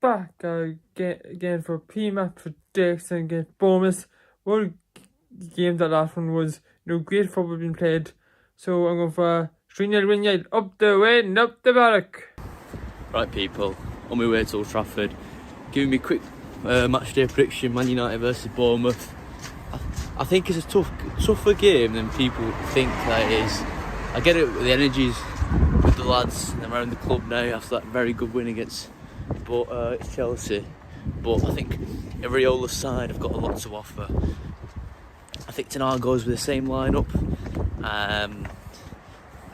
back again for pre-match prediction against Bournemouth. What game that last one was, great football being played. So I'm going for 3-0 win, yeah, up the way and up the Paddock. Right, people, on my way to Trafford, giving me a quick match day prediction: Man United versus Bournemouth. I think it's a tougher game than people think that it is. I get it with the energies with the lads and around the club now after that very good win against Chelsea. But I think Iraola's side have got a lot to offer. I think Tenar goes with the same lineup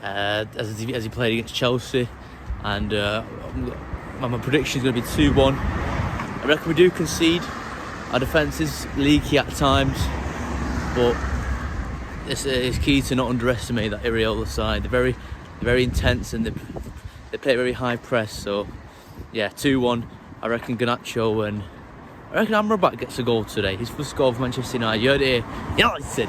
as he played against Chelsea, and my prediction is going to be 2-1. I reckon we do concede. Our defence is leaky at times, but it's key to not underestimate that Iraola side. They're very intense and they play very high press. So yeah, 2-1. I reckon Garnacho and I reckon Amrabat gets a goal today. His first goal for Manchester United. You heard it here. United.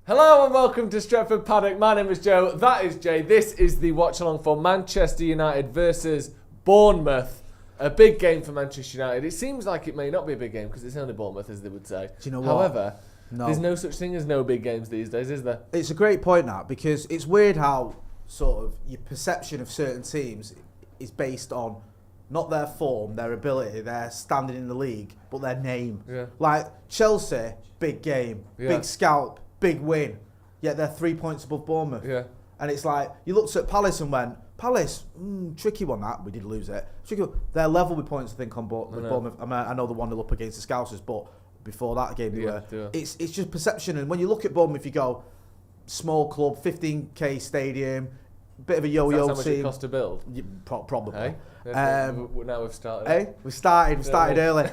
Hello and welcome to Stretford Paddock. My name is Joe, that is Jay. This is the Watchalong for Manchester United versus Bournemouth. A big game for Manchester United. It seems like it may not be a big game because it's only Bournemouth, as they would say. Do you know what? However, there's no such thing as no big games these days, is there? It's a great point, that, because it's weird how sort of your perception of certain teams is based on not their form, their ability, their standing in the league, but their name. Yeah. Like Chelsea, big game, big scalp, big win, yet they're 3 points above Bournemouth. Yeah. And it's like, you looked at Palace and went, Palace, tricky one that, we did lose it. Tricky one. They're level with points, I think, on Bournemouth. I know the 1-0 up against the Scousers, but before that game they were. Yeah. It's just perception, and when you look at Bournemouth, you go, small club, 15k stadium, bit of a yo-yo That's how much team. it cost to build? Probably. Now we've started. We started early.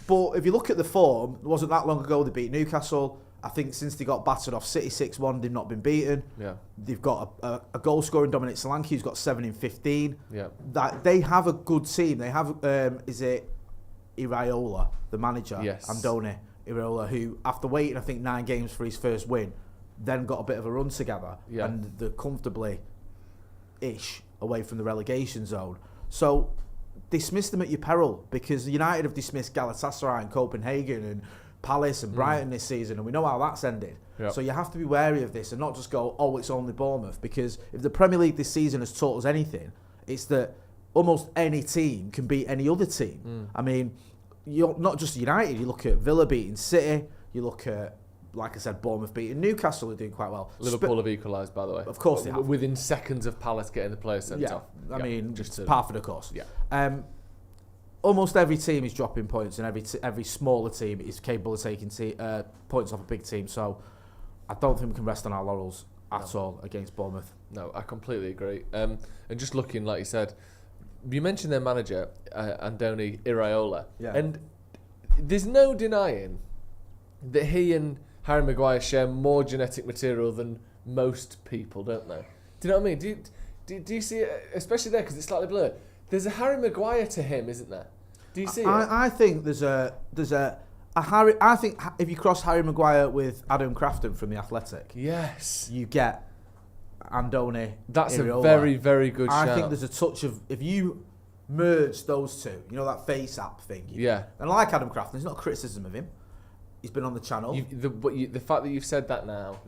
But if you look at the form, it wasn't that long ago they beat Newcastle. I think since they got battered off City 6-1, they've not been beaten. Yeah. They've got a goal scoring Dominic Solanke who's got 7 in 15. Yeah. That they have a good team. They have is it Iraola, the manager? Yes. Andoni Iraola, who after waiting I think 9 games for his first win, then got a bit of a run together, and they're comfortably ish away from the relegation zone. So dismiss them at your peril, because United have dismissed Galatasaray and Copenhagen and Palace and Brighton this season, and we know how that's ended. Yep. So you have to be wary of this and not just go, oh, it's only Bournemouth, because if the Premier League this season has taught us anything, it's that almost any team can beat any other team. I mean, you're not just United, you look at Villa beating City, you look at, like I said, Bournemouth beating Newcastle, are doing quite well. Liverpool have equalised, by the way. Of course they have. Within seconds of Palace getting the players sent off. I mean, just par for the course. Yeah. Almost every team is dropping points, and every smaller team is capable of taking points off a big team. So I don't think we can rest on our laurels at all against Bournemouth. No, I completely agree. And just looking, like you said, you mentioned their manager, Andoni Iraola. Yeah. And there's no denying that he and Harry Maguire share more genetic material than most people, don't they? Do you know what I mean? Do you see it, especially there, because it's slightly blurred? There's a Harry Maguire to him, isn't there? Do you see it? I think there's a Harry. I think if you cross Harry Maguire with Adam Crafton from the Athletic, yes, you get Andoni. That's Iraola. A very, very good shout. I think there's a touch of, if you merge those two, you know, that face app thing. And I like Adam Crafton. There's not a criticism of him. He's been on the channel. The fact that you've said that now,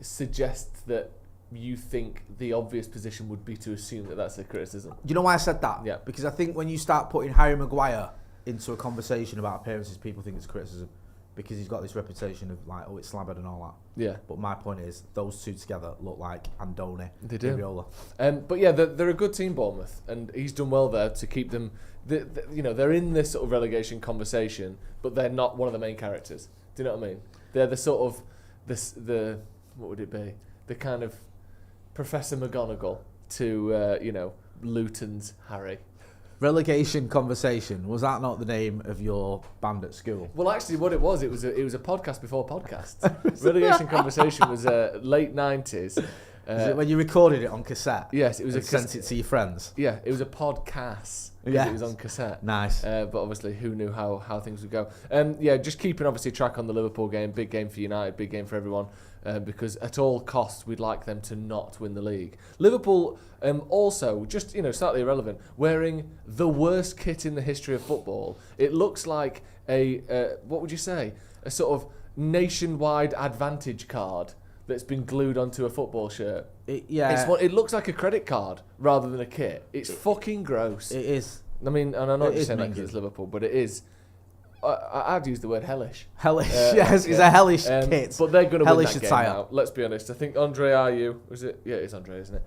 suggests that you think the obvious position would be to assume that that's a criticism. Do you know why I said that? Yeah. Because I think when you start putting Harry Maguire into a conversation about appearances, people think it's criticism, because he's got this reputation of like, oh, it's slabbed and all that. Yeah. But my point is, those two together look like Andoni. They do. Iraola. But yeah, they're a good team, Bournemouth, and he's done well there to keep them. They're in this sort of relegation conversation, but they're not one of the main characters. Do you know what I mean? They're the sort of the what would it be? The kind of Professor McGonagall to Luton's Harry. Relegation conversation, was that not the name of your band at school? Well, actually, what it was a podcast before podcasts. Relegation conversation was late 90s, Is it when you recorded it on cassette? Yes, it was. Sent it to your friends. Yeah, it was a podcast. Yeah, it was on cassette. Nice. But obviously, who knew how things would go? Just keeping obviously track on the Liverpool game. Big game for United. Big game for everyone. Because at all costs, we'd like them to not win the league. Liverpool also, just slightly irrelevant, wearing the worst kit in the history of football. It looks like what would you say? A sort of nationwide advantage card that's been glued onto a football shirt. It looks like a credit card rather than a kit. It's fucking gross. It is. I mean, and I'm not just saying that because it's Liverpool, but it is. I'd use the word hellish. Hellish, yes, it's a hellish kit. But they're going to win that game attire. now. Let's be honest. I think Andre Ayew, was it? Yeah, it's Andre, isn't it?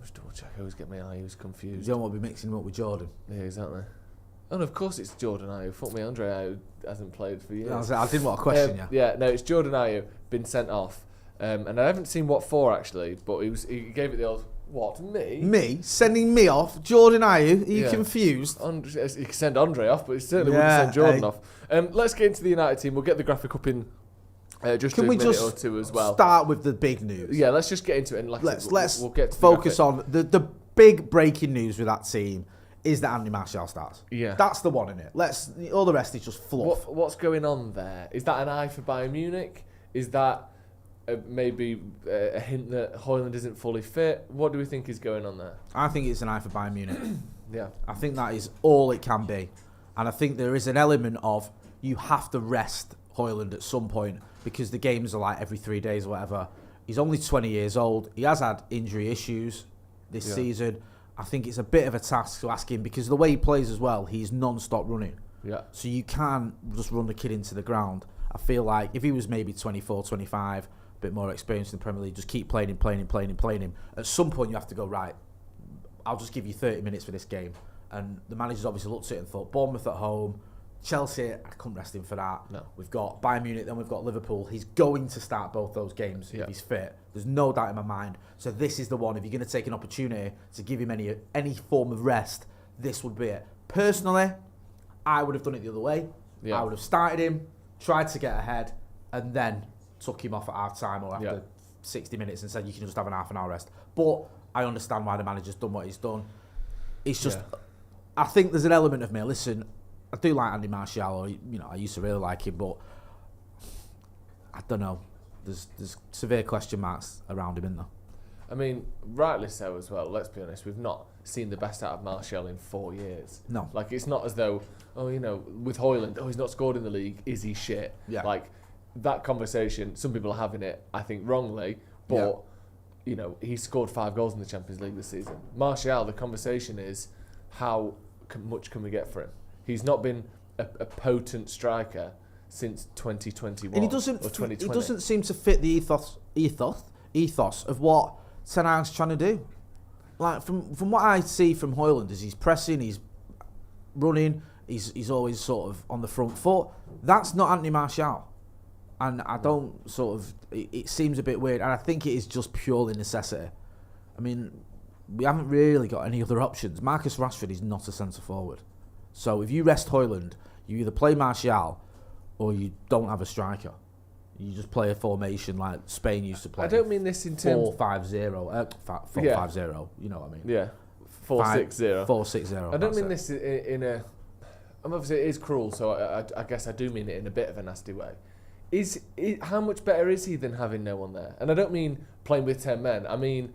Just double check. I always get my Ayew's confused. You don't want to be mixing him up with Jordan. Yeah, exactly. Oh, and of course it's Jordan Ayew. Fuck me, Andre Ayew hasn't played for years. I didn't want to question you. Yeah, no, it's Jordan Ayew, been sent off. And I haven't seen what for, actually, but he gave it the old, what, me? Me? Sending me off? Jordan Ayew? Are you confused? He can send Andre off, but he certainly wouldn't send Jordan off. Let's get into the United team. We'll get the graphic up in just a minute or two as well. Start with the big news? Yeah, let's just get into it. And we'll get to focus on the big breaking news with that team is that Andy Martial starts. Yeah. That's the one in it. All the rest is just fluff. What's going on there? Is that an eye for Bayern Munich? Is that maybe a hint that Højlund isn't fully fit? What do we think is going on there? I think it's an eye for Bayern Munich. Yeah. I think that is all it can be. And I think there is an element of you have to rest Højlund at some point because the games are like every 3 days or whatever. He's only 20 years old. He has had injury issues this season. I think it's a bit of a task to ask him because the way he plays as well, he's non-stop running. Yeah. So you can't just run the kid into the ground. I feel like if he was maybe 24, 25, a bit more experienced in the Premier League, just keep playing him. At some point you have to go, right, I'll just give you 30 minutes for this game. And the manager's obviously looked at it and thought, Bournemouth at home, Chelsea, I couldn't rest him for that. No. We've got Bayern Munich, then we've got Liverpool. He's going to start both those games if he's fit. There's no doubt in my mind. So this is the one. If you're going to take an opportunity to give him any form of rest, this would be it. Personally, I would have done it the other way. Yeah. I would have started him, tried to get ahead, and then took him off at half-time or after 60 minutes and said, you can just have an half an hour rest. But I understand why the manager's done what he's done. It's just... I think there's an element of me. Listen, I do like Andy Martial, I used to really like him, but I don't know. There's severe question marks around him, isn't there? I mean, rightly so as well. Let's be honest. We've not seen the best out of Martial in 4 years. No. Like, it's not as though, with Højlund, he's not scored in the league. Is he shit? Yeah. Like, that conversation, some people are having it, I think, wrongly, but, he scored 5 goals in the Champions League this season. Martial, the conversation is, how much can we get for him? He's not been a potent striker since 2021 and or 2020. He doesn't seem to fit the ethos of what Ten Hag's trying to do. Like from what I see from Højlund is he's pressing, he's running, he's always sort of on the front foot. That's not Anthony Martial, and I don't it seems a bit weird, and I think it is just purely necessity. I mean, we haven't really got any other options. Marcus Rashford is not a centre forward. So if you rest Højlund, you either play Martial or you don't have a striker. You just play a formation like Spain used to play. I don't mean this in terms 4-5-0. 4-5-0, you know what I mean? Yeah. 4-6-0. 4-6-0. I don't mean this in a... obviously it is cruel, so I guess I do mean it in a bit of a nasty way. How much better is he than having no one there? And I don't mean playing with 10 men. I mean...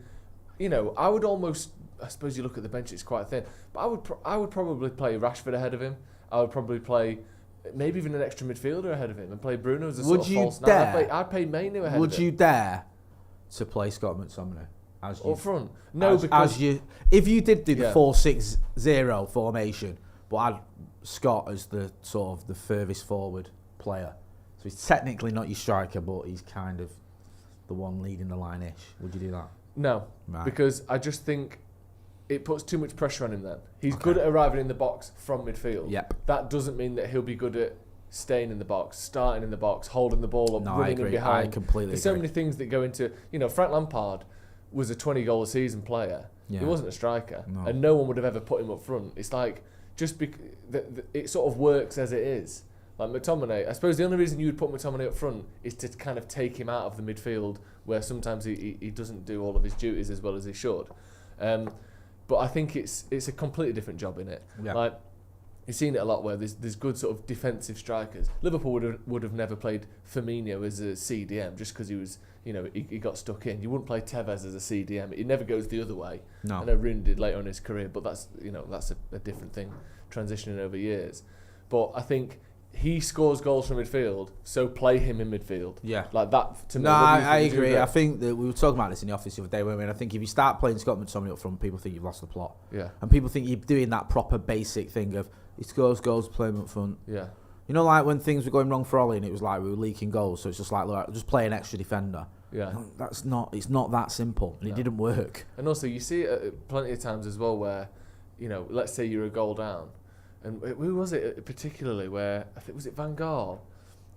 I would almost... I suppose you look at the bench, it's quite thin. But I would probably play Rashford ahead of him. I would probably play maybe even an extra midfielder ahead of him and play Bruno as a sort of false nine. I'd play Mainu ahead of him. Would you dare to play Scott McTominay? Up front? No, because... if you did do the 4-6-0 formation, but I'd Scott as the sort of the furthest forward player. So he's technically not your striker, but he's kind of the one leading the line-ish. Would you do that? No, because I just think it puts too much pressure on him then. He's good at arriving in the box from midfield. Yep. That doesn't mean that he'll be good at staying in the box, starting in the box, holding the ball up, running in behind. I completely agree. There's so many things that go into... Frank Lampard was a 20-goal-a-season player. Yeah. He wasn't a striker. No. And no one would have ever put him up front. It's like, it sort of works as it is. Like McTominay, I suppose the only reason you would put McTominay up front is to kind of take him out of the midfield, where sometimes he doesn't do all of his duties as well as he should. But I think it's a completely different job in it. Yeah. Like, you've seen it a lot where there's good sort of defensive strikers. Liverpool would have never played Firmino as a CDM just because he was, he got stuck in. You wouldn't play Tevez as a CDM. It never goes the other way. No. I know Rooney did later in his career, but that's a different thing, transitioning over years. But I think he scores goals from midfield, so play him in midfield. Yeah. Like that, to me. No, I agree. I think that we were talking about this in the office the other day, weren't we? And I think if you start playing Scott McTominay up front, people think you've lost the plot. Yeah. And people think you're doing that proper basic thing of he scores goals, play him up front. Yeah. Like when things were going wrong for Ollie and it was like we were leaking goals, so it's just like, look, just play an extra defender. Yeah. It's not that simple, and it didn't work. And also, you see it plenty of times as well where, let's say you're a goal down. And who was it particularly where, I think, was it Van Gaal?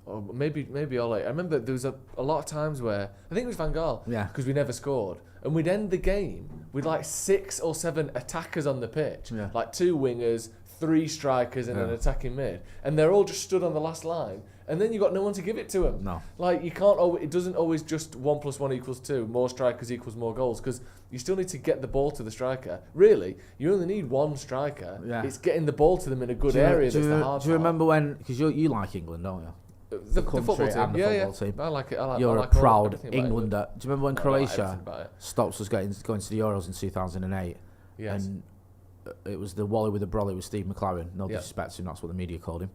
Or maybe Ole. I remember there was a lot of times where, I think it was Van Gaal, because we never scored. And we'd end the game with like 6 or 7 attackers on the pitch. Yeah. Like 2 wingers, 3 strikers and an attacking mid. And they're all just stood on the last line. And then you've got no one to give it to them. No. Like, you can't, it doesn't always just 1 + 1 = 2, more strikers equals more goals, because you still need to get the ball to the striker. Really, you only need 1 striker. Yeah. It's getting the ball to them in a good area that's the hard part. Do you remember when, because you like England, don't you? The football team. And the football team. I like it. You're a proud Englander. Do you remember when Croatia like stopped us going to the Euros in 2008? Yes. And it was the Wally with the Brolly with Steve McLaren. No disrespect to him, that's what the media called him.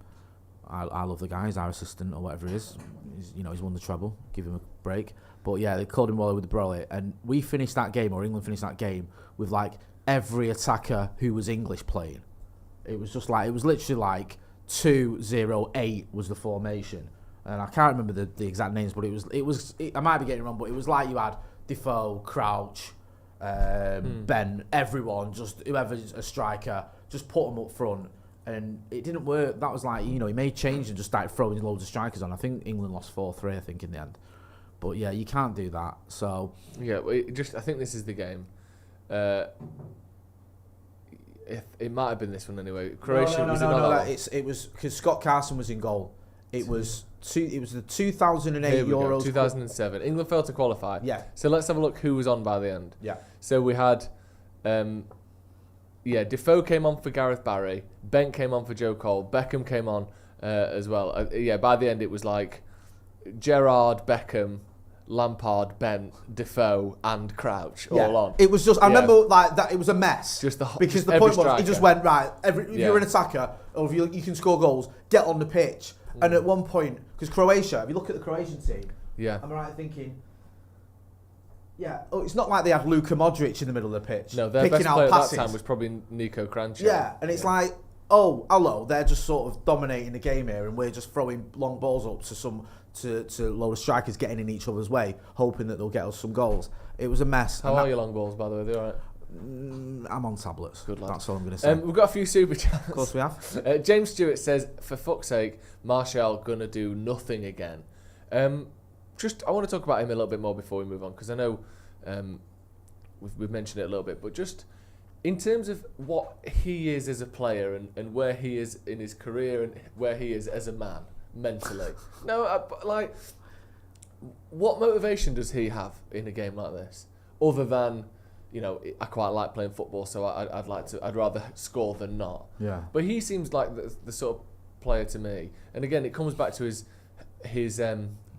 I love the guy, he's our assistant or whatever he is. He's won the treble, give him a break. But yeah, they called him Wally with the Brolly. And we finished that game, or England finished that game, with like every attacker who was English playing. It was just like, it was literally like 2-0-8 was the formation. And I can't remember the exact names, but I might be getting it wrong, but it was like you had Defoe, Crouch, Ben, everyone, just whoever's a striker, just put them up front. And it didn't work. That was like, he made change and just started throwing loads of strikers on. I think England lost 4-3, I think, in the end. But yeah, you can't do that. So yeah, I think this is the game. It might have been this one anyway. Croatia was another one. It was because Scott Carson was in goal. It was the 2008 Euros. 2007. England failed to qualify. Yeah. So let's have a look who was on by the end. Yeah. So we had, Defoe came on for Gareth Barry. Bent came on for Joe Cole. Beckham came on as well. By the end it was like Gerrard, Beckham, Lampard, Bent, Defoe, and Crouch all on. It was just, I remember like that. It was a mess. Because the point was, he just went right. If you're an attacker or if you can score goals, get on the pitch. And at one point, because Croatia, if you look at the Croatian team, am I right thinking? Yeah, it's not like they had Luka Modric in the middle of the pitch. No, their best player at that time was probably Niko Kranjčar. Yeah, and it's like, oh, hello, they're just sort of dominating the game here, and we're just throwing long balls up to lower strikers getting in each other's way, hoping that they'll get us some goals. It was a mess. How are your long balls, by the way? They all right? I'm on tablets. Good lad. That's all I'm going to say. We've got a few super chats. Of course we have. James Stewart says, for fuck's sake, Martial gonna do nothing again. I want to talk about him a little bit more before we move on, because I know we've mentioned it a little bit, but just in terms of what he is as a player and where he is in his career and where he is as a man mentally. What motivation does he have in a game like this, other than, I quite like playing football, so I'd rather score than not. Yeah. But he seems like the sort of player to me. And again, it comes back to his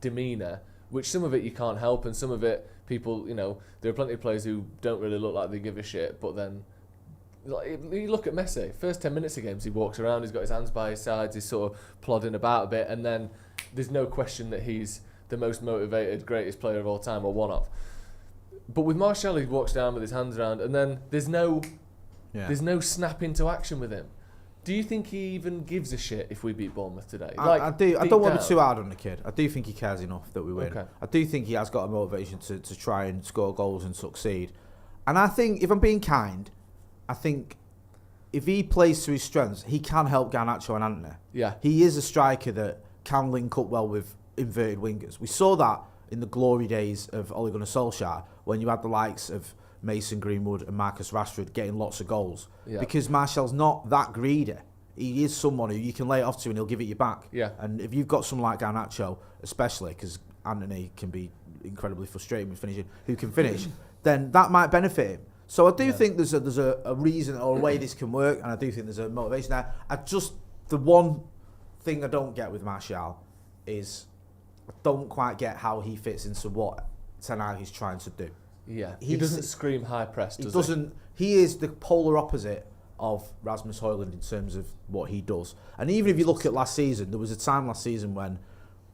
demeanour, which some of it you can't help, and some of it people, there are plenty of players who don't really look like they give a shit, but then you look at Messi, first 10 minutes of games he walks around, he's got his hands by his sides, he's sort of plodding about a bit, and then there's no question that he's the most motivated, greatest player of all time, or one of. But with Martial, he walks down with his hands around, and then there's no snap into action with him. Do you think he even gives a shit if we beat Bournemouth today? I do. I don't want to be too hard on the kid. I do think he cares enough that we win. Okay. I do think he has got a motivation to try and score goals and succeed. And I think, if I'm being kind, I think if he plays to his strengths, he can help Garnacho and Antony. Yeah. He is a striker that can link up well with inverted wingers. We saw that in the glory days of Ole Gunnar Solskjaer, when you had the likes of Mason Greenwood and Marcus Rashford getting lots of goals. Yeah. Because Martial's not that greedy. he is someone who you can lay it off to and he'll give it you back. Yeah. And if you've got someone like Garnacho, especially because Anthony can be incredibly frustrating with finishing, who can finish, then that might benefit him. So I do think there's a reason or a way this can work, and I do think there's a motivation there. The one thing I don't get with Martial is I don't quite get how he fits into what Ten Hag is trying to do. Yeah, he doesn't scream high press, does he? He is the polar opposite of Rasmus Højlund in terms of what he does. And even if you look at last season, there was a time last season when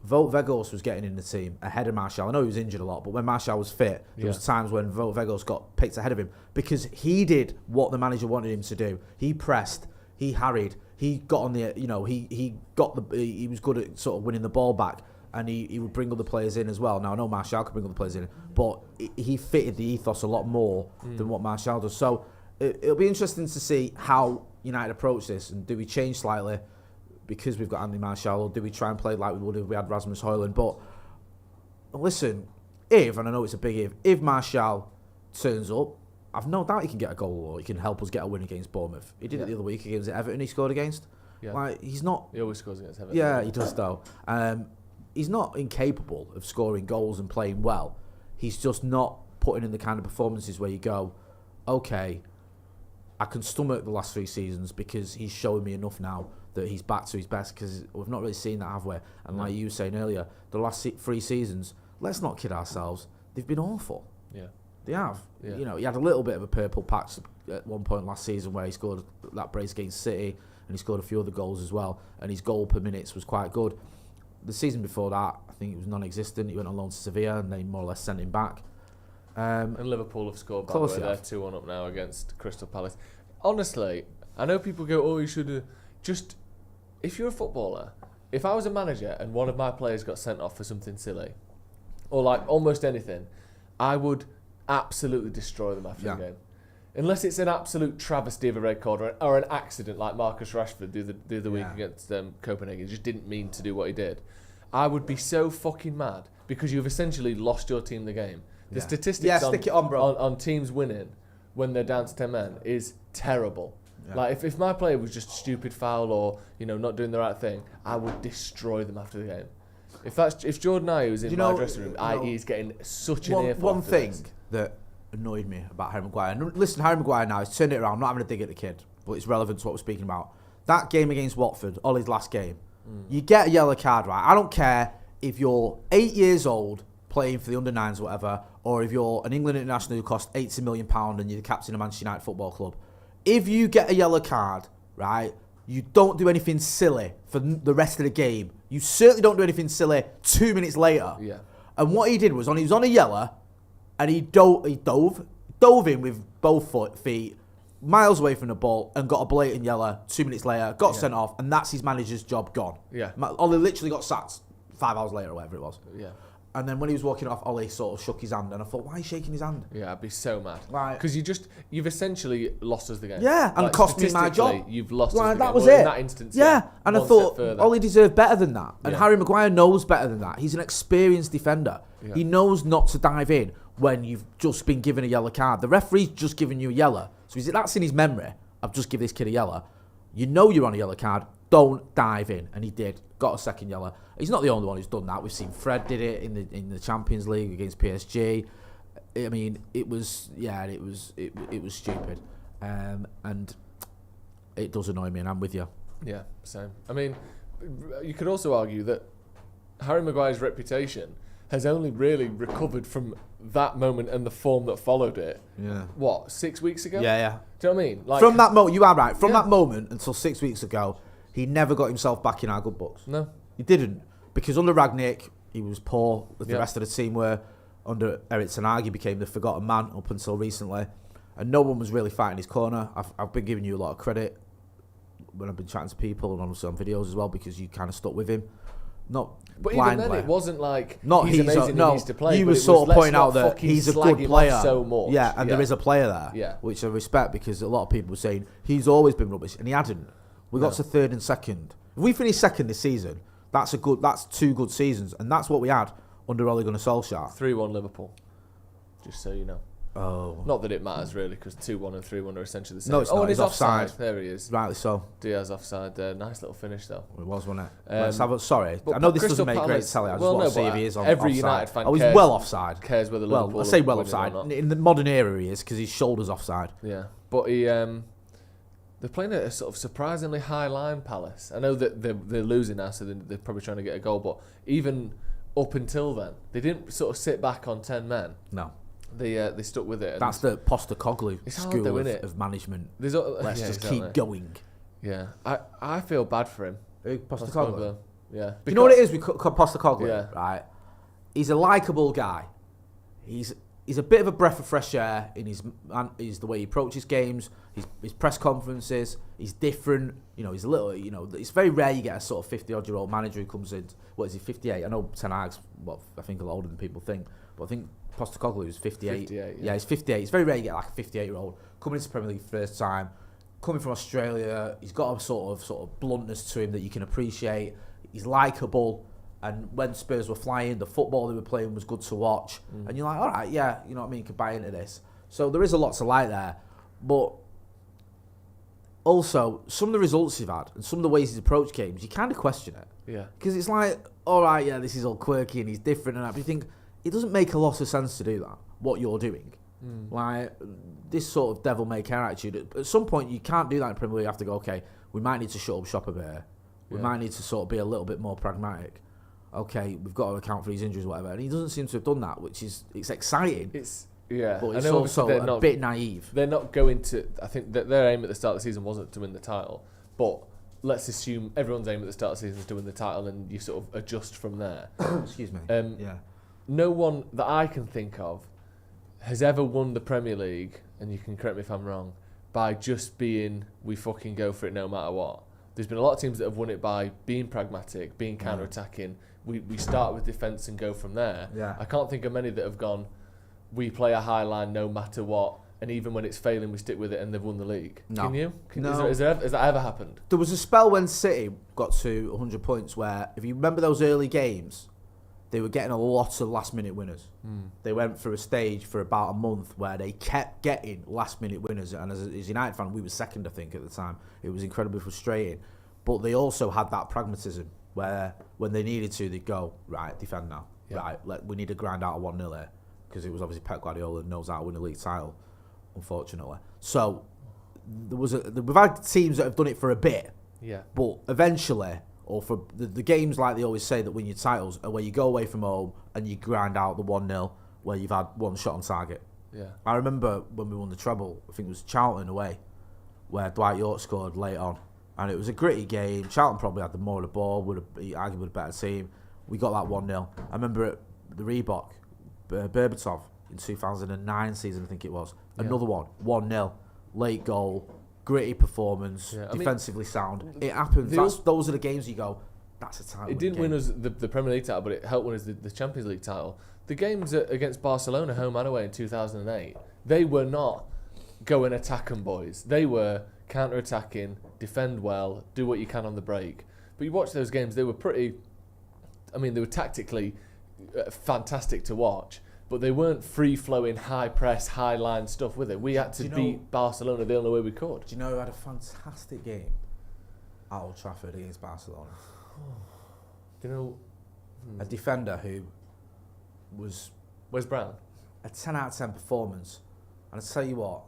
Wout Weghorst was getting in the team ahead of Martial. I know he was injured a lot, but when Martial was fit, there was times when Wout Weghorst got picked ahead of him because he did what the manager wanted him to do. He pressed, he harried, he got on the, he was good at sort of winning the ball back, and he would bring other players in as well. Now I know Martial could bring other players in, but he fitted the ethos a lot more than what Martial does. So it'll be interesting to see how United approach this, and do we change slightly because we've got Anthony Martial, or do we try and play like we would if we had Rasmus Højlund? But listen, and I know it's a big if Martial turns up, I've no doubt he can get a goal or he can help us get a win against Bournemouth. He did it the other week against Everton. He scored against. Yeah. Like he's not. He always scores against Everton. Yeah, he does though. He's not incapable of scoring goals and playing well. He's just not putting in the kind of performances where you go, okay, I can stomach the last 3 seasons because he's showing me enough now that he's back to his best, because we've not really seen that, have we? And like you were saying earlier, the last 3 seasons, let's not kid ourselves, they've been awful. Yeah. They have. Yeah. You know, he had a little bit of a purple patch at one point last season where he scored that brace against City, and he scored a few other goals as well, and his goal per minutes was quite good. The season before that, I think it was non-existent. He went on loan to Sevilla, and they more or less sent him back. And Liverpool have scored, by the way. They're 2-1 up now against Crystal Palace. Honestly, I know people go, oh, you should have just... If you're a footballer, if I was a manager and one of my players got sent off for something silly, or like almost anything, I would absolutely destroy them after the game. Unless it's an absolute travesty of a red card or an accident like Marcus Rashford the other week against Copenhagen. He just didn't mean to do what he did. I would be so fucking mad because you've essentially lost your team the game. The statistics on teams winning when they're down to 10 men is terrible. Yeah. Like if my player was just stupid foul or not doing the right thing, I would destroy them after the game. If Jordan Ayew was in my dressing room, he's getting such an earful. One thing that annoyed me about Harry Maguire. And listen, Harry Maguire now, he's turned it around. I'm not having a dig at the kid, but it's relevant to what we're speaking about. That game against Watford, Ollie's last game, you get a yellow card, right? I don't care if you're 8 years old playing for the under-9s or whatever, or if you're an England international who cost £80 million and you're the captain of Manchester United Football Club. If you get a yellow card, right, you don't do anything silly for the rest of the game. You certainly don't do anything silly 2 minutes later. Yeah. And what he did was, he was on a yellow, and he dove in with both feet, miles away from the ball, and got a blatant yellow 2 minutes later, got sent off, and that's his manager's job gone. Yeah. Ollie literally got sacked 5 hours later or whatever it was. Yeah. And then when he was walking off, Ollie sort of shook his hand, and I thought, why are you shaking his hand? Yeah, I'd be so mad. Because you've essentially lost us the game. Yeah, and cost me my job. You've lost us the game. That was it. In that instance, and I thought, Ollie deserved better than that. And Harry Maguire knows better than that. He's an experienced defender. Yeah. He knows not to dive in when you've just been given a yellow card. The referee's just given you a yellow. So that's in his memory. I've just given this kid a yellow. You know you're on a yellow card. Don't dive in. And he did. Got a second yellow. He's not the only one who's done that. We've seen Fred did it in the Champions League against PSG. I mean, it was stupid, and it does annoy me, and I'm with you. Yeah, same. I mean, you could also argue that Harry Maguire's reputation has only really recovered from that moment and the form that followed it. Yeah. What, 6 weeks ago? Yeah. Do you know what I mean? From that moment, you are right. From that moment until 6 weeks ago, he never got himself back in our good books. No. He didn't. Because under Rangnick, he was poor, as the rest of the team were. Under Erik ten Hag, he became the forgotten man up until recently. And no one was really fighting his corner. I've been giving you a lot of credit when I've been chatting to people and obviously on videos as well, because you kind of stuck with him. But even then, it wasn't like he's amazing and he needs to play. You were sort of pointing out that he's a good player. So much. Yeah, and there is a player there, which I respect, because a lot of people were saying he's always been rubbish, and he hadn't. We got to third and second. If we finish second this season, that's 2 good seasons, and that's what we had under Ole Gunnar Solskjaer. 3-1 Liverpool, just so you know. Oh. Not that it matters really, because 2-1 and 3-1 are essentially the same. No, it's not. And He's offside. There he is. Rightly so. Diaz offside there. Nice little finish though. It was, wasn't it? Let's have Sorry, I know this doesn't make great telly. I just want to see if he is on every offside. United fan he's cares, well offside. Cares whether Well, Liverpool I say are well winning offside. or not. In the modern era, he is because his shoulder's offside. Yeah, but he. They're playing at a sort of surprisingly high line, Palace. I know that they're losing now, so they're probably trying to get a goal. But even up until then, they didn't sort of sit back on 10 men. No. They stuck with it. And that's the Postecoglou school though, of management. Let's just exactly. keep going. Yeah, I feel bad for him. Postecoglou? Yeah. You know what it is with Postecoglou? Yeah. Right? He's a likeable guy. He's a bit of a breath of fresh air in his the way he approaches games, his press conferences. He's different. You know, he's a little. You know, it's very rare you get a sort of 50-odd-year-old manager who comes in. What is he? 58. I know Ten Hag's I think a lot older than people think, but I think Postecoglou is 58. 58. Yeah, he's 58. It's very rare you get like a 58-year-old coming into the Premier League first time, coming from Australia. He's got a sort of bluntness to him that you can appreciate. He's likeable. And when Spurs were flying, the football they were playing was good to watch. And you're like, all right, yeah, you know what I mean, you can buy into this. So there is a lot to like there. But also, some of the results he's had and some of the ways he's approached games, you kind of question it. Yeah. Because it's like, all right, yeah, this is all quirky and he's different and that. But you think, it doesn't make a lot of sense to do that, what you're doing. Like, this sort of devil-may-care attitude. At some point, you can't do that in Premier League. You have to go, okay, we might need to shut up shop a bit. We might need to sort of be a little bit more pragmatic. Okay, we've got to account for his injuries, whatever. And he doesn't seem to have done that, which is, it's exciting. But it's also a bit naive. They're not going to, I think that their aim at the start of the season wasn't to win the title. But let's assume everyone's aim at the start of the season is to win the title and you sort of adjust from there. Excuse me. No one that I can think of has ever won the Premier League, and you can correct me if I'm wrong, by just being, we fucking go for it no matter what. There's been a lot of teams that have won it by being pragmatic, being counter-attacking. We start with defence and go from there. Yeah. I can't think of many that have gone, we play a high line no matter what, and even when it's failing, we stick with it and they've won the league. No. Can you? No. Has that ever happened? There was a spell when City got to 100 points where, if you remember those early games, they were getting a lot of last-minute winners. They went through a stage for about a month where they kept getting last-minute winners. And as a United fan, we were second, I think, at the time. It was incredibly frustrating. But they also had that pragmatism where, when they needed to, they'd go, right, defend now. Yeah. Right, we need to grind out a 1-0 here. Because it was obviously Pep Guardiola who knows how to win a league title, unfortunately. So, we've had teams that have done it for a bit. Yeah. But eventually, or for the games like they always say that win your titles, are where you go away from home and you grind out the 1-0 where you've had one shot on target. Yeah. I remember when we won the treble, I think it was Charlton away, where Dwight York scored late on. And it was a gritty game. Charlton probably had the more of the ball, would have arguably a better team. We got that 1-0. I remember at the Reebok, Berbatov, in 2009 season, I think it was. Another one, 1-0, late goal, gritty performance, defensively sound. It happens. Those are the games you go, that's a title. It didn't win us the Premier League title, but it helped win us the Champions League title. The games against Barcelona, home and away in 2008, they were not go and attack 'em, boys. They were counter-attacking, defend well, do what you can on the break. But you watch those games, they were they were tactically fantastic to watch, but they weren't free-flowing, high-press, high-line stuff with it. We had to beat Barcelona the only way we could. Do you know who had a fantastic game at Old Trafford against Barcelona? Do you know? A defender who was... Where's Brown? A 10 out of 10 performance. And I tell you what,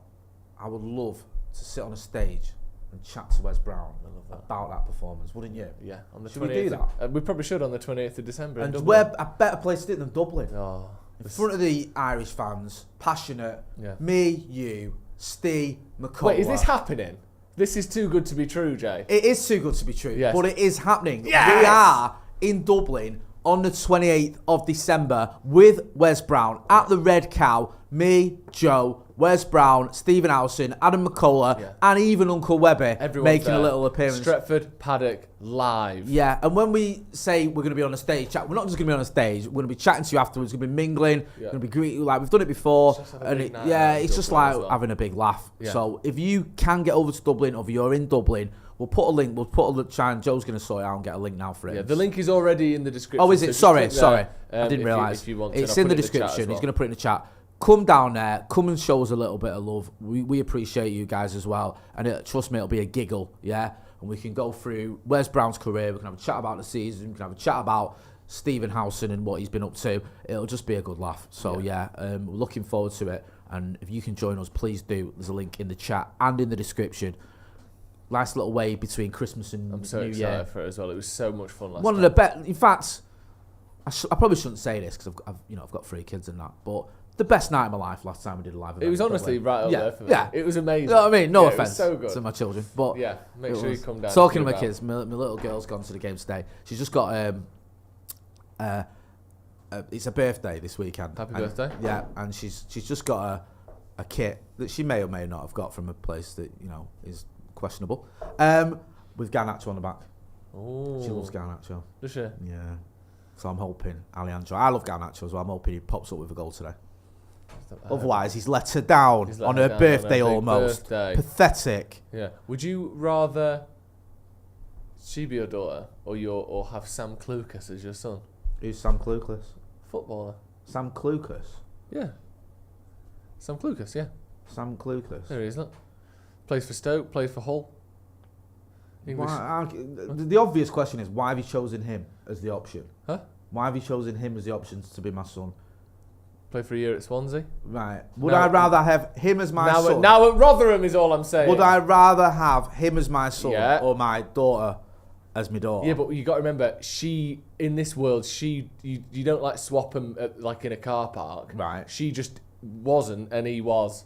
I would love to sit on a stage and chat to Wes Brown about that performance, wouldn't you? Yeah, on the 28th. Should we do that? We probably should on the 28th of December. And where a better place to do it than Dublin. Oh, in front of the Irish fans, passionate. Yeah. Me, you, Steve, McCullough. Wait, is this happening? This is too good to be true, Jay. It is too good to be true, yes. But it is happening. Yes! We are in Dublin on the 28th of December with Wes Brown at the Red Cow. Me, Joe, Wes Brown, Stephen Howson, Adam McCullough, and even Uncle Webby making a little appearance. Stretford, Paddock, live. Yeah, and when we say we're going to be on a stage, we're not just going to be on a stage. We're going to be chatting to you afterwards. We're going to be mingling. We're going to be greeting, like we've done it before. It's just like having a big laugh. Yeah. So if you can get over to Dublin, or if you're in Dublin, we'll put a link. Joe's going to sort it out and get a link now for it. Yeah, the link is already in the description. Oh, is it? So sorry. I didn't realise. If you want it's to, in the description. He's going to put it in the chat. come down there, come and show us a little bit of love. We appreciate you guys as well. And trust me, it'll be a giggle, yeah? And we can go through Wes Brown's career, we can have a chat about the season, we can have a chat about Stephen Howson and what he's been up to. It'll just be a good laugh. So we're looking forward to it. And if you can join us, please do. There's a link in the chat and in the description. Nice little way between Christmas and New Year. I'm so excited for it as well. It was so much fun last One of the best. In fact, I probably shouldn't say this because I've got 3 kids and that, but the best night of my life last time we did a live event. It was honestly right up there for me. Yeah. It was amazing. You know what I mean? No offense it was so good. to my children. But yeah, make sure you come down. Talking to my kids, my little girl's gone to the game today. She's just got it's a birthday this weekend. Happy birthday. Yeah, and she's just got a kit that she may or may not have got from a place that, is questionable. With Garnacho on the back. Oh. She loves Garnacho. Does she? Yeah. So I'm hoping Alejandro. I love Garnacho as well. I'm hoping he pops up with a goal today. Otherwise, he's let her down on her birthday almost. Pathetic. Yeah. Would you rather she be your daughter or have Sam Clucas as your son? Who's Sam Clucas? Footballer. Sam Clucas? Yeah. Sam Clucas, yeah. Sam Clucas. There he is, look. Plays for Stoke, plays for Hull. The obvious question is, why have you chosen him as the option? Huh? Why have you chosen him as the option to be my son? Play for a year at Swansea. Right. Would I rather have him as my son? Now at Rotherham is all I'm saying. Would I rather have him as my son or my daughter as my daughter? Yeah, but you got to remember, in this world, you don't like swap him like in a car park. Right. She just wasn't, and he was.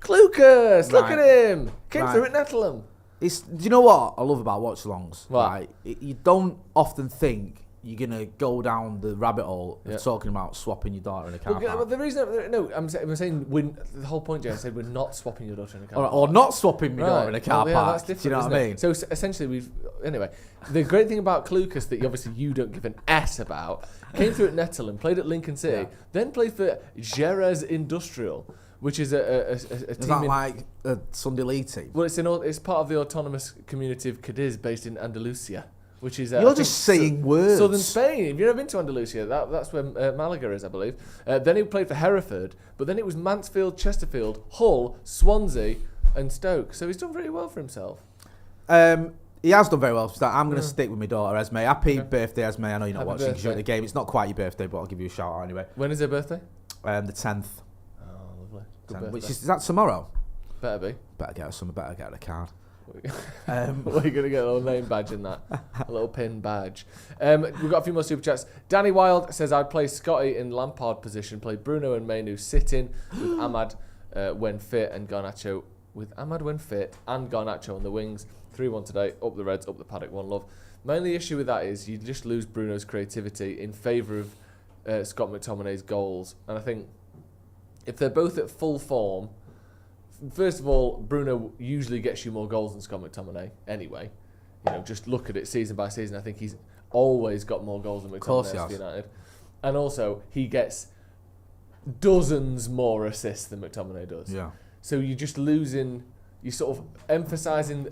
Clucas, look at him. Came through at Nettleham. Do you know what I love about watchalongs? What? Right, you don't often think you're gonna go down the rabbit hole of talking about swapping your daughter in a car park. But the reason, I'm saying the whole point, Jay, I said we're not swapping your daughter in a car park. Or not swapping my daughter in a car park. That's different, do you know what I mean? So essentially, anyway, the great thing about Clucas that you don't give an S about, came through at Nettleham, played at Lincoln City, then played for Jerez Industrial, which is a team. Is that like a Sunday League team? Well, it's part of the autonomous community of Cadiz, based in Andalusia, which is you're just saying words. Southern Spain. Have you ever been to Andalusia? That's where Malaga is, I believe. Then he played for Hereford, but then it was Mansfield, Chesterfield, Hull, Swansea, and Stoke. So he's done very well for himself. He has done very well. So I'm going to stick with my daughter, Esme. Happy birthday, Esme. I know you're not watching because you're at the game. It's not quite your birthday, but I'll give you a shout out anyway. When is her birthday? The 10th. Is that tomorrow? Better be. Better get a card. We're going to get a little name badge in that. A little pin badge. We've got a few more super chats. Danny Wild says, I'd play Scotty in Lampard position, play Bruno and Mainu sitting with Ahmad when fit and Garnacho on the wings. 3-1 today, up the Reds, up the Paddock, one love. My only issue with that is you just lose Bruno's creativity in favour of Scott McTominay's goals. And I think if they're both at full form, first of all, Bruno usually gets you more goals than Scott McTominay anyway. Just look at it season by season. I think he's always got more goals than McTominay for United. And also, he gets dozens more assists than McTominay does. Yeah. So you're just losing, you're sort of emphasising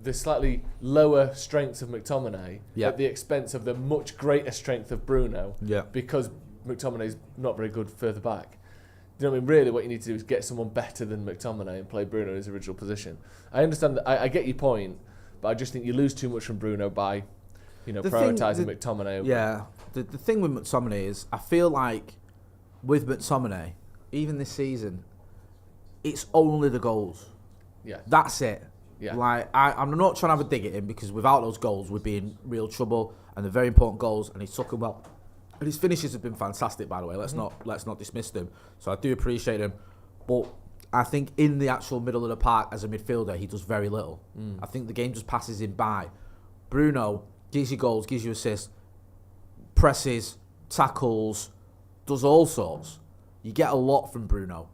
the slightly lower strengths of McTominay at the expense of the much greater strength of Bruno. Yeah. Because McTominay's not very good further back. You know what I mean? Really, what you need to do is get someone better than McTominay and play Bruno in his original position. I understand that. I get your point, but I just think you lose too much from Bruno by, prioritising McTominay. Yeah. The thing with McTominay is, I feel like with McTominay, even this season, it's only the goals. Yeah. That's it. Yeah. Like I'm not trying to have a dig at him because without those goals, we'd be in real trouble, and they're very important goals, and he's took them well. And his finishes have been fantastic, by the way. Let's not dismiss them. So I do appreciate him, but I think in the actual middle of the park as a midfielder, he does very little. I think the game just passes him by. Bruno gives you goals, gives you assists, presses, tackles, does all sorts. You get a lot from Bruno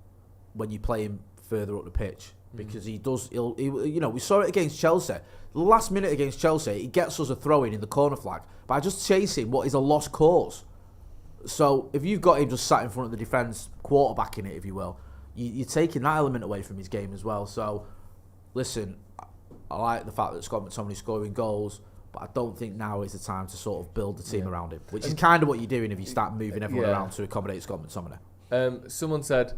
when you play him further up the pitch because he does. We saw it against Chelsea. The last minute against Chelsea, he gets us a throw-in in the corner flag by just chasing what is a lost cause. So if you've got him just sat in front of the defence, quarterbacking it, if you will, you're taking that element away from his game as well. So, listen, I like the fact that Scott McTominay's scoring goals, but I don't think now is the time to sort of build the team around him, which is kind of what you're doing if you start moving everyone around to accommodate Scott McTominay. Someone said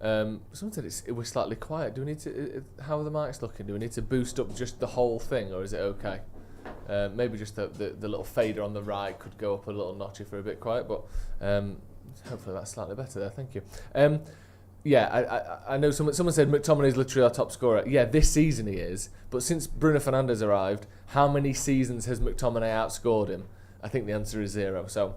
it was slightly quiet. Do we need to? How are the mics looking? Do we need to boost up just the whole thing, or is it okay? Maybe just the little fader on the right could go up a little notch if we're a bit quiet, but hopefully that's slightly better there. Thank you. I know someone said McTominay's literally our top scorer. Yeah, this season he is, but since Bruno Fernandes arrived, how many seasons has McTominay outscored him? I think the answer is 0. So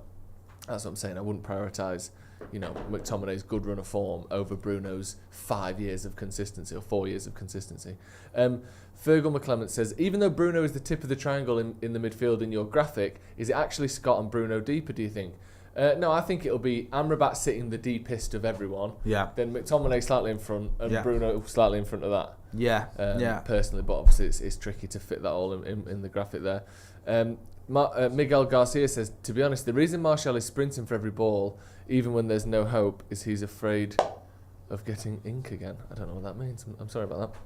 that's what I'm saying. I wouldn't prioritise, McTominay's good run of form over Bruno's 5 years of consistency or 4 years of consistency. Fergal McClement says, even though Bruno is the tip of the triangle in the midfield in your graphic, is it actually Scott and Bruno deeper, do you think? No, I think it'll be Amrabat sitting the deepest of everyone. Yeah. Then McTominay slightly in front and Bruno slightly in front of that. Yeah. Personally, but obviously it's tricky to fit that all in the graphic there. Miguel Garcia says, to be honest, the reason Martial is sprinting for every ball, even when there's no hope, is he's afraid of getting ink again. I don't know what that means. I'm sorry about that.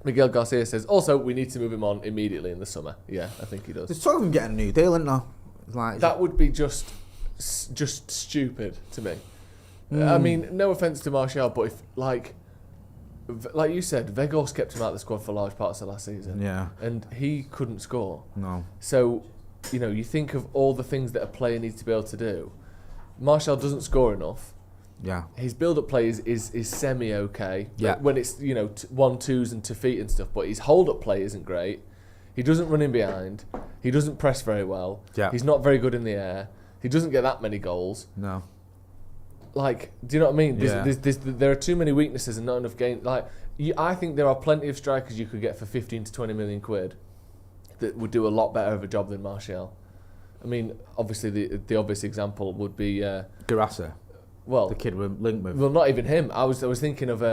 Miguel Garcia says, also, we need to move him on immediately in the summer. Yeah, I think he does. There's talk of him getting a new deal, isn't there? That would be just stupid to me. I mean, no offence to Martial, but if like you said, Weghorst kept him out of the squad for large parts of last season. Yeah, and he couldn't score. No. So, you think of all the things that a player needs to be able to do. Martial doesn't score enough. Yeah. His build-up play is semi-okay. Yeah. When it's 1-2s and to feet and stuff, but his hold-up play isn't great. He doesn't run in behind. He doesn't press very well. Yeah. He's not very good in the air. He doesn't get that many goals. No. Do you know what I mean? There are too many weaknesses and not enough gain. I think there are plenty of strikers you could get for 15 to 20 million quid that would do a lot better of a job than Martial. I mean, obviously the obvious example would be Garassa. Well, the kid we're linked with. Well, not even him. I was thinking of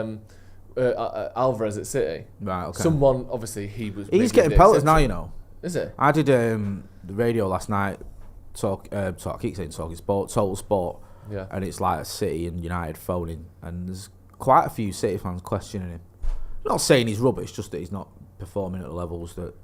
Alvarez at City. Right. Okay. Someone obviously he's getting pelters now. Is it? I did the radio last night. I keep saying Talking Sport, Total Sport. Yeah. And it's like City and United phoning, and there's quite a few City fans questioning him. I'm not saying he's rubbish, just that he's not performing at the levels that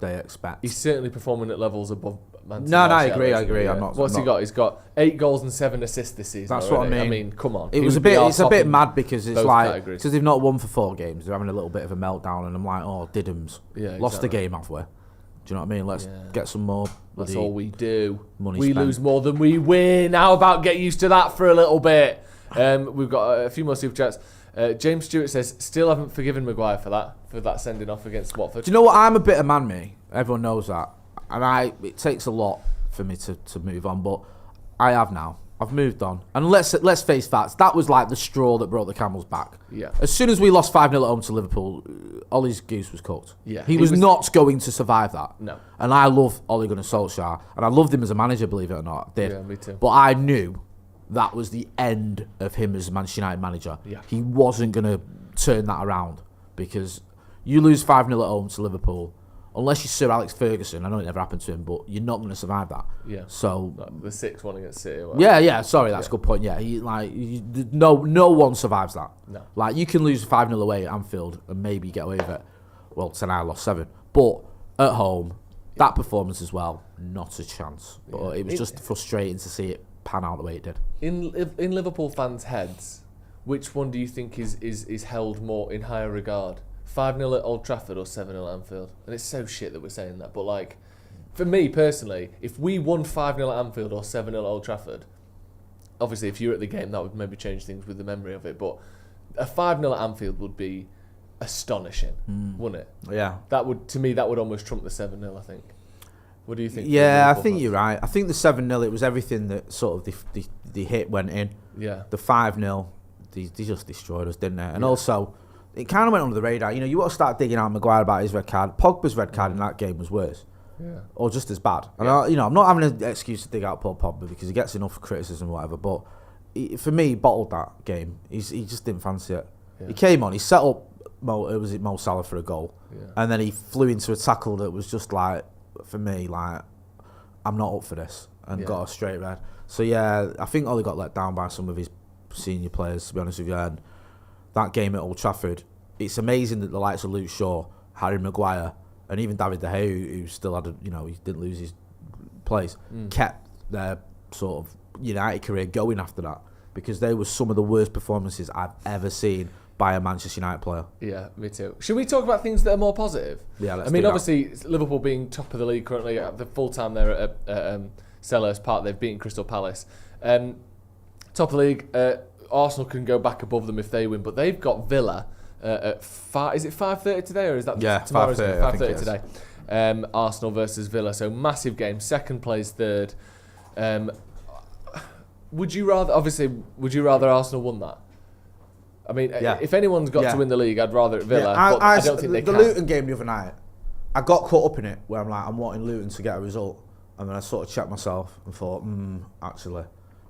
they expect. He's certainly performing at levels above Man City. No, I agree. Yeah. What's he got? He's got 8 goals and 7 assists this season. That's what I mean. I mean, come on. It's a bit mad because it's like because they've not won for 4 games, they're having a little bit of a meltdown, and I'm like, oh, Didhams. Yeah, lost the game, have we? Do you know what I mean? Let's get some more. That's all we do. Money we spent. Lose more than we win. How about get used to that for a little bit? We've got a few more super chats. James Stewart says, still haven't forgiven Maguire for that sending off against Watford. Do you know what? I'm a bitter man, me. Everyone knows that, and it takes a lot for me to move on, but I have now. I've moved on, and let's face facts. That was like the straw that brought the camel's back. Yeah. As soon as we lost 5-0 at home to Liverpool, Ollie's goose was cooked. Yeah. He was not going to survive that. No. And I love Ole Gunnar Solskjaer, and I loved him as a manager, believe it or not. I did. Yeah, me too. But I knew that was the end of him as a Manchester United manager. Yeah. He wasn't going to turn that around, because you lose 5-0 at home to Liverpool. Unless you're Sir Alex Ferguson, I know it never happened to him, but you're not going to survive that. Yeah. So the 6-1 against City. Yeah. Sorry, that's a good point. Yeah, no one survives that. No. Like, you can lose 5-0 away at Anfield and maybe get away with it. Well, tonight I lost 7, but at home, that performance as well, not a chance. But it was just frustrating to see it pan out the way it did. In Liverpool fans' heads, which one do you think is held more in higher regard? 5-0 at Old Trafford or 7-0 at Anfield? And it's so shit that we're saying that, but for me personally, if we won 5-0 at Anfield or 7-0 at Old Trafford, obviously if you're at the game that would maybe change things with the memory of it, but a 5-0 at Anfield would be astonishing, wouldn't it? Yeah. That would almost trump the 7-0, I think. What do you think? Yeah, I think you're right. I think the 7-0, it was everything that sort of the hit went in. Yeah. The 5-0, they just destroyed us, didn't they? And also, it kind of went under the radar. You want to start digging out Maguire about his red card. Pogba's red card in that game was worse. Yeah. Or just as bad. And I'm not having an excuse to dig out Paul Pogba because he gets enough criticism or whatever, but for me, he bottled that game. He just didn't fancy it. Yeah. He came on, he set up Mo Salah for a goal, and then he flew into a tackle that was just for me, I'm not up for this, and got a straight red. So I think Ollie got let down by some of his senior players, to be honest with you. And that game at Old Trafford, it's amazing that the likes of Luke Shaw, Harry Maguire, and even David De Gea, who still had he didn't lose his place, kept their sort of United career going after that. because they were some of the worst performances I've ever seen by a Manchester United player. Yeah, me too. Should we talk about things that are more positive? Yeah, let's I mean, do that. obviously, Liverpool being top of the league currently, the full time there at Selhurst Park, they've beaten Crystal Palace. Top of the league, Arsenal can go back above them if they win, but they've got Villa at 5. Is it 5:30 today, or is that tomorrow? 5:30 today. Arsenal versus Villa, so massive game. Second plays third. Would you rather Arsenal won that? I mean, if anyone's got to win the league, I'd rather it Villa. But I don't think they can. The Luton game the other night, I got caught up in it where I'm wanting Luton to get a result, and then I sort of checked myself and thought, actually,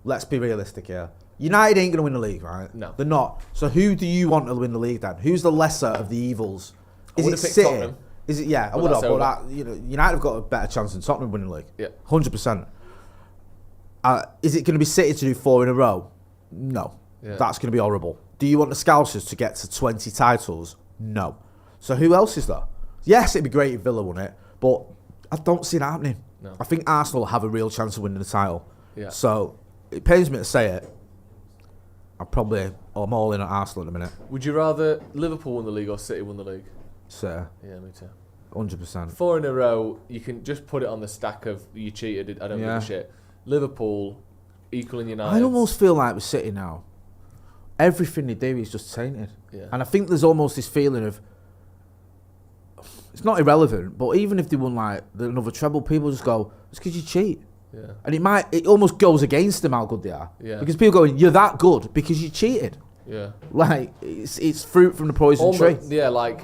let's be realistic here. United ain't going to win the league, right? No. They're not. So who do you want to win the league then? Who's the lesser of the evils? Is it City? Tottenham. Is it? Yeah, I would have. But United have got a better chance than Tottenham winning the league. Yeah, 100%. Is it going to be City to do 4 in a row? No. Yeah. That's going to be horrible. Do you want the Scousers to get to 20 titles? No. So who else is there? Yes, it'd be great if Villa won it, but I don't see that happening. No. I think Arsenal have a real chance of winning the title. Yeah. So it pains me to say it. I'm all in on Arsenal in a minute. Would you rather Liverpool win the league or City win the league? City. Yeah, me too. 100%. 4 in a row, you can just put it on the stack of you cheated, I don't give a shit. Liverpool equaling United. I almost feel like with City now, everything they do is just tainted. Yeah. And I think there's almost this feeling of, it's not irrelevant, but even if they won like another treble, people just go, it's because you cheat. Yeah. And it almost goes against them how good they are. Yeah. Because people go, you're that good because you cheated. Yeah. Like, it's fruit from the poison tree. Yeah, like,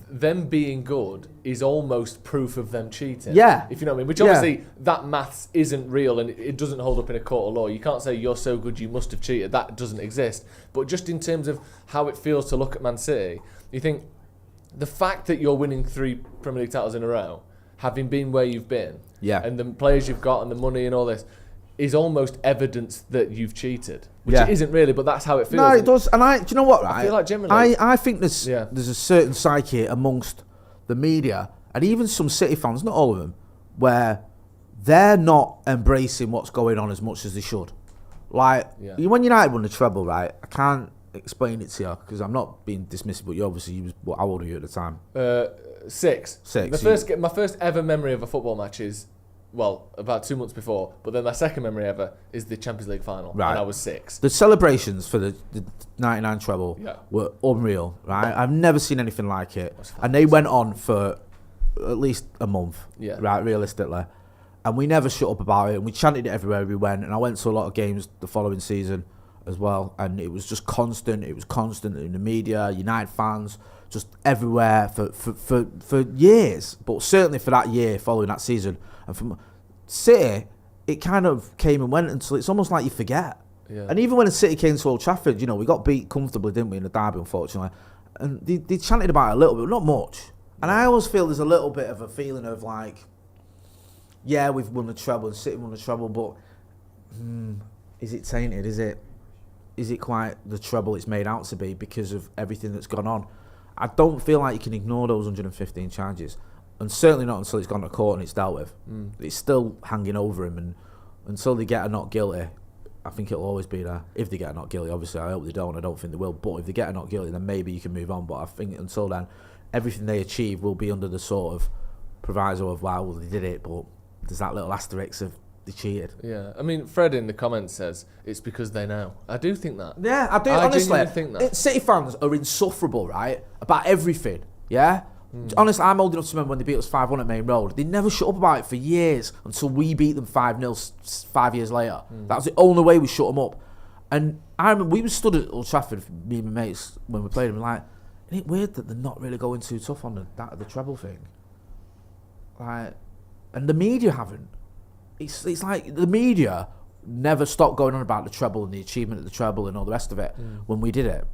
them being good is almost proof of them cheating. Yeah. If you know what I mean. Which obviously, that maths isn't real and it doesn't hold up in a court of law. You can't say you're so good you must have cheated. That doesn't exist. But just in terms of how it feels to look at Man City, you think the fact that you're winning 3 Premier League titles in a row, having been where you've been, and the players you've got and the money and all this, is almost evidence that you've cheated. Which it isn't really, but that's how it feels. No, it does. And do you know what, right? I feel like generally... I think there's a certain psyche amongst the media, and even some City fans, not all of them, where they're not embracing what's going on as much as they should. Like, when United won the treble, right, I can't explain it to you, because I'm not being dismissive, but how old were you at the time? 6. 6. My first ever memory of a football match is, well, about 2 months before, but then my second memory ever is the Champions League final, and I was 6. The celebrations for the 99 treble were unreal, right? I've never seen anything like it. And they went on for at least a month, right, realistically. And we never shut up about it, and we chanted it everywhere we went, and I went to a lot of games the following season as well, and it was just constant. It was constant in the media, United fans, just everywhere for years, but certainly for that year following that season. And from City, it kind of came and went until it's almost like you forget. Yeah. And even when City came to Old Trafford, we got beat comfortably, didn't we, in the derby, unfortunately. And they chanted about it a little bit, but not much. And I always feel there's a little bit of a feeling of like, yeah, we've won the treble and City won the treble, but is it tainted? Is it quite the treble it's made out to be because of everything that's gone on? I don't feel like you can ignore those 115 charges. And certainly not until it's gone to court and it's dealt with. It's still hanging over him, and until they get a not guilty, I think it'll always be there. If they get a not guilty, obviously I hope they don't. I don't think they will. But if they get a not guilty, then maybe you can move on. But I think until then, everything they achieve will be under the sort of proviso of, wow, well, they did it, but there's that little asterisk of they cheated. Yeah, I mean, Fred in the comments says it's because they know. I do think that. Yeah, I do. Honestly, think that. City fans are insufferable, right, about everything. Yeah. Honestly, I'm old enough to remember when they beat us 5-1 at Main Road. They never shut up about it for years until we beat them 5-0 5 years later. That was the only way we shut them up. And I remember we were stood at Old Trafford, me and my mates, when we played them, like, isn't it weird that they're not really going too tough on the treble thing? Like, and the media haven't. It's like the media never stopped going on about the treble and the achievement of the treble and all the rest of it when we did it.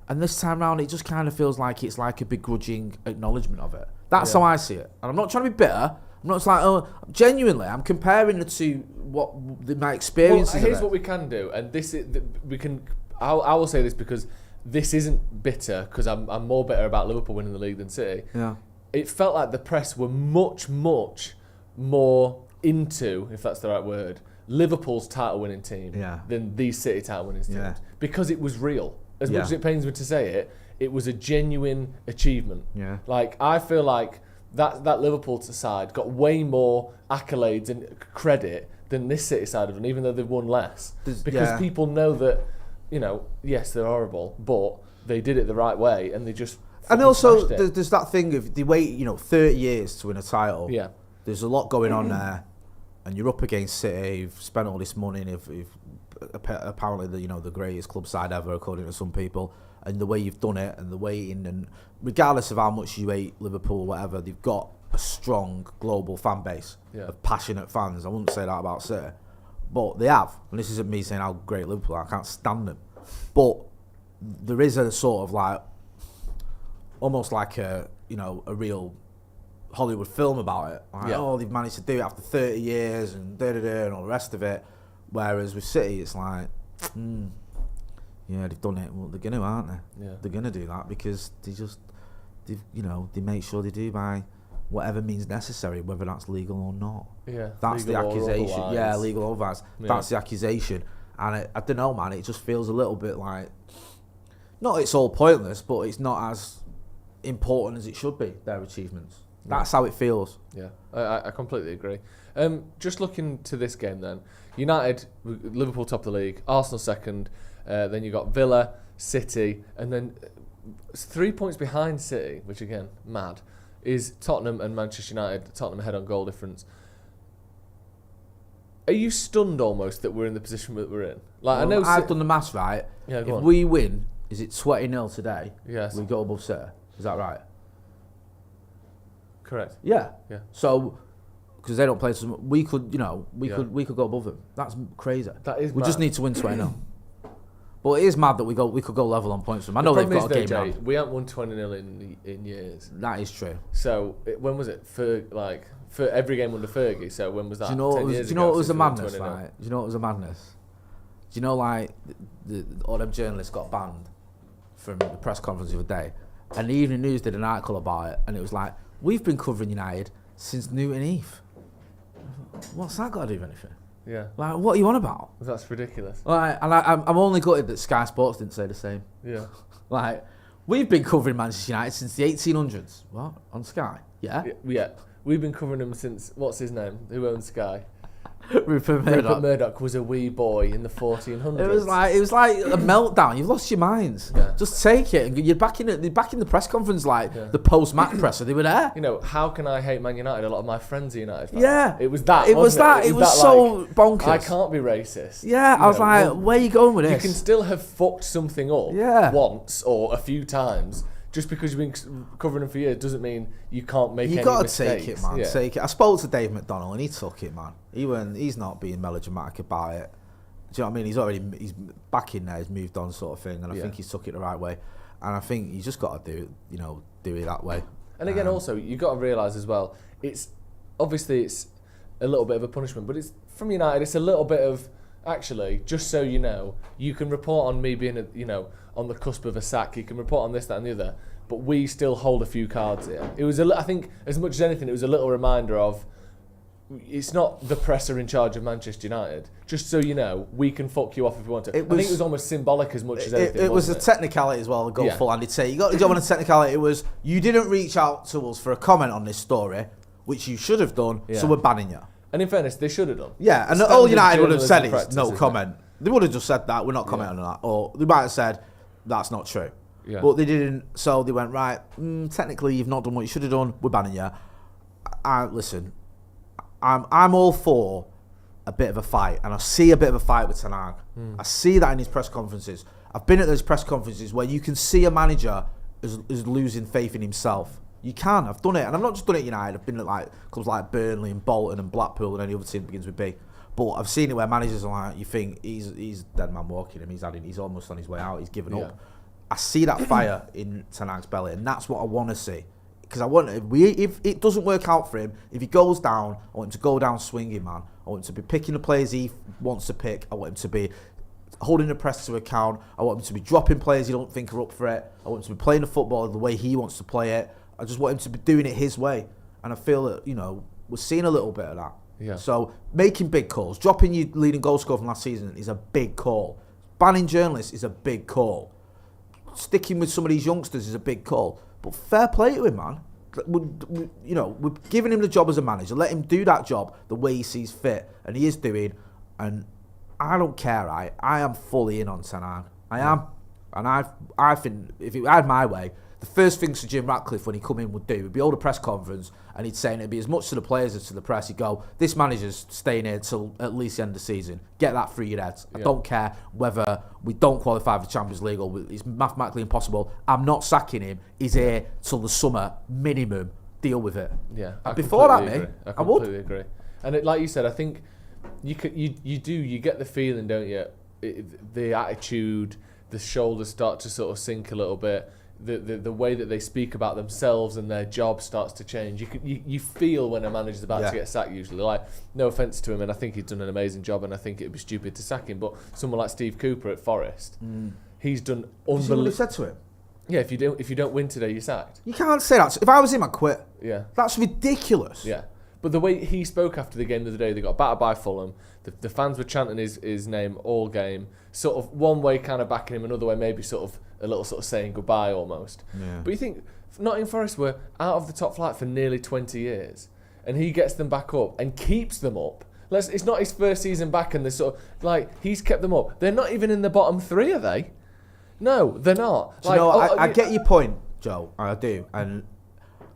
And this time round, it just kind of feels like it's like a begrudging acknowledgement of it. That's how I see it. And I'm not trying to be bitter. I'm not just like, genuinely, I'm comparing it to what my experiences. Well, here's what we can do, and this is we can. I will say this because this isn't bitter, because I'm more bitter about Liverpool winning the league than City. Yeah. It felt like the press were much more into, if that's the right word, Liverpool's title-winning team than these City title-winning teams because it was real. As much as it pains me to say it, it was a genuine achievement. Yeah. Like, I feel like that Liverpool side got way more accolades and credit than this City side have done, even though they've won less. Because people know that, you know, yes, they're horrible, but they did it the right way, and they just. And also, there's that thing of they wait, you know, 30 years to win a title. Yeah. There's a lot going on there, and you're up against City. You've spent all this money, and you've apparently the greatest club side ever, according to some people. And the way you've done it, and the waiting, and regardless of how much you hate Liverpool or whatever, they've got a strong global fan base of passionate fans. I wouldn't say that about City, but they have. And this isn't me saying how great Liverpool are. I can't stand them, but there is a sort of like, almost like a real Hollywood film about it. Like, oh, they've managed to do it after 30 years and and all the rest of it. Whereas with City, it's like, yeah, they've done it. Well, they're gonna, aren't they? Yeah. They're gonna do that because they make sure they do by whatever means necessary, whether that's legal or not. Yeah, that's the accusation. Yeah, legal or otherwise. Yeah. That's the accusation. And I don't know, man. It just feels a little bit like, not it's all pointless, but it's not as important as it should be, their achievements. That's how it feels. Yeah, I completely agree. Just looking to this game then, United, Liverpool top of the league, Arsenal second, then you got Villa, City, and then 3 points behind City, which again, mad, is Tottenham and Manchester United. Tottenham ahead on goal difference. Are you stunned almost that we're in the position that we're in? Like, well, I know I've done the maths right. Yeah, if we win, is it 20-0 today? Yes. We go above City. Is that right? Correct. Yeah. Yeah. So, because they don't play, we could, we could go above them. That's crazy. That is. We mad. Just need to win 20-0. But it is mad that we could go level on points from them. I know they've got a game now. We haven't won 20-0 in years. That is true. So when was it? For every game under Fergie. So when was that? Do you know what was a madness? Right? Do you know what was a madness? Do you know, like, all them journalists got banned from the press conference the other day, and the Evening News did an article about it, and it was like, we've been covering United since Newton Heath. What's that got to do with anything? Yeah. Like, what are you on about? That's ridiculous. Like, and I'm only gutted that Sky Sports didn't say the same. Yeah. Like, we've been covering Manchester United since the 1800s. What? On Sky? Yeah? Yeah. We've been covering them since, what's his name? Who owns Sky? Rupert Murdoch. Rupert Murdoch was a wee boy in the 1400s. It was like a meltdown. You've lost your minds. Yeah. Just take it. And you're back in the press conference, like the post-match presser. They were there. You know, how can I hate Man United? A lot of my friends are United fans. Yeah. It was that. It was so bonkers. I can't be racist. Yeah. I was like, where are you going with this? You can still have fucked something up once or a few times. Just because you've been covering them for years doesn't mean you can't make any mistakes. You got to take it, man. Yeah. Take it. I spoke to Dave McDonnell and he took it, man. He's not being melodramatic about it. Do you know what I mean? He's back in there. He's moved on, sort of thing. And I think he's took it the right way. And I think you just got to do it that way. And again, also you got to realise as well. It's obviously it's a little bit of a punishment, but it's from United. It's a little bit of actually, just so you know, you can report on me being on the cusp of a sack. You can report on this, that, and the other. But we still hold a few cards here. It was I think, as much as anything, it was a little reminder of it's not the presser in charge of Manchester United. Just so you know, we can fuck you off if we want to. I think it was almost symbolic as much as anything. It was a technicality as well. Go full Andy Tate. You got the job on a technicality. It was you didn't reach out to us for a comment on this story, which you should have done. So we're banning you. And in fairness, they should have done. Yeah, and all United would have said is no comment. They would have just said that we're not commenting on that, or they might have said that's not true. Yeah. But they didn't, so they went, right, technically you've not done what you should have done, we're banning you. Listen, I'm all for a bit of a fight, and I see a bit of a fight with Ten Hag. I see that in his press conferences. I've been at those press conferences where you can see a manager is losing faith in himself. You can, I've done it, and I've not just done it at United, I've been at like clubs like Burnley and Bolton and Blackpool and any other team that begins with B. But I've seen it where managers are like, you think he's dead man walking him, he's almost on his way out, he's given up. I see that fire in Ten Hag's belly, and that's what I want to see. Because if it doesn't work out for him, if he goes down, I want him to go down swinging, man. I want him to be picking the players he wants to pick. I want him to be holding the press to account. I want him to be dropping players he don't think are up for it. I want him to be playing the football the way he wants to play it. I just want him to be doing it his way. And I feel that, we're seeing a little bit of that. Yeah. So making big calls, dropping your leading goal scorer from last season is a big call. Banning journalists is a big call. Sticking with some of these youngsters is a big call. But fair play to him, man. We're giving him the job as a manager. Let him do that job the way he sees fit, and he is doing. And I don't care. I am fully in on Ten Hag. I am, and I think if it had my way, the first thing Sir Jim Ratcliffe when he come in would do would be hold a press conference, and he'd say, and it'd be as much to the players as to the press. He'd go, "This manager's staying here till at least the end of the season. Get that through your heads. I don't care whether we don't qualify for the Champions League or it's mathematically impossible. I'm not sacking him. He's here till the summer minimum. Deal with it." Yeah. Before that, mate, I completely agree. And like you said, I think you get the feeling, don't you? The attitude, the shoulders start to sort of sink a little bit. The way that they speak about themselves and their job starts to change. You feel when a manager's about to get sacked usually. Like, no offence to him, and I think he's done an amazing job, and I think it'd be stupid to sack him. But someone like Steve Cooper at Forest, he's done unbelievable. You said to him, "Yeah, if you don't win today, you're sacked." You can't say that. If I was him, I'd quit. Yeah, that's ridiculous. Yeah, but the way he spoke after the game the other day, they got battered by Fulham. The fans were chanting his name all game. Sort of one way kind of backing him, another way maybe sort of a little sort of saying goodbye almost. Yeah. But you think Nottingham Forest were out of the top flight for nearly 20 years, and he gets them back up and keeps them up. It's not his first season back, and they're sort of like he's kept them up. They're not even in the bottom three, are they? No, they're not. Do I get your point, Joe. I do, and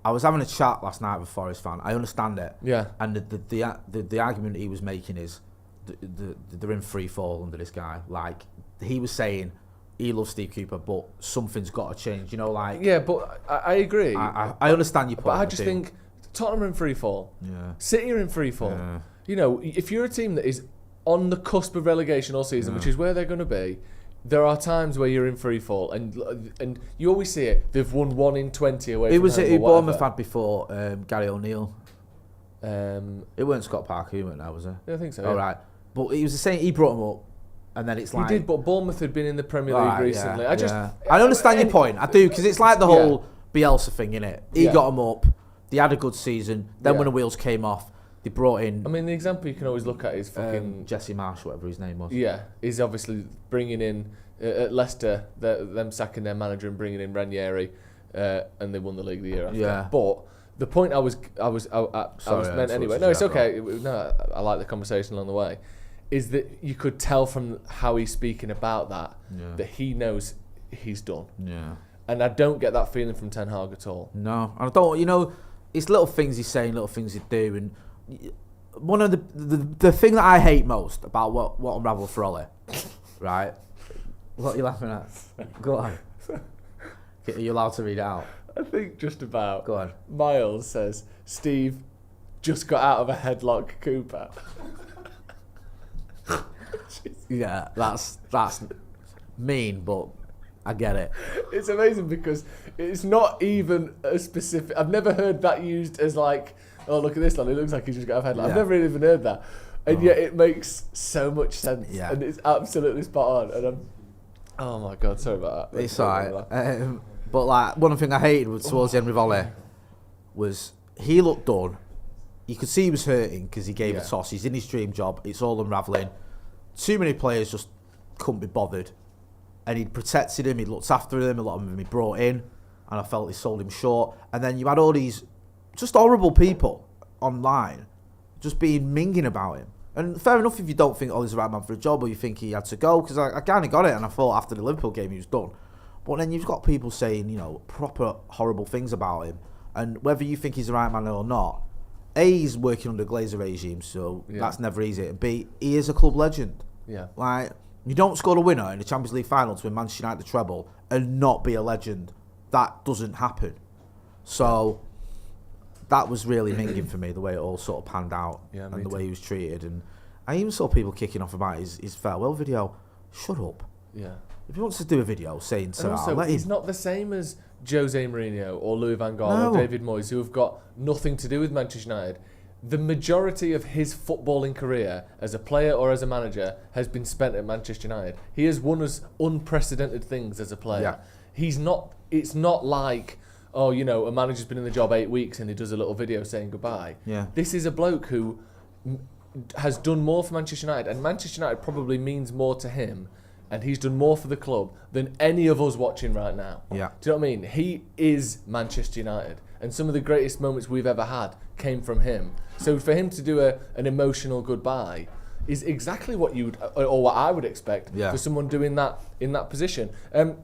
I was having a chat last night with a Forest fan. I understand it. Yeah. And the argument he was making is they're in free fall under this guy. Like, he was saying he loves Steve Cooper, but something's got to change. Yeah, but I agree. I understand your point. But I just think Tottenham are in free fall. Yeah. City are in free fall. Yeah. If you're a team that is on the cusp of relegation all season, which is where they're going to be, there are times where you're in free fall, and you always see it. They've won 1 in 20 away. Who was from it? home Who or Bournemouth whatever. had before Gary O'Neill? It weren't Scott Parker who went there, was it? Yeah, I think so. All right, but he was the same. He brought him up, and then it's like he did, but Bournemouth had been in the Premier League recently. I understand your point. I do, because it's like the whole Bielsa thing, innit? He got him up. They had a good season. Then when the wheels came off, they brought in. I mean, the example you can always look at is fucking Jesse Marsh, whatever his name was. Yeah, he's obviously bringing in at Leicester, them sacking their manager and bringing in Ranieri, and they won the league the year after. Yeah. But the point I was meant anyway. No, it's okay. No, I like the conversation along the way. Is that you could tell from how he's speaking about that that he knows he's done. Yeah. And I don't get that feeling from Ten Hag at all. No, I don't. It's little things he's saying, little things he do, and one of the thing that I hate most about what unravelled for Ollie, right? What are you laughing at? Go on. Are you allowed to read it out? I think just about. Go on. Miles says, Steve just got out of a headlock Cooper. Yeah, that's mean, but I get it. It's amazing because it's not even a specific. I've never heard that used as like, oh, look at this one. It looks like he just got out of headlock. I've never even heard that. And yet it makes so much sense. Yeah. And it's absolutely spot on. And oh my God, sorry about that. It's alright. But like, one thing I hated towards the end with Ollie was he looked done. You could see he was hurting because he gave a toss. He's in his dream job. It's all unravelling. Too many players just couldn't be bothered. And he'd protected him. He'd looked after him. A lot of them he brought in. And I felt he sold him short. And then you had all these just horrible people online just being minging about him. And fair enough if you don't think Ollie's the right man for a job or you think he had to go, because I kind of got it, and I thought after the Liverpool game he was done. But then you've got people saying, proper horrible things about him. And whether you think he's the right man or not, A, he's working under Glazer regime, so that's never easy. And B, he is a club legend. Yeah. Like, you don't score a winner in the Champions League final to win Manchester United the treble and not be a legend. That doesn't happen. So that was really minging for me, the way it all sort of panned out and the way he was treated. And I even saw people kicking off about his farewell video. Shut up. Yeah. If he wants to do a video saying so, also, he's not the same as Jose Mourinho or Louis van Gaal or David Moyes, who have got nothing to do with Manchester United. The majority of his footballing career as a player or as a manager has been spent at Manchester United. He has won us unprecedented things as a player. Yeah. He's not. It's not like, a manager's been in the job 8 weeks and he does a little video saying goodbye. Yeah. This is a bloke who has done more for Manchester United, and Manchester United probably means more to him, and he's done more for the club than any of us watching right now. Yeah. Do you know what I mean? He is Manchester United, and some of the greatest moments we've ever had came from him. So for him to do an emotional goodbye is exactly what you would, or what I would expect for someone doing that in that position. And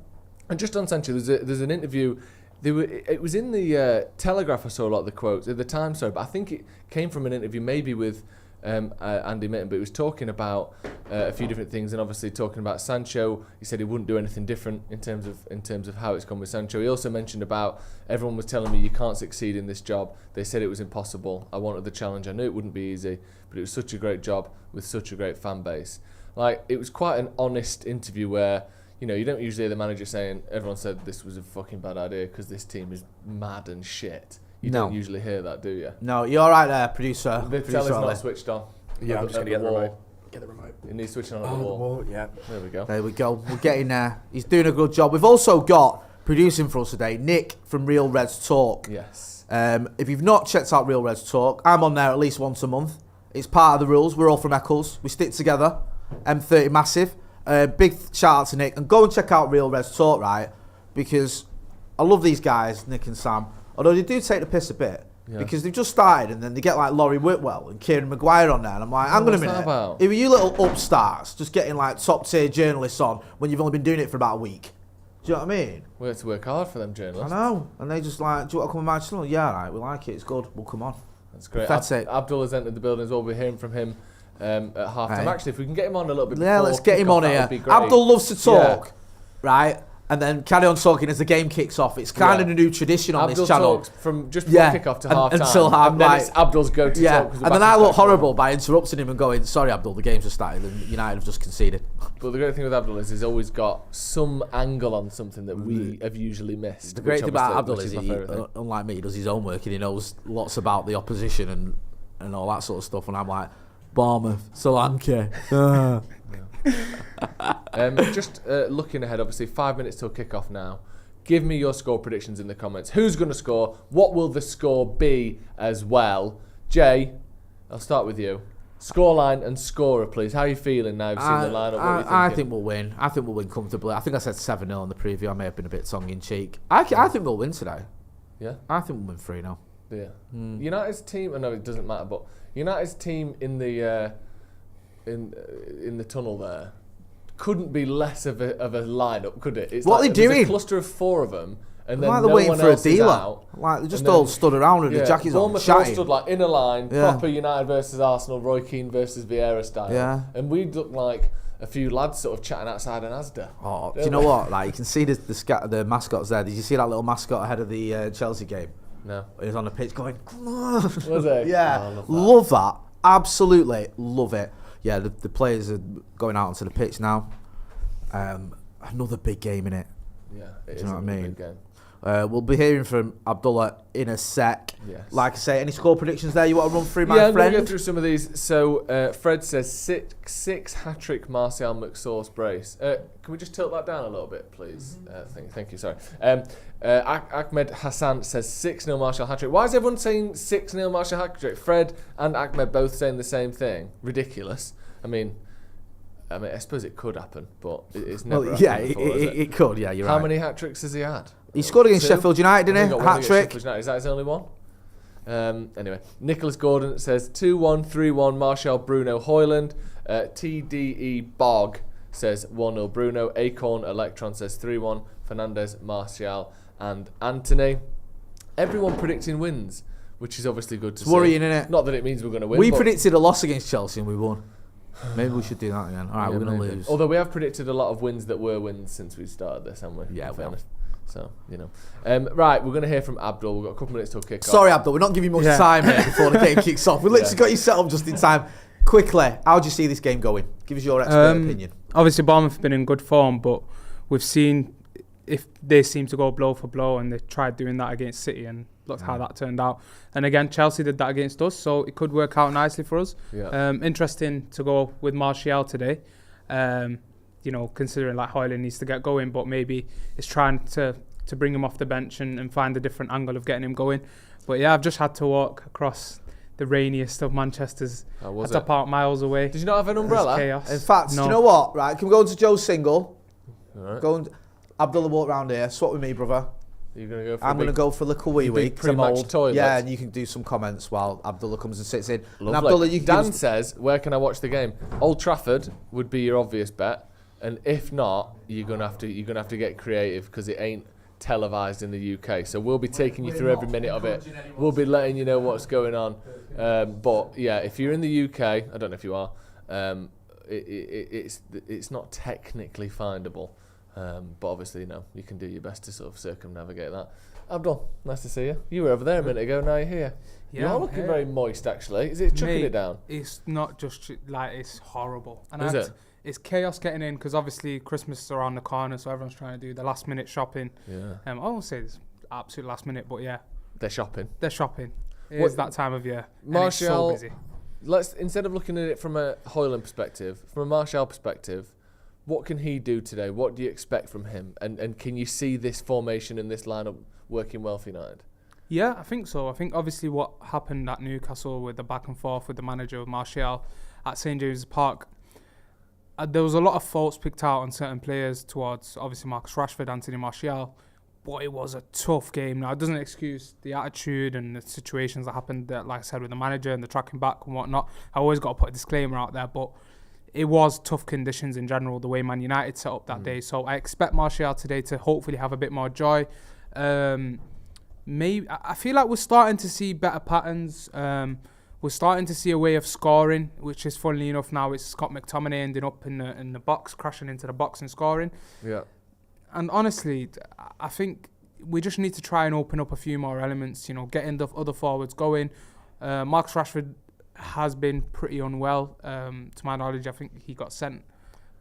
just on Sancho, there's an interview. It was in the Telegraph. I saw a lot of the quotes at the time. Sorry, but I think it came from an interview maybe with Andy Mitten, but he was talking about a few different things, and obviously talking about Sancho. He said he wouldn't do anything different in terms of how it's gone with Sancho. He also mentioned about everyone was telling me you can't succeed in this job. They said it was impossible. I wanted the challenge. I knew it wouldn't be easy, but it was such a great job with such a great fan base. Like, it was quite an honest interview where, you know, you don't usually hear the manager saying everyone said this was a fucking bad idea because this team is mad and shit. You don't usually hear that, do you? No, you're all right there, producer. The telly's not switched on. Yeah, I'm just going to get the remote. Get the remote. It needs switching on at the wall. Yeah. There we go. There we go. We're getting there. He's doing a good job. We've also got producing for us today, Nick from Real Reds Talk. Yes. If you've not checked out Real Reds Talk, I'm on there at least once a month. It's part of the rules. We're all from Eccles. We stick together. M30 massive. Big shout out to Nick. And go and check out Real Reds Talk, right? Because I love these guys, Nick and Sam. Although they do take the piss a bit. Yeah. Because they've just started and then they get like Laurie Whitwell and Kieran Maguire on there. And I'm like, hang on a minute. Who are you little upstarts just getting like top tier journalists on when you've only been doing it for about a week? Do you know what I mean? We have to work hard for them journalists. I know. And they just like, do you want to come on my channel? Yeah, right, we like it. It's good. We'll come on. That's great. Abdul has entered the building as well. We're hearing from him at half time. Actually, if we can get him on a little bit before. Yeah, let's get him on here. Abdul loves to talk, right? And then carry on talking as the game kicks off. It's kind of a new tradition on this channel. Talks from just before kick-off to half-time. Until and then it's Abdul's go-to talk. And then I look horrible by interrupting him and going, sorry, Abdul, the game's just started and United have just conceded. But the great thing with Abdul is he's always got some angle on something that we have usually missed. The great thing about Abdul is, unlike me, he does his own work and he knows lots about the opposition and all that sort of stuff. And I'm like, Bournemouth, Solanke. Just looking ahead, obviously 5 minutes till kick-off now. Give me your score predictions in the comments. Who's going to score? What will the score be as well? Jay, I'll start with you. Scoreline and scorer, please. How are you feeling now? You've seen the lineup. What are you thinking? I think we'll win. I think we'll win comfortably. I think I said 7-0 on the preview. I may have been a bit tongue-in-cheek. I think we'll win today. Yeah? I think we'll win 3-0. Yeah. United's team, I know it doesn't matter, but United's team in the tunnel there couldn't be less of a lineup, could it? It's what like, are they doing? There's a cluster of 4 of them, and then like no they're waiting one for else a dealer. is out. Like they just all stood around with the jackets on, Bournemouth chatting. stood like in a line, proper United versus Arsenal, Roy Keane versus Vieira style. Yeah. And we looked like a few lads sort of chatting outside an Asda. Oh, do you know what? Like you can see the mascots there. Did you see that little mascot ahead of the Chelsea game? No. He was on the pitch going, come on. Was he? Yeah. Love that. Absolutely love it. Yeah, the players are going out onto the pitch now. Another big game in it. Yeah, do you know what I mean? Big game. We'll be hearing from Abdullah in a sec. Yes. Like I say, any score predictions there you want to run through, my friend? friend? I'm going to go through some of these. So, Fred says six hat-trick Martial McSauce brace. Can we just tilt that down a little bit, please? Thank you, sorry. Ahmed Hassan says 6-0 Martial hat-trick. Why is everyone saying 6-0 Martial hat-trick? Fred and Ahmed both saying the same thing. Ridiculous. I mean, I suppose it could happen, but it's never happened before, it could, yeah, you're right. How many hat-tricks has he had? He scored against Sheffield United, didn't he? Hat-trick. Is that his only one? Anyway, Nicholas Gordon says 2-1, 3-1, Martial, Bruno, Hoyland. TDE Bog says 1-0, Bruno. Acorn Electron says 3-1, Fernandez, Martial, and Anthony. Everyone predicting wins, which is obviously good to see. It's worrying, isn't it? Not that it means we're going to win. We predicted a loss against Chelsea and we won. Maybe we should do that again. All right, we're going to lose. Although we have predicted a lot of wins that were wins since we started this, haven't we? Yeah, well. So, you know. Right, we're going to hear from Abdul. We've got a couple minutes till kick off. Sorry, Abdul, we're not giving you much time here before the game kicks off. We literally got you set up just in time. Quickly, how do you see this game going? Give us your expert opinion. Obviously, Bournemouth have been in good form, but we've seen if they seem to go blow for blow, and they tried doing that against City, and look how that turned out. And again, Chelsea did that against us, so it could work out nicely for us. Yeah. Interesting to go with Martial today. You know, considering like Hoyland needs to get going, but maybe it's trying to bring him off the bench and find a different angle of getting him going. But yeah, I've just had to walk across the rainiest of Manchester's. Oh, was had to it? park miles away. Did you not have an umbrella? Chaos. In fact, No. do you know what? Right, can we go into Joe's single? All right. Go and Abdullah walk round here. Swap with me, brother. You're gonna go for I'm going to go for a little wee wee. big pre-match toilet. Yeah, and you can do some comments while Abdullah comes and sits in. Lovely. And Abdullah, you can Dan give us says, where can I watch the game? Old Trafford would be your obvious bet, and if not, you're gonna have to get creative because it ain't televised in the UK. So we'll be taking you through every minute of it. We'll be letting you know what's going on. But yeah, if you're in the UK, I don't know if you are. It's not technically findable. But obviously, you can do your best to sort of circumnavigate that. Abdul, nice to see you. You were over there a minute ago, now you're here. Yeah, you are I'm looking here. very moist, actually. Is it chucking Mate, it down? It's not just like it's horrible. And Is it? It's chaos getting in because obviously Christmas is around the corner, so everyone's trying to do the last minute shopping. Yeah. I won't say it's absolute last minute, but yeah, They're shopping. they're shopping. It What- is that time of year. Martial, and it's so busy. Let's, instead of looking at it from a Hoyland perspective, from a Martial perspective, what can he do today? What do you expect from him? And can you see this formation and this lineup working well for United? Yeah, I think so. I think obviously what happened at Newcastle with the back and forth with the manager, with Martial, at St James's Park, there was a lot of faults picked out on certain players towards obviously Marcus Rashford, Anthony Martial, but it was a tough game. Now, it doesn't excuse the attitude and the situations that happened, like I said, with the manager and the tracking back and whatnot. I always got to put a disclaimer out there, but it was tough conditions in general, the way Man United set up that day. So I expect Martial today to hopefully have a bit more joy. Maybe I feel like we're starting to see better patterns. We're starting to see a way of scoring, which is funnily enough now it's Scott McTominay ending up in the box, crashing into the box and scoring. Yeah. And honestly, I think we just need to try and open up a few more elements. Getting the other forwards going. Marcus Rashford has been pretty unwell. To my knowledge, I think he got sent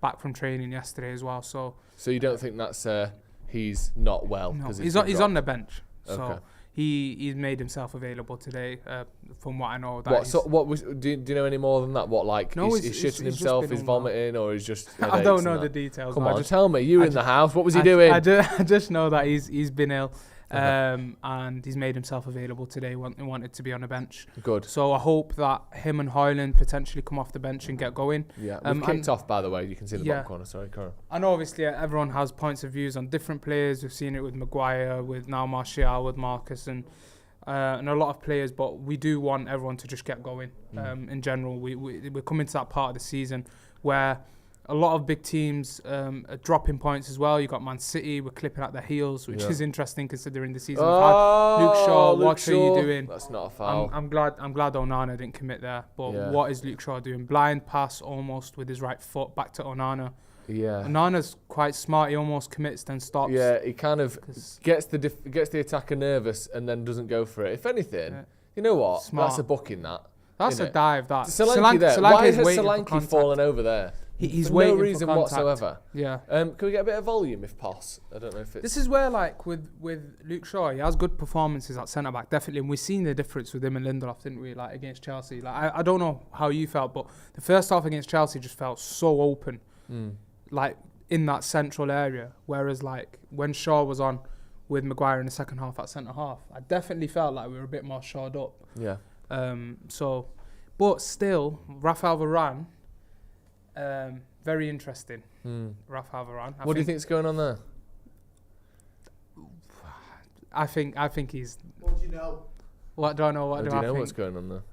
back from training yesterday as well. So you don't think that's he's not well? no, 'cause he's been on the bench. So Okay. he's made himself available today. From what I know, Do you know any more than that? What No, he's he's shitting just himself, been he's unwell. vomiting, or he's just? I don't know the details. Come no, on, I just tell me. You were in the house. What was he doing? I just know that he's been ill, and he's made himself available today. Wanted to be on the bench. Good. So I hope that him and Hoyland potentially come off the bench and get going. Yeah, we've kicked off, by the way. You can see in the Yeah. bottom corner. Sorry, Carl. I know obviously everyone has points of views on different players. We've seen it with Maguire, with now Martial, with Marcus, and a lot of players. But we do want everyone to just get going. In general, we're coming to that part of the season where a lot of big teams are dropping points as well. You got Man City, we're clipping at their heels, which is interesting considering the season we've had. Luke Shaw, what are you doing? That's not a foul. I'm glad Onana didn't commit there. But what is Luke Shaw doing? Blind pass almost with his right foot back to Onana. Yeah. Onana's quite smart. He almost commits, then stops. Yeah, he kind of gets the attacker nervous and then doesn't go for it. If anything, you know what? Smart. That's a booking, that. That's isn't a it? dive. That Solanke there. Solanke Why is has waiting for Solanke contact. fallen over there? He's for waiting no reason for contact. whatsoever. Yeah. Can we get a bit of volume if possible? I don't know if it's. This is where, like, with Luke Shaw, he has good performances at centre back, definitely, and we've seen the difference with him and Lindelof, didn't we? Like against Chelsea. Like I don't know how you felt, but the first half against Chelsea just felt so open, like in that central area. Whereas, like when Shaw was on with Maguire in the second half at centre half, I definitely felt like we were a bit more shored up. Yeah. But still, Rafael Varane, very interesting. Rafael Varane. What do you think's going on there? I think he's. What do you know? What do I know? What do I know think? what's going on there?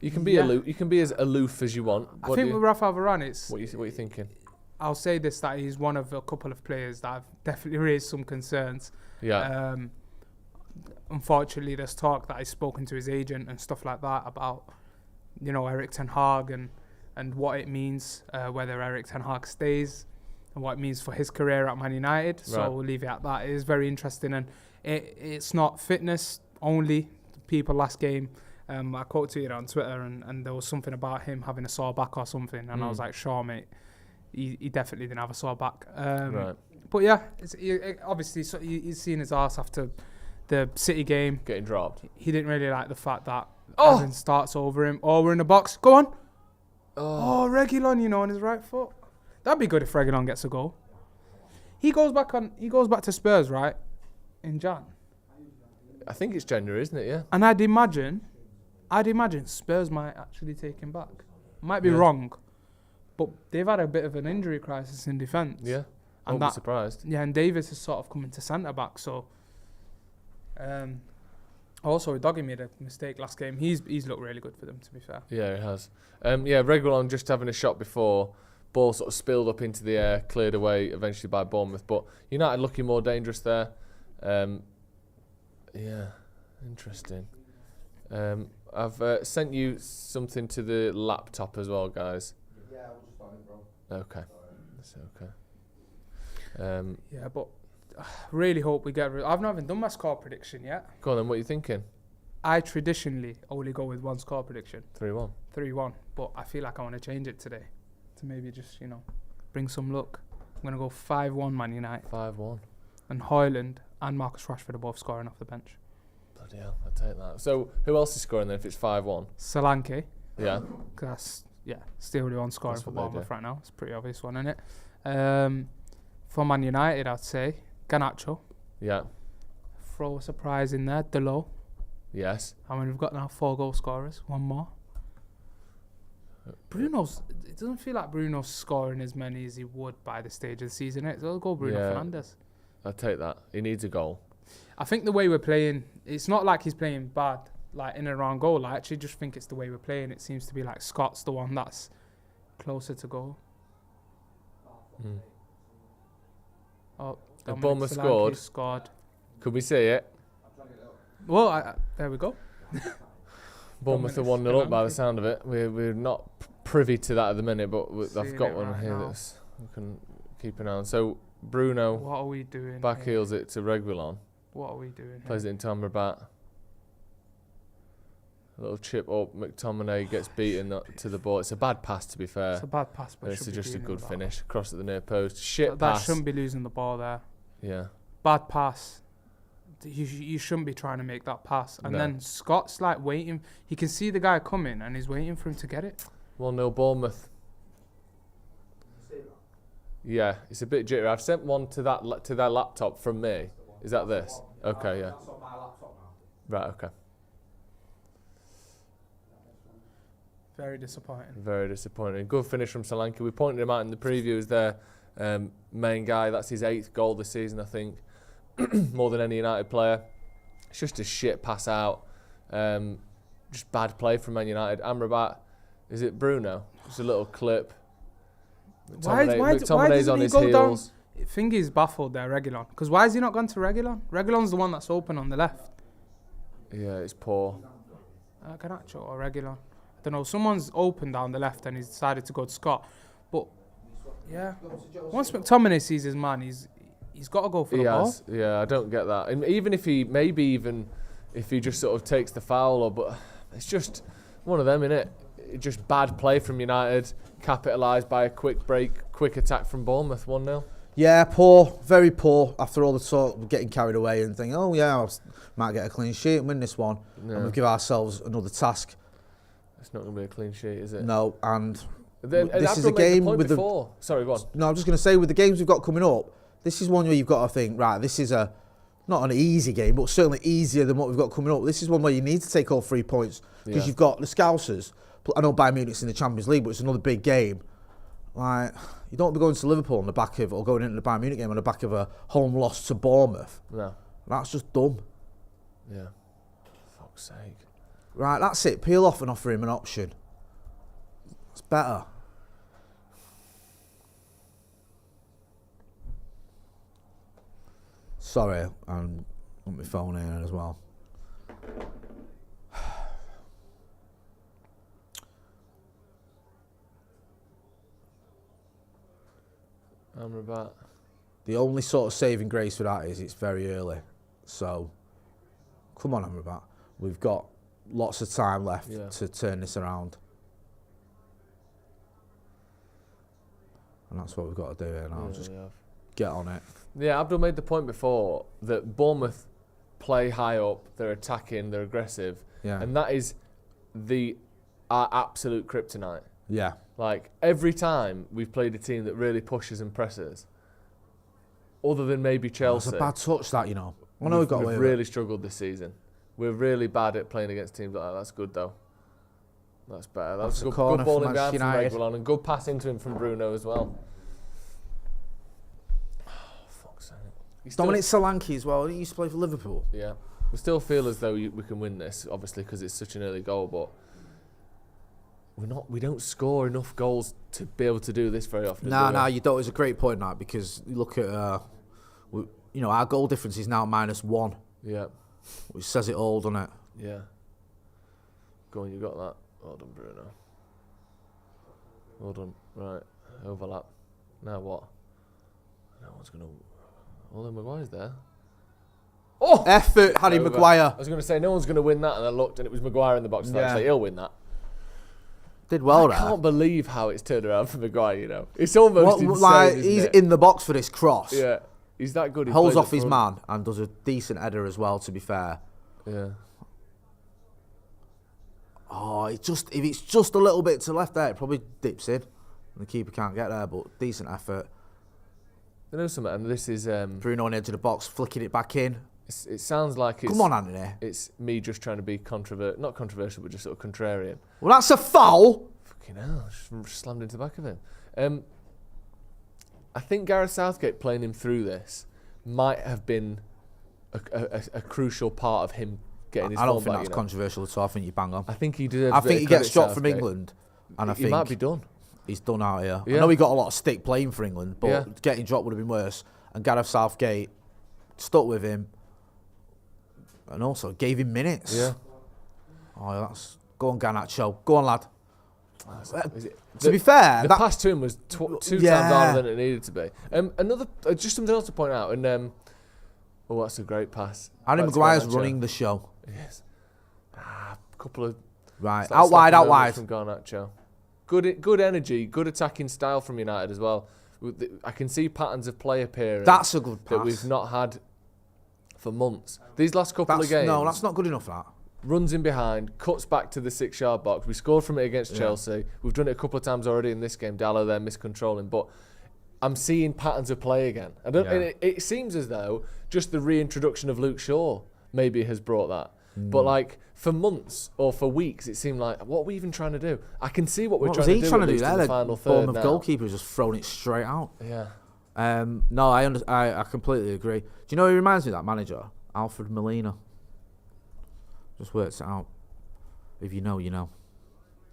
You can be aloof. You can be as aloof as you want. I think with Rafael Varane, it's. What are you thinking? I'll say this: that he's one of a couple of players that have definitely raised some concerns. Yeah. Unfortunately, there's talk that he's spoken to his agent and stuff like that about, Eric Ten Hag and what it means, whether Eric Ten Hag stays and what it means for his career at Man United. So Right. we'll leave it at that. It is very interesting, and it's not fitness only. People last game, I quoted it on Twitter, and there was something about him having a sore back or something, and I was like, sure, mate, he definitely didn't have a sore back. Right. But yeah, obviously he's seen his arse after the City game. Getting dropped. He didn't really like the fact that Evan starts over him. Oh, we're in the box. Go on. Oh, Reguilon, on his right foot. That'd be good if Reguilon gets a goal. He goes back to Spurs, right? In Jan. I think it's January, isn't it? Yeah. And I'd imagine I'd imagine Spurs might actually take him back. Might be wrong, but they've had a bit of an injury crisis in defence. Yeah, and I'll be surprised. Yeah, and Davis is sort of coming to centre back. So, also Doggy made a mistake last game. He's looked really good for them, to be fair. Yeah, he has. Reguilon just having a shot before. Ball sort of spilled up into the air, cleared away eventually by Bournemouth. But United looking more dangerous there. Interesting. I've sent you something to the laptop as well, guys. Yeah, I was just on it, bro. Okay. That's okay. Yeah, but really hope we get... I've not even done my score prediction yet. Go on then, what are you thinking? I traditionally only go with one score prediction. 3-1. 3-1. But I feel like I want to change it today. To maybe just, bring some luck. I'm going to go 5-1 Man United. 5-1. And Højlund and Marcus Rashford are both scoring off the bench. Bloody hell, I'll take that. So, who else is scoring then if it's 5-1? Solanke. Yeah. That's, still the one scoring That's for what they Bournemouth do. right now. It's a pretty obvious one, isn't it? For Man United, I'd say Garnacho. Yeah. Throw a surprise in there. Delo. Yes. I mean, we've got now 4 goal scorers. One more. It doesn't feel like Bruno's scoring as many as he would by the stage of the season. So I'll go Bruno Fernandes. I'll take that. He needs a goal. I think the way we're playing, it's not like he's playing bad, like in and around goal. I actually just think it's the way we're playing. It seems to be like Scott's the one that's closer to goal. Oh, Dominic Bournemouth Solanke scored. Could we see it? Well, there we go. Bournemouth are 1-0 up by the sound of it. We're not privy to that at the minute, but I've got one here that we can keep an eye on. So Bruno What are we doing? backheels it to Reguilon. What are we doing? Plays it into Amrabat. A little chip up. McTominay gets beaten to the ball. It's a bad pass, to be fair. It's a bad pass, but This is just a beating good the ball. finish. Cross at the near post. Shit That pass. shouldn't be losing the ball there. Yeah. Bad pass. You shouldn't be trying to make that pass. And No. then Scott's like waiting. He can see the guy coming and he's waiting for him to get it. 1-0 Bournemouth. Yeah, it's a bit jittery. I've sent one to their laptop from me. Is that this? Okay, yeah. That's on my laptop now. Right, okay. Very disappointing. Very disappointing. Good finish from Solanke. We pointed him out in the preview as their main guy. That's his 8th goal this season, I think. More than any United player. It's just a shit pass out. Just bad play from Man United. Amrabat, is it Bruno? Just a little clip. McTominay's on his heels. I think he's baffled there, Reguilon. Because why has he not gone to Reguilon? Reguilon's the one that's open on the left. Yeah, it's poor. Garnacho or Reguilon. I don't know. Someone's open down the left and he's decided to go to Scott. But, yeah. Once McTominay sees his man, he's got to go for the ball. Yeah, I don't get that. And even if he just sort of takes the foul, but it's just one of them, innit? Just bad play from United, capitalised by a quick break, quick attack from Bournemouth, 1-0. Yeah, poor, very poor. After all the talk, we're getting carried away and thinking, I might get a clean sheet and win this one. No. And we'll give ourselves another task. It's not going to be a clean sheet, is it? No, and this is a game with the... Sorry, go on. No, I'm just going to say, with the games we've got coming up, this is one where you've got to think, right, this is not an easy game, but certainly easier than what we've got coming up. This is one where you need to take all 3 points because you've got the Scousers. I know Bayern Munich's in the Champions League, but it's another big game. Like, you don't be going to Liverpool on the back of, or going into the Bayern Munich game on the back of a home loss to Bournemouth. No. That's just dumb. Yeah. Fuck's sake. Right, that's it. Peel off and offer him an option. It's better. Sorry, I'm on my phone here as well. Amrabat. The only sort of saving grace for that is it's very early. So, come on, Amrabat. We've got lots of time left to turn this around. And that's what we've got to do here now. Just get on it. Yeah, Abdul made the point before that Bournemouth play high up, they're attacking, they're aggressive. Yeah. And that is our absolute kryptonite. Yeah. Like, every time we've played a team that really pushes and presses, other than maybe Chelsea. It's a bad touch, that, I know we've got away with really struggled this season. We're really bad at playing against teams like that. That's good though. That's better. That's a good corner ball from in behind from Manchester Reguilon and good pass into him from Bruno as well. Oh, fuck's sake. Dominic Solanke as well. He used to play for Liverpool. Yeah. We still feel as though we can win this, obviously, because it's such an early goal, but we don't score enough goals to be able to do this very often. No, you don't. It's a great point, that, because you look at, our goal difference is now -1. Yeah. Which says it all, doesn't it? Yeah. Go on, you got that. Well done, Bruno. Well done. Right. Overlap. Now what? No one's going to... Oh, then Maguire's there. Oh! Effort, Harry Maguire. I was going to say, no one's going to win that, and I looked, and it was Maguire in the box. Yeah. So he'll win that. Did well I can't believe how it's turned around for Maguire, you know. It's almost insane, like, isn't he's it? in the box for this cross. Yeah. He's that good. He Holds plays off up his front. man and does a decent header as well, to be fair. Yeah. Oh, if it's just a little bit to left there, it probably dips in. And the keeper can't get there, but decent effort. I know something, and this is... Bruno on the edge of the box, flicking it back in. It sounds like it's... Come on, Anthony. It's me just trying to be not controversial, but just sort of contrarian. Well, that's a foul. Fucking hell, just slammed into the back of him. I think Gareth Southgate playing him through this might have been a crucial part of him getting his I don't form think back, that's controversial at all. I think you bang on. I think he deserves I a bit think of he credit, gets dropped from Southgate. England, and I He think might be done. he's done out here. Yeah. I know he got a lot of stick playing for England, but Yeah. getting dropped would have been worse. And Gareth Southgate stuck with him, and also gave him minutes. Yeah. Oh, that's go on, Garnacho. Go on, lad. Is it- To be fair, the that, pass to him was two Yeah. times harder than it needed to be. Another, just something else to point out, and oh, that's a great pass. Harry Back to Maguire's Garnacho. running the show. Yes. Couple of Right, slight out wide, slapping out moments wide. from Garnacho. Good energy, good attacking style from United as well. I can see patterns of play appearing. That's a good that pass. we've not had for months. These last couple of games. No, that's not good enough, that. Runs in behind, cuts back to the 6-yard box. We scored from it against Yeah. Chelsea. We've done it a couple of times already in this game. Dallo there miscontrolling, but I'm seeing patterns of play again. And it seems as though just the reintroduction of Luke Shaw maybe has brought that. But like for months or for weeks, it seemed like, what are we even trying to do? I can see what we're What was trying he to do. trying at to do least in there? the final The third Bournemouth now. goalkeeper just thrown it straight out. Yeah. No, I completely agree. Do you know who he reminds me of, that manager? Alfred Molina. Just works it out. If you know, you know.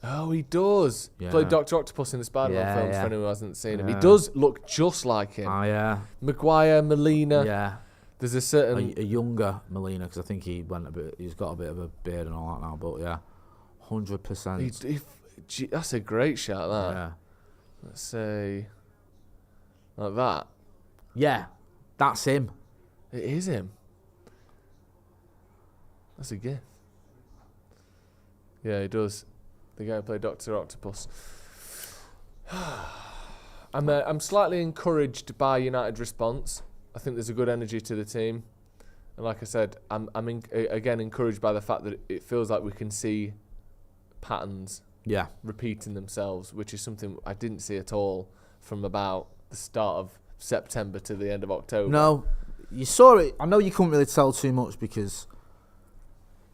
Oh, he does. Yeah. Played Dr. Octopus in the Spider-Man Yeah, films yeah. for anyone who hasn't seen him. He Yeah. does look just like him. Oh, yeah. Maguire, Molina. Yeah. There's a certain... A younger Molina, because I think he's got a bit of a beard and all that now, but yeah. 100%. That's a great shot, that. Yeah. Let's say... Like that. Yeah. That's him. It is him. That's a gift. Yeah, he does. The guy who played Dr. Octopus. I'm slightly encouraged by United's response. I think there's a good energy to the team. And like I said, I'm again encouraged by the fact that it feels like we can see patterns Yeah. repeating themselves, which is something I didn't see at all from about the start of September to the end of October. No, you saw it. I know you couldn't really tell too much because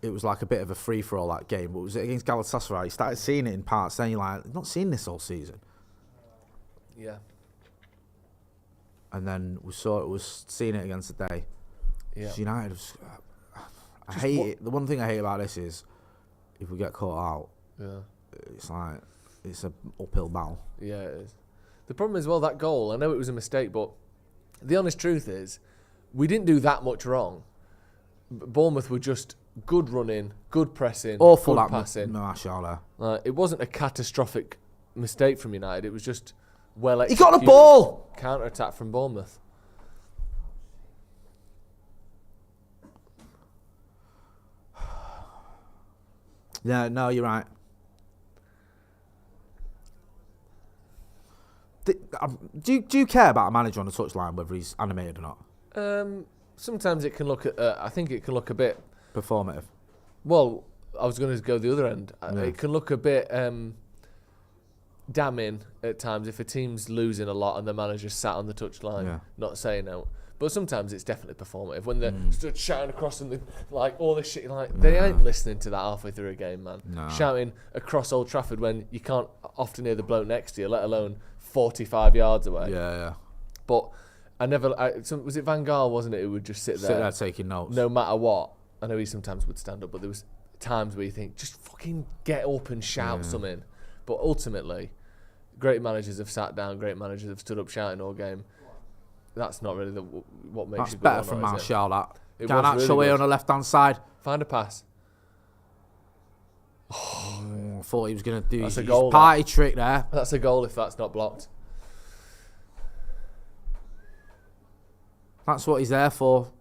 it was like a bit of a free-for-all, that game. But was it against Galatasaray? You started seeing it in parts. Then you're like, I've not seen this all season. Yeah. And then we was seeing it against the day. Yeah. United was, I hate it. The one thing I hate about this is if we get caught out, Yeah. it's like it's an uphill battle. Yeah, it is. The problem is, well, that goal, I know it was a mistake, but the honest truth is we didn't do that much wrong. Bournemouth were just good running, good pressing, Awful good that passing. Marshall. It wasn't a catastrophic mistake from United. It was just well He executed. got the ball. Counter-attack from Bournemouth. Yeah, no, you're right. Do you care about a manager on the touchline, whether he's animated or not? Sometimes it can look I think it can look a bit... Performative. Well, I was going to go the other end. Yeah. It can look a bit damning at times if a team's losing a lot and the manager's sat on the touchline, Yeah. not saying no. But sometimes it's definitely performative when they're stood shouting across and like all this shit. Like they ain't listening to that halfway through a game, man. No. Shouting Across Old Trafford when you can't often hear the bloke next to you, let alone 45 yards away. Yeah. But was it Van Gaal, wasn't it, who would just sit there taking notes. no matter what? I know he sometimes would stand up, but there was times where you think, just fucking get up and shout something. But ultimately, great managers have sat down, great managers have stood up shouting all game. That's not really what makes That's you good. better from Martial, that. It Can't was actually really on the left-hand side. Find a pass. I thought he was going to do That's his a goal, party trick there. That's a goal if that's not blocked. That's what he's there for.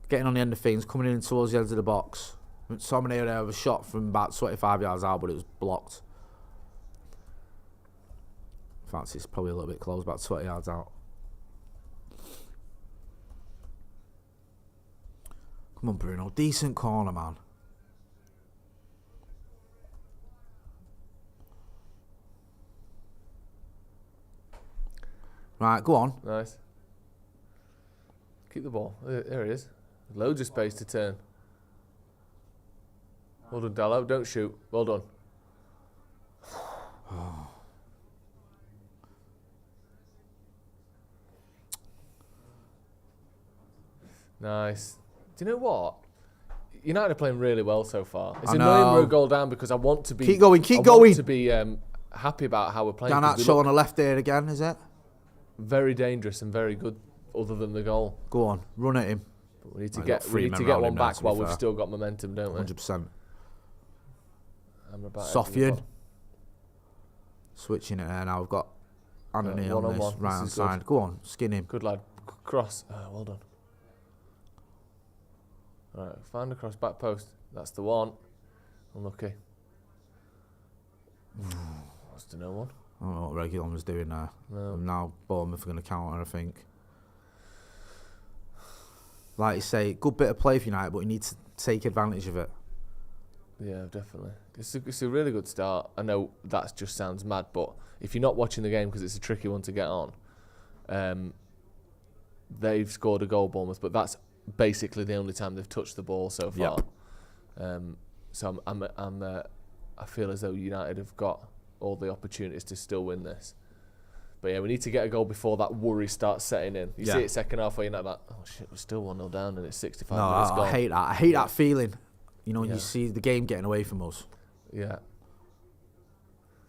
Getting on the end of things, coming in towards the edge of the box. McTominay there with a shot from about 25 yards out, but it was blocked. In fact, it's probably a little bit close, about 20 yards out. Come on, Bruno. Decent corner, man. Right, go on. Nice. Keep the ball. There it is. Loads of space to turn. Well done, Dallo. Don't shoot. Well done. Nice. Do you know what? United are playing really well so far. It's annoying we're a goal down because I want to be... Keep going. I want to be happy about how we're playing. Garnacho on the left there again, is it? Very dangerous and very good other than the goal. Go on. Run at him. But we need to get one back while we've still got momentum, don't we? 100%. Sofian. Sofian. Switching it there now. We've got Anthony on this right hand side. Go on. Skin him. Good lad. Cross. Oh, well done. Right, find a cross back post. That's the one. Unlucky. That's to no one. I don't know what Reguilon was doing there. No. And now Bournemouth are going to counter, I think. Like you say, good bit of play for United, but you need to take advantage of it. Yeah, definitely. It's a really good start. I know that just sounds mad, but if you're not watching the game because it's a tricky one to get on, they've scored a goal, Bournemouth, but that's basically the only time they've touched the ball so far. Yep. So I feel as though United have got all the opportunities to still win this. But yeah, we need to get a goal before that worry starts setting in. You see it second half where you're not like, oh shit, we're still 1-0 down and it's 65 minutes gone. I hate that. I hate that feeling. You know, you see the game getting away from us. Yeah.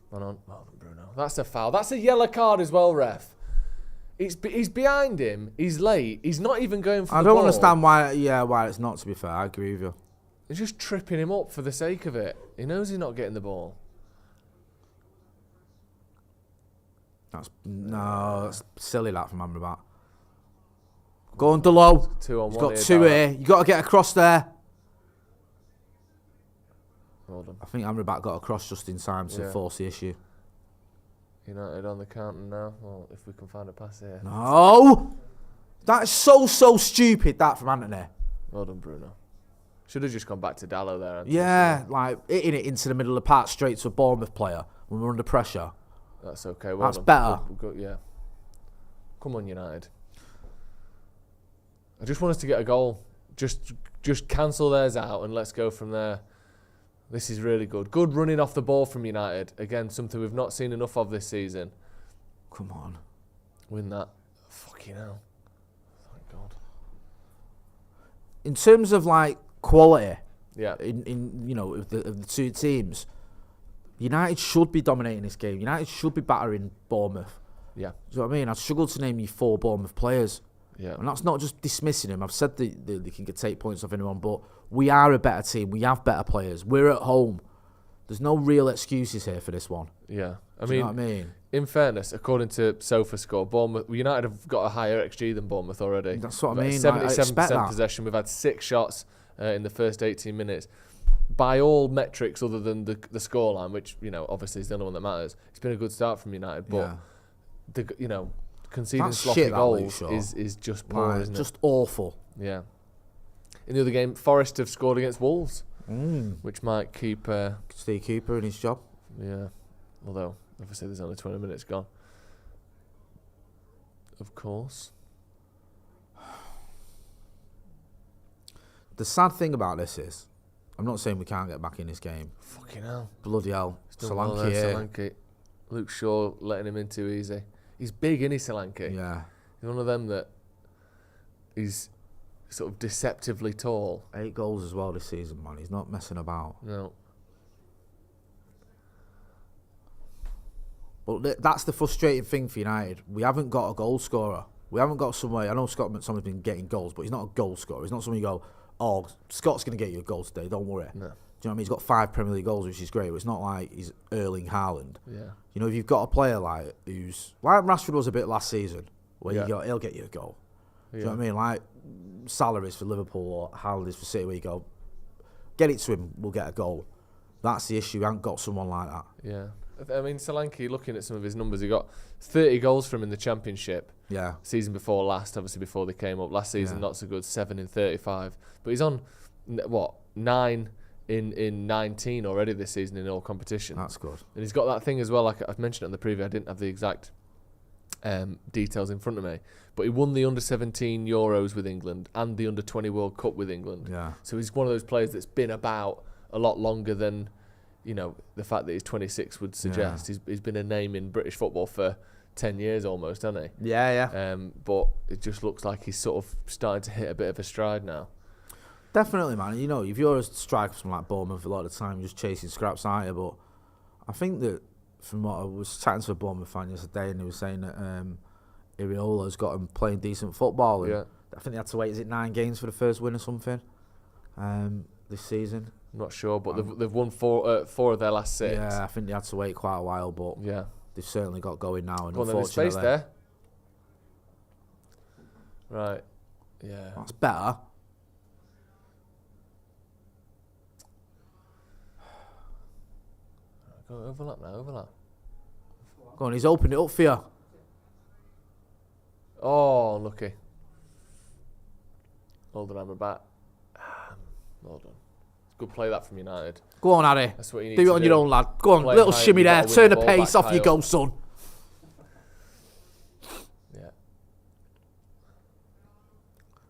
Well done, Bruno. That's a foul. That's a yellow card as well, ref. He's behind him. He's late. He's not even going for the ball. I don't understand why it's not, to be fair. I agree with you. He's just tripping him up for the sake of it. He knows he's not getting the ball. That's silly, that from Amrabat. Go on, Delo. 2-on-1. He's got two here. You got to get across there. Well done. I think Amrabat got across just in time to force the issue. United on the counter now. Well, if we can find a pass here. No! That's so stupid, that from Anthony. Well done, Bruno. Should have just gone back to Dallo there. Yeah, like hitting it into the middle of the park straight to a Bournemouth player when we're under pressure. That's okay. Well That's done. better. Good, yeah. Come on, United. I just want us to get a goal. Just cancel theirs out and let's go from there. This is really good. Good running off the ball from United. Again, something we've not seen enough of this season. Come on. Win that. Fucking hell. Thank God. In terms of like quality, yeah. In of the two teams, United should be dominating this game. United should be battering Bournemouth. Yeah. Do you know what I mean? I've struggled to name you 4 Bournemouth players. Yeah. And that's not just dismissing them. I've said they can take points off anyone, but we are a better team. We have better players. We're at home. There's no real excuses here for this one. Yeah. Do you know what I mean? In fairness, according to SofaScore, United have got a higher XG than Bournemouth already. That's what I mean. 77% possession. We've had 6 shots in the first 18 minutes. By all metrics other than the scoreline, which, obviously is the only one that matters, it's been a good start from United. But, conceding sloppy goals is just poor, isn't it? Just awful. Yeah. In the other game, Forest have scored against Wolves, which might keep... Steve Cooper in his job. Yeah. Although, obviously, there's only 20 minutes gone. Of course. The sad thing about this is, I'm not saying we can't get back in this game. Fucking hell. Bloody hell. Solanke, Solanke. Luke Shaw letting him in too easy. He's big, isn't he, Solanke? Yeah. He's one of them that he's sort of deceptively tall. 8 goals as well this season, man. He's not messing about. No. But that's the frustrating thing for United. We haven't got a goal scorer. We haven't got somewhere. I know Scott McTominay's been getting goals, but he's not a goal scorer. He's not someone you go, oh, Scott's going to get you a goal today. Don't worry. No. Do you know what I mean? He's got 5 Premier League goals, which is great. But it's not like he's Erling Haaland. Yeah. You know, if you've got a player like Rashford was a bit last season, where you go, he'll get you a goal. Do you know what I mean? Like Salah is for Liverpool or Haaland is for City, where you go, get it to him, we'll get a goal. That's the issue. We haven't got someone like that. Yeah. I mean, Solanke, looking at some of his numbers, he got 30 goals from in the Championship. Yeah. Season before last, obviously before they came up. Last season, not so good, 7 in 35. But he's on, 9 in 19 already this season in all competitions. That's good. And he's got that thing as well, like I've mentioned it on the preview, I didn't have the exact details in front of me. But he won the under-17 Euros with England and the under-20 World Cup with England. Yeah. So he's one of those players that's been about a lot longer than, the fact that he's 26 would suggest. Yeah. He's been a name in British football for 10 years almost, hasn't he? Yeah. But it just looks like he's sort of starting to hit a bit of a stride now. Definitely, man. You know, if you're a striker from like Bournemouth, a lot of the time you're just chasing scraps, aren't you? But I think that from what I was chatting to a Bournemouth fan yesterday, and he was saying that Iriola's got him playing decent football. And I think they had to wait, 9 games for the first win or something this season? I'm not sure, but they've won 4 of their last 6. Yeah, I think they had to wait quite a while, but they've certainly got going now. And well, then there's space there. Right. Yeah. That's better. Go overlap now, overlap. Go on, he's opened it up for you. Oh, lucky. Hold on, I'm back. Well done. Good play that from United. Go on, Harry. That's what you need do to it on your own, lad. Go on, Play little high, shimmy you there. gotta win Turn the the ball pace back off you high go, up. son. Yeah.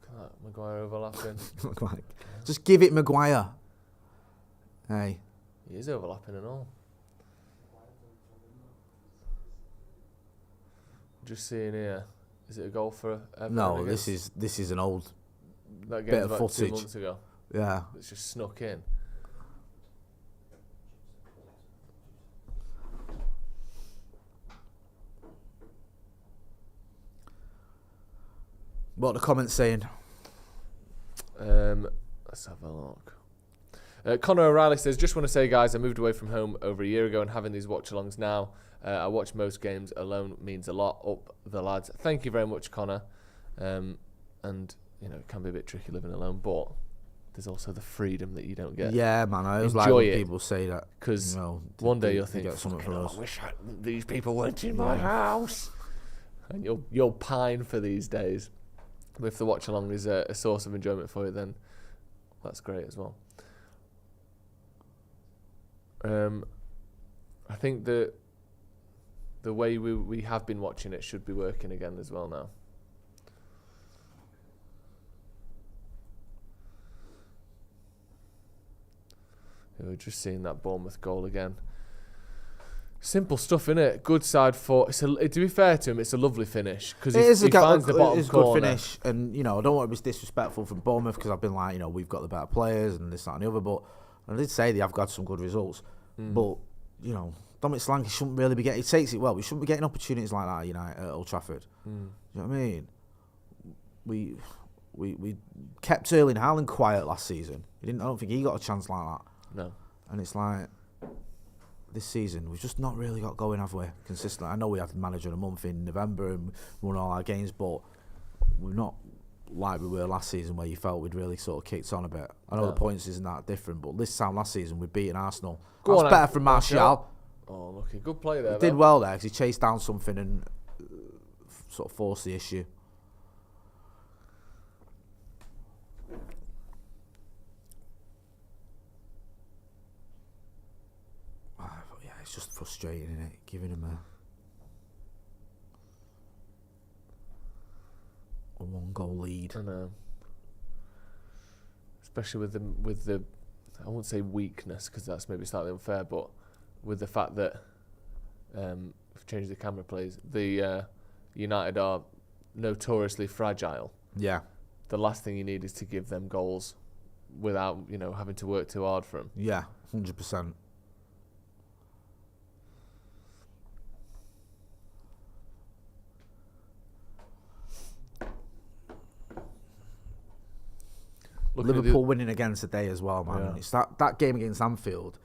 Look at that, Maguire overlapping. Just give it Maguire. Hey. He is overlapping and all. Just seeing here. Is it a goal for Everton? No, this is an old that bit of about footage. 2 months ago. Yeah. It's just snuck in. What are the comments saying? Let's have a look. Connor O'Reilly says, just want to say, guys, I moved away from home over a year ago and having these watch-alongs now, I watch most games alone means a lot. Up the lads. Thank you very much, Connor. And, it can be a bit tricky living alone, but there's also the freedom that you don't get. Yeah, man. I always like Enjoy when it, people say that. Because one day you'll think, get something from us. I wish these people weren't in my house. And you'll pine for these days. But if the watch-along is a source of enjoyment for you, then that's great as well. I think the way we have been watching it should be working again as well now. We're just seeing that Bournemouth goal again. Simple stuff, innit? Good side foot. To be fair to him, it's a lovely finish because he finds the bottom corner. Good finish, and I don't want to be disrespectful from Bournemouth because I've been like, we've got the better players and this, that, and the other. But I did say they have got some good results. But Dominic Solanke shouldn't really be getting. He takes it well. We shouldn't be getting opportunities like that, at Old Trafford. You know what I mean? We kept Erling Haaland quiet last season. I don't think he got a chance like that. No. And it's like this season we've just not really got going, have we? Consistently. I know we had the manager a month in November and won all our games, but we're not like we were last season where you felt we'd really sort of kicked on a bit. I know the points isn't that different, but this time last season we'd beaten Arsenal. That's better from Martial. Oh, look, a good play there. He did well there because he chased down something and sort of forced the issue. It's just frustrating, isn't it? Giving him a 1-goal lead. I know. especially with the I won't say weakness because that's maybe slightly unfair, but with the fact that we've changed the camera, please. The United are notoriously fragile. Yeah. The last thing you need is to give them goals without having to work too hard for them. Yeah, 100%. Liverpool winning again today as well, man. Yeah. It's that game against Anfield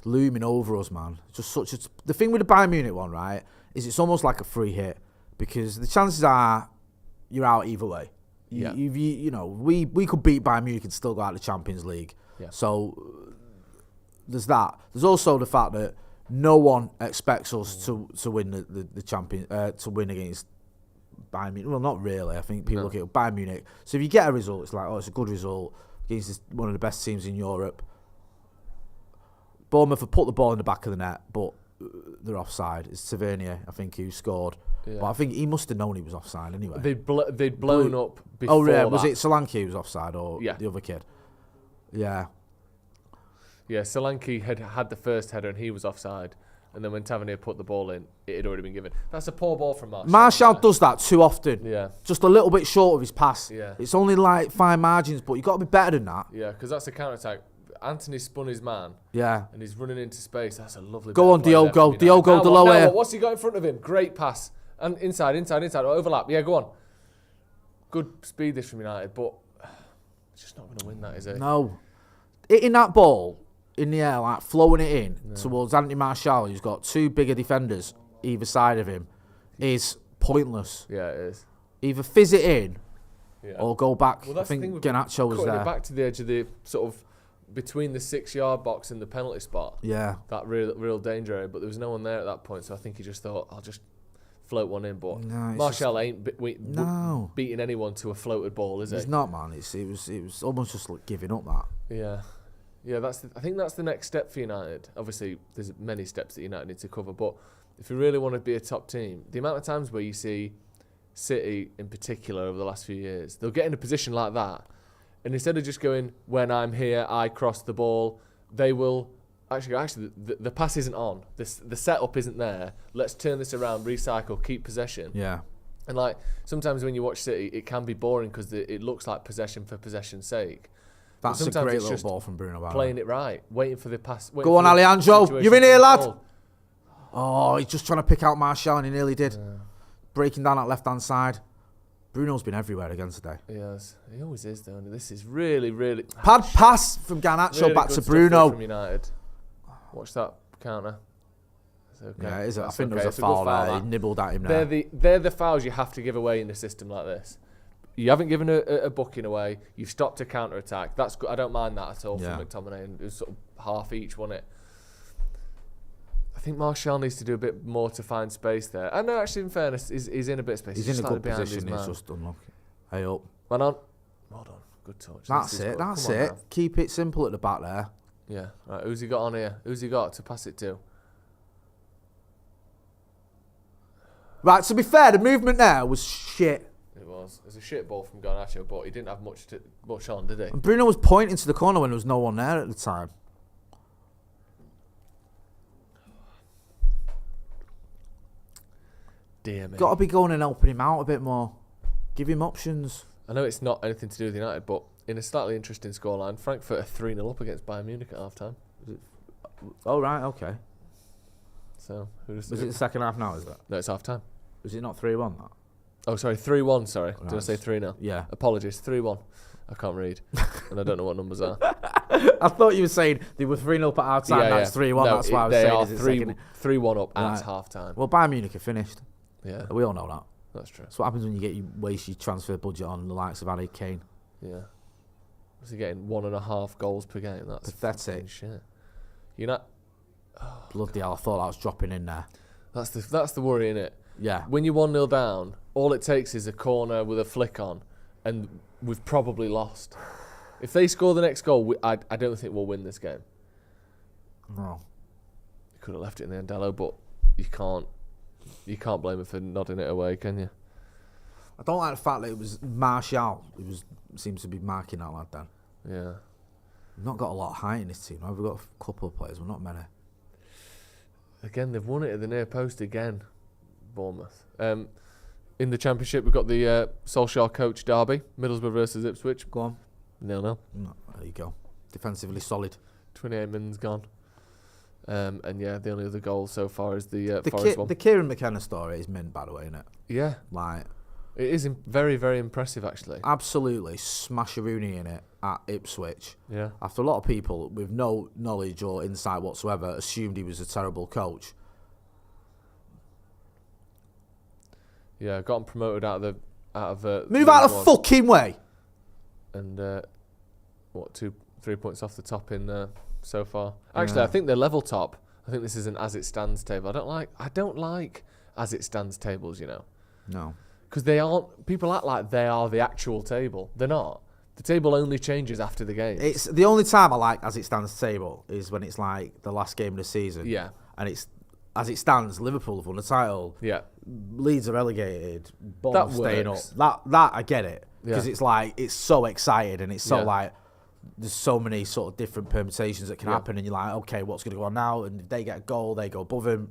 looming over us, man. Just the thing with the Bayern Munich one, right, is it's almost like a free hit because the chances are you're out either way. We could beat Bayern Munich and still go out of the Champions League. Yeah. So there's that. There's also the fact that no one expects us to win the champion to win against Bayern Munich. Well, not really. I think people look at Bayern Munich. So if you get a result, it's like, it's a good result against one of the best teams in Europe. Bournemouth have put the ball in the back of the net, but they're offside. It's Tavernier, I think, who scored. Yeah. But I think he must have known he was offside anyway. They'd blown up before. Oh, yeah. Was it Solanke who was offside or the other kid? Yeah. Yeah, Solanke had the first header and he was offside. And then when Tavernier put the ball in, it had already been given. That's a poor ball from Martial. Martial does that too often. Yeah. Just a little bit short of his pass. Yeah. It's only like fine margins, but you've got to be better than that. Yeah, because that's a counter-attack. Anthony spun his man. Yeah. And he's running into space. That's a lovely Go on, Diogo. Diogo, the lower. What's he got in front of him? Great pass. And inside. Overlap. Yeah, go on. Good speed this from United, but it's just not going to win that, is it? No. Hitting that ball in the air, like flowing it in towards Anthony Martial, who's got two bigger defenders either side of him, is pointless. Yeah, it is. Either fizz it in or go back. Well, I think Garnacho was there. It back to the edge of the sort of between the 6-yard box and the penalty spot. Yeah. That real danger area, but there was no one there at that point, so I think he just thought, I'll just float one in. But Martial ain't beating anyone to a floated ball, is it? He's not, man. It was almost just like giving up that. Yeah. Yeah, I think that's the next step for United. Obviously, there's many steps that United need to cover, but if you really want to be a top team, the amount of times where you see City in particular over the last few years, they'll get in a position like that, and instead of just going, when I'm here, I cross the ball, they will actually the pass isn't on, the setup isn't there, let's turn this around, recycle, keep possession. Yeah. And like sometimes when you watch City, it can be boring because it looks like possession for possession's sake. That's a great little ball from Bruno. Playing it right, waiting for the pass. Go on, Alejandro. You're in here, lad. Oh, he's just trying to pick out Martial, and he nearly did. Yeah. Breaking down that left-hand side. Bruno's been everywhere again today. Yes, he always is, though. This is really, really... Pass from Garnacho really back to Bruno. From United. Watch that counter. Okay. Yeah, it is. I think there was a foul there. He nibbled at him there. They're the fouls you have to give away in a system like this. You haven't given a booking away. You've stopped a counter attack. That's good. I don't mind that at all from McTominay. And it was sort of half each, wasn't it? I think Martial needs to do a bit more to find space there. And no, actually, in fairness, he's in a bit of space. He's in a good position. He's just unlucky. Hey up. Man on. Well done. Good touch. That's it. That's it. Now. Keep it simple at the back there. Yeah. Right. Who's he got on here? Who's he got to pass it to? Right. To be fair, the movement there was shit. It was a shit ball from Garnacho, but he didn't have much on, did he? And Bruno was pointing to the corner when there was no one there at the time. Dear me. Got to be going and helping him out a bit more. Give him options. I know it's not anything to do with United, but in a slightly interesting scoreline, Frankfurt are 3-0 up against Bayern Munich at half-time. Oh, right, okay. So, was it the second half now, is that? No, it's half-time. Was it not 3-1, that? Oh, sorry, 3-1, sorry. Right. Did I say 3-0? Yeah. Apologies, 3-1. I can't read, and I don't know what numbers are. I thought you were saying they were 3-0 at half time. That's 3-1. No, that's why I was saying. They are 3-1 up at half time. Well, Bayern Munich are finished. Yeah, we all know that. That's true. That's what happens when you waste your transfer budget on the likes of Harry Kane. Yeah. Was he getting 1.5 goals per game? That's pathetic. Shit. You're not. Oh, bloody hell! I thought that was dropping in there. That's the worry, innit? Yeah. When you're 1-0 down, all it takes is a corner with a flick on, and we've probably lost. If they score the next goal, I don't think we'll win this game. No. You could have left it in the Andello, but you can't blame him for nodding it away, can you? I don't like the fact that it was Martial who seems to be marking that lad then. Yeah. We've not got a lot of height in this team. We've got a couple of players, but not many. Again, they've won it at the near post again, Bournemouth. In the Championship, we've got the Solskjaer coach derby, Middlesbrough versus Ipswich. Go on. 0-0. No, there you go. Defensively solid. 28 minutes gone. And yeah, the only other goal so far is the Forest one. The Kieran McKenna story is mint, by the way, isn't it? Yeah. Like, it is very, very impressive, actually. Absolutely smasheroony in it at Ipswich. Yeah. After a lot of people with no knowledge or insight whatsoever assumed he was a terrible coach. Yeah, got him promoted out of Move out of the fucking way. And 3 points off the top in so far. Actually, I think they're level top. I think this is an as it stands table. I don't like as it stands tables, you know. No. Because they aren't. People act like they are the actual table. They're not. The table only changes after the game. It's the only time I like as it stands table is when it's like the last game of the season. Yeah. And it's as it stands, Liverpool have won the title. Yeah. Leeds are relegated. Bournemouth staying up. works. That I get it. Because Yeah. it's like it's so exciting and it's so Yeah. like there's so many sort of different permutations that can happen and you're like, okay, what's going to go on now? And if they get a goal, they go above him.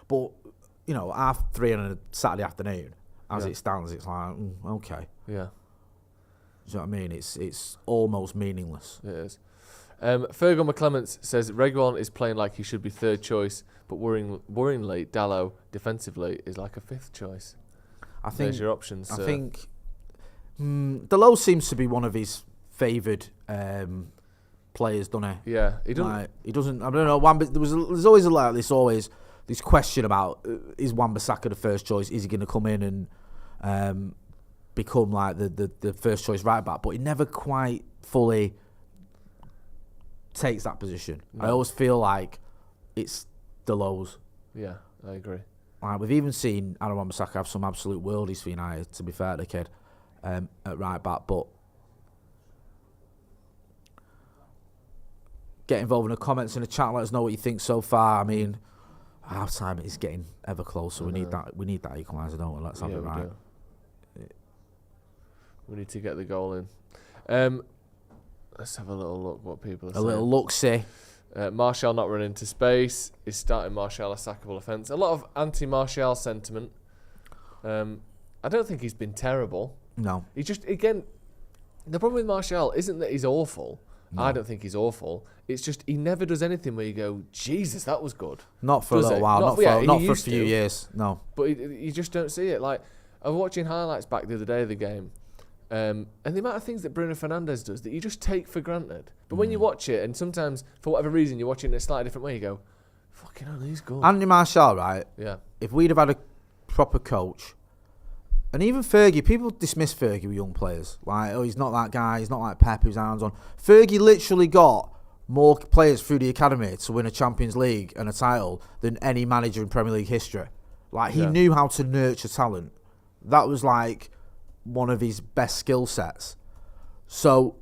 But, you know, 3:30 on a Saturday afternoon, as it stands, it's like, okay. Yeah. Do you know what I mean? It's almost meaningless. It is. Fergal McClements says Reguilon is playing like he should be third choice, but worryingly, Dalot defensively is like a fifth choice. I think There's your options. I think Dalot seems to be one of his favoured players, doesn't he? Yeah, he doesn't. Like, he doesn't. I don't know. There's always this question about is Wan-Bissaka the first choice? Is he going to come in and become like the first choice right back? But he never quite fully takes that position. No. I always feel like it's Dalot's. Yeah, I agree. Like, we've even seen Aaron Wan-Bissaka have some absolute worldies for United, to be fair to the kid, at right back. But get involved in the comments in the chat. Let us know what you think so far. I mean, half time is getting ever closer. We need that equaliser, don't we? Let's have it right. We need to get the goal in. Let's have a little look what people are saying. A little look-see. Martial not running into space. Is starting Martial a sackable offence. A lot of anti-Martial sentiment. I don't think he's been terrible. No. He just, again, the problem with Martial isn't that he's awful. No. I don't think he's awful. It's just he never does anything where you go, Jesus, that was good. Not for a little while. Not for a few years. No. But you just don't see it. Like, I was watching highlights back the other day of the game. And the amount of things that Bruno Fernandes does that you just take for granted. But when you watch it, and sometimes, for whatever reason, you're watching it in a slightly different way, you go, fucking hell, he's good. Anthony Martial, right? Yeah. If we'd have had a proper coach, and even Fergie, people dismiss Fergie with young players. Like, oh, he's not that guy, he's not like Pep, who's hands on. Fergie literally got more players through the academy to win a Champions League and a title than any manager in Premier League history. Like, he knew how to nurture talent. That was like one of his best skill sets. So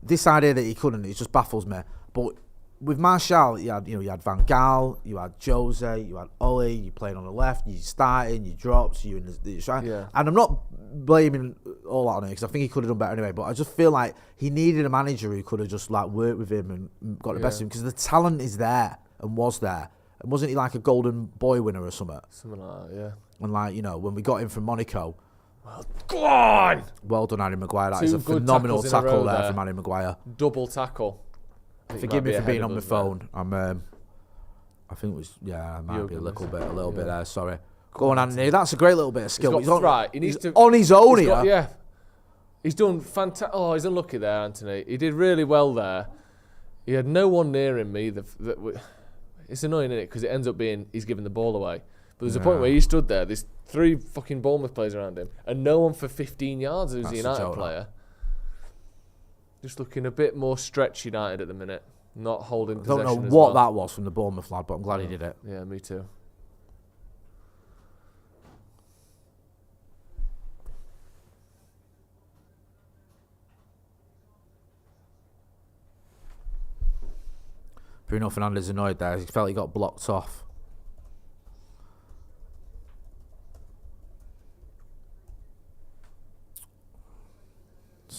this idea that he couldn't, it just baffles me. But with Martial, you had Van Gaal, you had Jose, you had Oli, you played on the left, you started, you dropped, you in the right. Yeah. And I'm not blaming all that on him because I think he could have done better anyway. But I just feel like he needed a manager who could have just like worked with him and got the best of him because the talent is there and was there. And wasn't he like a golden boy winner or something? Something like that, yeah. And like, you know, when we got him from Monaco. Well, go on! Well done, Harry Maguire. That Two is a good phenomenal tackles in a tackle row there there. from Harry Maguire. Double tackle. Forgive me for being on my phone. I think it was, it might be a little bit there. Sorry. Go on, Anthony. That's a great little bit of skill. He's right. He needs to on his own here. He's done fantastic. Oh, he's unlucky there, Anthony. He did really well there. He had no one near him either. It's annoying, isn't it? Because it ends up being he's giving the ball away. But there's a point where he stood there. There's 3 fucking Bournemouth players around him, and no one for 15 yards who's a United player. Just looking a bit more stretch United at the minute. Not holding possession. I don't know what that was from the Bournemouth lad, but I'm glad he did it. Yeah, me too. Bruno Fernandes annoyed there. He felt he got blocked off.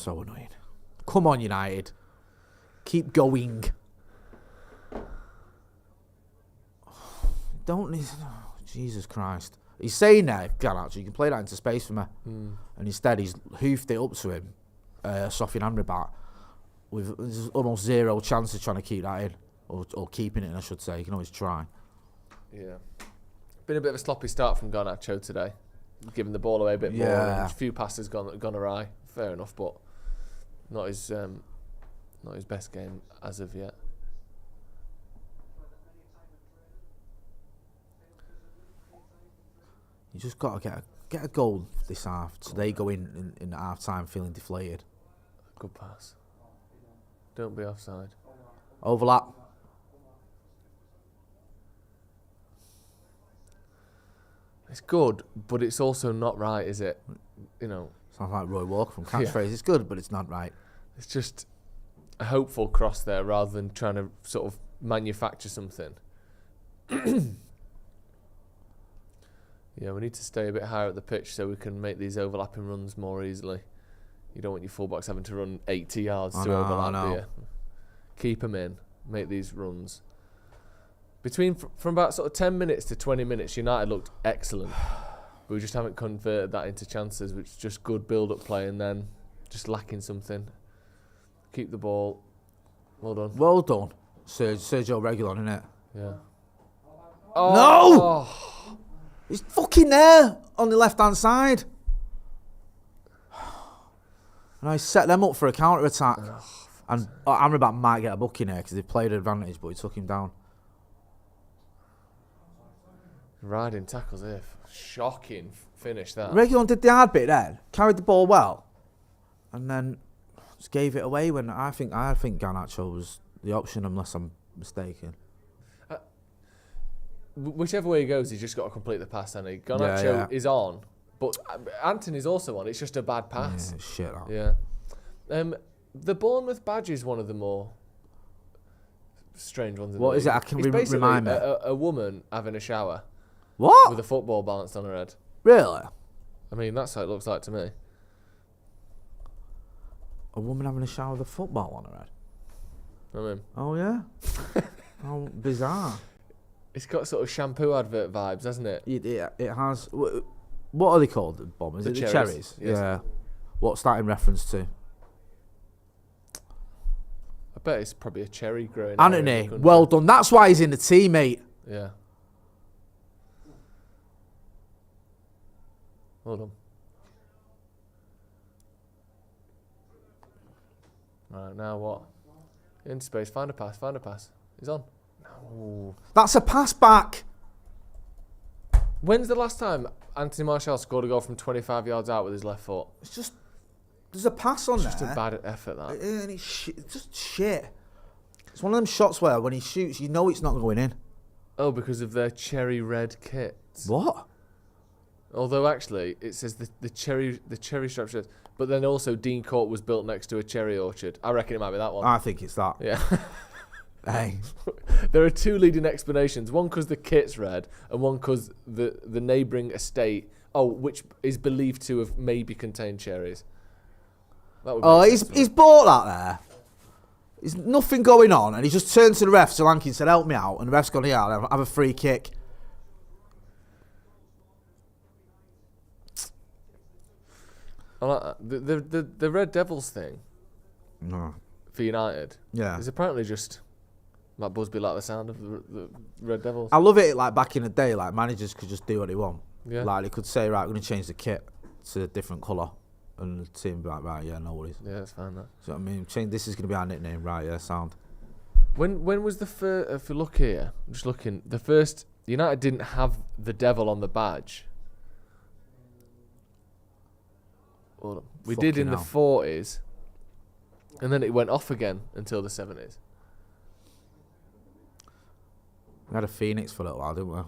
So annoying. Come on, United. Keep going. Don't need... Jesus Christ. He's saying there, Garnacho, you can play that into space for me. And instead he's hoofed it up to him, Sofian Amrabat, with almost zero chance of trying to keep that in. Or keeping it in, I should say. You can always try. Yeah. Been a bit of a sloppy start from Garnacho today. Giving the ball away a bit more. Yeah. And a few passes gone awry. Fair enough, but not his best game as of yet. You just got to get a goal this half. So they go in the half time feeling deflated. Good pass. Don't be offside. Overlap. It's good, but it's also not right, is it? You know. Sounds like Roy Walker from Catchphrase. Yeah. It's good, but it's not right. It's just a hopeful cross there rather than trying to sort of manufacture something. Yeah, we need to stay a bit higher at the pitch so we can make these overlapping runs more easily. You don't want your fullbacks having to run 80 yards to overlap, do you? Keep them in, make these runs. From about sort of 10 minutes to 20 minutes, United looked excellent. But we just haven't converted that into chances, which is just good build-up play and then just lacking something. Keep the ball. Well done. Well done. Sergio Reguilon, innit? Yeah. Oh. No! He's fucking there on the left-hand side. And I set them up for a counter-attack. And Amrabat might get a booking here because they played advantage, but he took him down. Riding tackles here. Shocking finish, that. Reguilon did the hard bit then. Carried the ball well. And then just gave it away when I think Garnacho was the option, unless I'm mistaken. Whichever way he goes, he's just got to complete the pass, hasn't he? Garnacho is on, but Anthony's also on. It's just a bad pass. Yeah, shit. Yeah. The Bournemouth badge is one of the more strange ones. What is it? I can remind me. A woman having a shower. What? With a football balanced on her head. Really? I mean, that's how it looks like to me. A woman having a shower with a football on her head? I mean. Oh, yeah? How bizarre. It's got sort of shampoo advert vibes, hasn't it? It has. What are they called? The bombers? The cherries? Yes. Yeah. What's that in reference to? I bet it's probably a cherry growing. Anthony, well done. That's why he's in the team, mate. Yeah. Well done. Right, now what? In space, find a pass. He's on. No. That's a pass back. When's the last time Anthony Martial scored a goal from 25 yards out with his left foot? It's just... There's a pass on there. It's just a bad effort, that. And it's just shit. It's one of them shots where when he shoots, you know it's not going in. Oh, because of their cherry red kits. What? Although actually, it says the cherry striped shirts, but then also Dean Court was built next to a cherry orchard. I reckon it might be that one. I think it's that. Yeah. Hey. There are two leading explanations. One because the kit's red, and one because the neighbouring estate, which is believed to have maybe contained cherries. That would he's bought that there. There's nothing going on, and he just turned to the ref, Solanke, and said, "Help me out." And the ref's gone, "Yeah, I'll have a free kick." I like that. The Red Devils thing. No. For United. Yeah. Is apparently just like Busby like the sound of the Red Devils. I love it. Like back in the day, like managers could just do what they want. Yeah. Like they could say, "Right, we're going to change the kit to a different colour," and the team would be like, "Right, yeah, no worries." Yeah, that's fine. That. So I mean, this is going to be our nickname, right? Yeah, sound. When was the first? If you look here, I'm just looking. The first United didn't have the devil on the badge. Well, we did in the 40s, and then it went off again until the 70s. We had a phoenix for a little while, didn't we?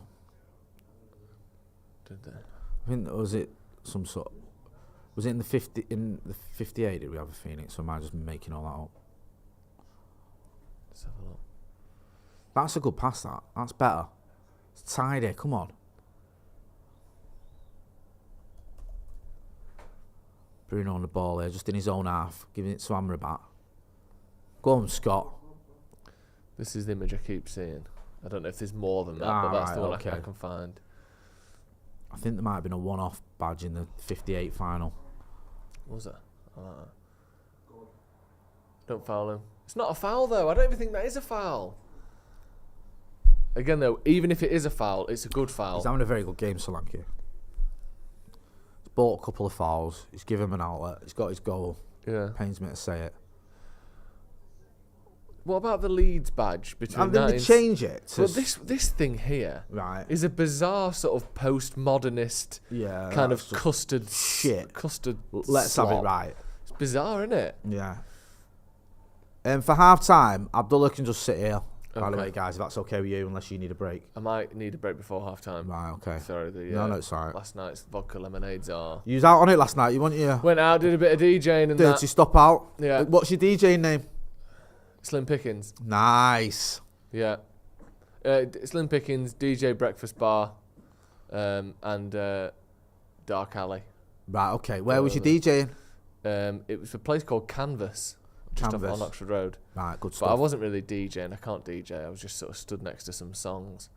Did they? I think was it in the 58? Did we have a phoenix? Or am I just making all that up? Let's have a look. That's a good pass. That's better. It's tidy. Come on. Bruno on the ball here, just in his own half, giving it to Amrabat. Go on, Scott. This is the image I keep seeing. I don't know if there's more than that, but that's the one I can find. I think there might have been a one-off badge in the 58 final. Was there? I like that. Don't foul him. It's not a foul, though. I don't even think that is a foul. Again, though, even if it is a foul, it's a good foul. He's having a very good game, Solanke. He's bought a couple of fouls. He's given him an outlet. He's got his goal. Yeah. Pains me to say it. What about the Leeds badge between Didn't they change it? Well, this thing here is a bizarre sort of postmodernist kind of custard shit. Custard. Let's slop. have it right. It's bizarre, isn't it? Yeah. For half time, Abdullah can just sit here. By the way, guys, if that's okay with you, unless you need a break. I might need a break before half time. Right, okay. Sorry, no, it's alright. Last night's vodka lemonades are. You was out on it last night, weren't you? Went out, did a bit of DJing and Dirty stop out. Yeah. What's your DJing name? Slim Pickens. Nice. Yeah. Slim Pickens, DJ Breakfast Bar, and Dark Alley. Right, okay. Where was you DJing? It was a place called Canvas. Just off on Oxford Road. Right, good stuff. But I wasn't really DJing. I can't DJ. I was just sort of stood next to some songs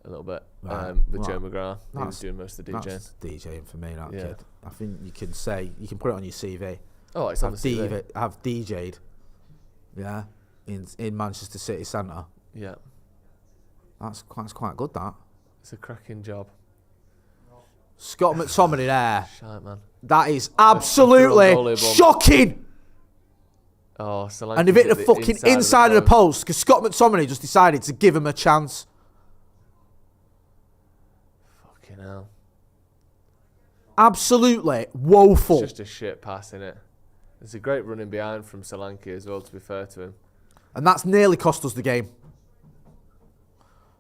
a little bit. With Joe McGrath. He was doing most of the DJing. That's DJing for me, that kid. I think you can put it on your CV. Oh, it's on the CV. I've DJ'd. Yeah. In Manchester City Centre. Yeah. That's quite good, that. It's a cracking job. Scott McTominay there. Shite, man. That is absolutely shocking. Oh, Solanke and they've hit the fucking inside of the post because Scott McTominay just decided to give him a chance. Fucking hell. Absolutely woeful. It's just a shit pass, innit? There's a great running behind from Solanke as well, to be fair to him. And that's nearly cost us the game.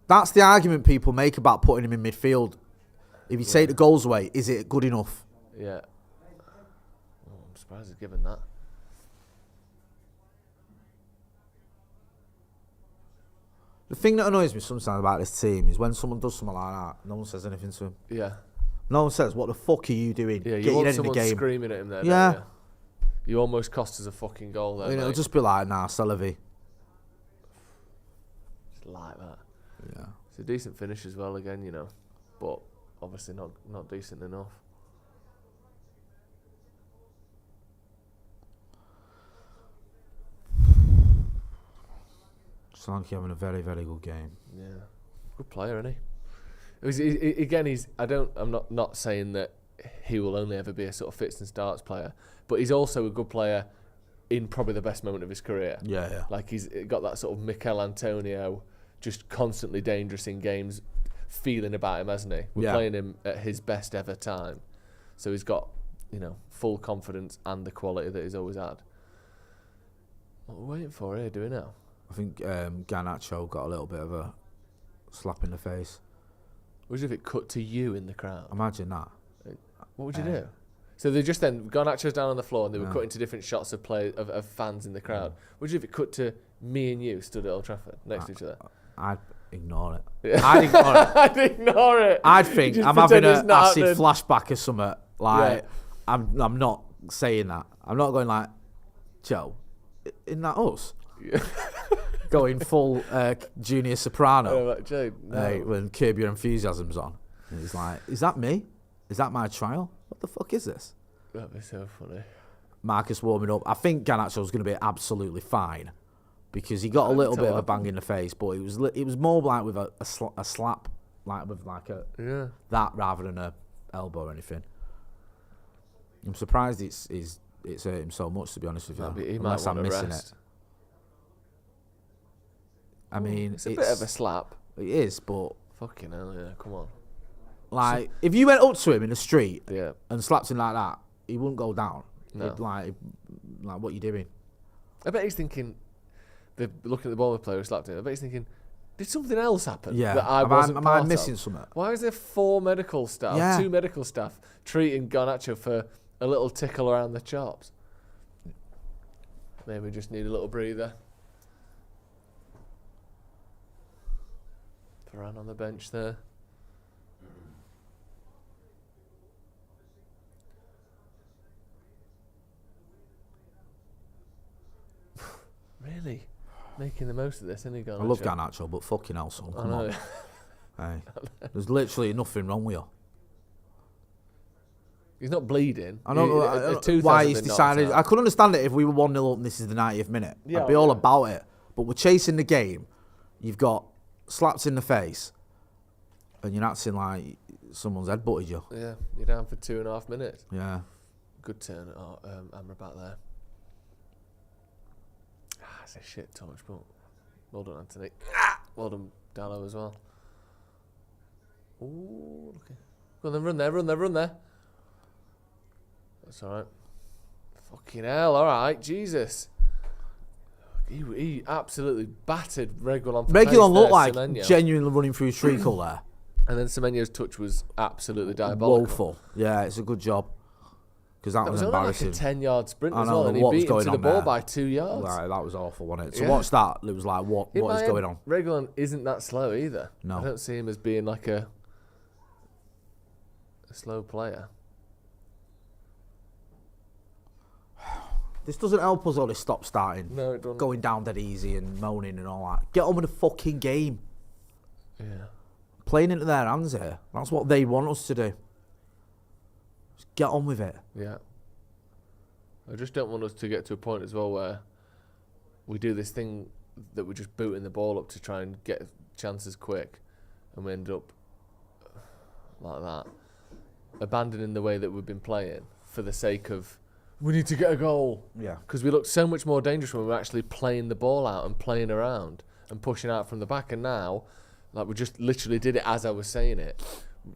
That's the argument people make about putting him in midfield. If you take the goals away, is it good enough? Yeah. Oh, I'm surprised he's given that. The thing that annoys me sometimes about this team is when someone does something like that, no one says anything to him. Yeah. No one says, what the fuck are you doing? Yeah, you want someone screaming at him there, don't you? You almost cost us a fucking goal there, it'll just be like, nah, Selevi. Just like that. Yeah. It's a decent finish as well again, you know. But obviously not decent enough. Solanke having a very, very good game. Yeah, good player, isn't he? I'm not saying that he will only ever be a sort of fits and starts player, but he's also a good player in probably the best moment of his career. Yeah. Like he's got that sort of Mikel Antonio, just constantly dangerous in games, feeling about him, hasn't he? We're playing him at his best ever time, so he's got, full confidence and the quality that he's always had. What are we waiting for here? Do we know? I think Garnacho got a little bit of a slap in the face. What if it cut to you in the crowd? Imagine that. What would you do? So they just then Garnacho's down on the floor and they were cutting to different shots of of fans in the crowd. What if it cut to me and you stood at Old Trafford next to each other? I'd ignore it. Yeah. I'd ignore it. I'd ignore it. I'd think I'm having an acid flashback or something. Like I'm not saying that. I'm not going like, Joe, isn't that us? Yeah. Going full Junior Soprano. Like, Joe, no. When Curb Your Enthusiasm's on. And he's like, is that me? Is that my trial? What the fuck is this? That'd be so funny. Marcus warming up. I think Garnacho's going to be absolutely fine because he got a little bit of a bang in the face, but it was more like with a slap, like with like that rather than a elbow or anything. I'm surprised it's hurt him so much, to be honest with you. He might want to rest. I mean, it's a bit of a slap. It is, but fucking hell, yeah, come on. Like, if you went up to him in the street and slapped him like that, he wouldn't go down. No. Like, what are you doing? I bet he's thinking, looking at the Bournemouth player who slapped him, I bet he's thinking, did something else happen? Yeah. That am I missing something? Why is there 4 medical staff, 2 medical staff, treating Garnacho for a little tickle around the chops? Maybe we just need a little breather. Varane on the bench there. Really making the most of this, isn't he, Garnacho? I love Garnacho, but fucking hell, son, come on. Hey, there's literally nothing wrong with you. He's not bleeding. I don't know why he's decided. I could understand it if we were 1-0 up and this is the 90th minute. I'd be all about it. But we're chasing the game. You've got slaps in the face, and you're acting like someone's headbutted you. Yeah, you're down for 2.5 minutes. Yeah. Good turn, Amrabat there. It's a shit touch, but well done, Anthony. Well done, Dallo as well. Ooh, okay. Go on then, run there. That's all right. Fucking hell, all right, Jesus. He absolutely battered Reguilon. Reguilon looked like Semenyo. Genuinely running through his treacle there. And then Semenyo's touch was absolutely diabolical. Woeful. Yeah, it's a good job. Because that was only embarrassing. Like a 10-yard sprint I as know, well, and he beat him to the ball by 2 yards. Right, that was awful, wasn't it? So what's that? It was like, what is going on? Reguilon isn't that slow either. No. I don't see him as being like a slow player. This doesn't help us, all this stop starting. No, it doesn't. Going down dead easy and moaning and all that. Get on with the fucking game. Yeah. Playing into their hands here. That's what they want us to do. Just get on with it. Yeah. I just don't want us to get to a point as well where we do this thing that we're just booting the ball up to try and get chances quick, and we end up like that, abandoning the way that we've been playing for the sake of we need to get a goal. Yeah. Because we looked so much more dangerous when we were actually playing the ball out and playing around and pushing out from the back, and now like we just literally did it as I was saying it.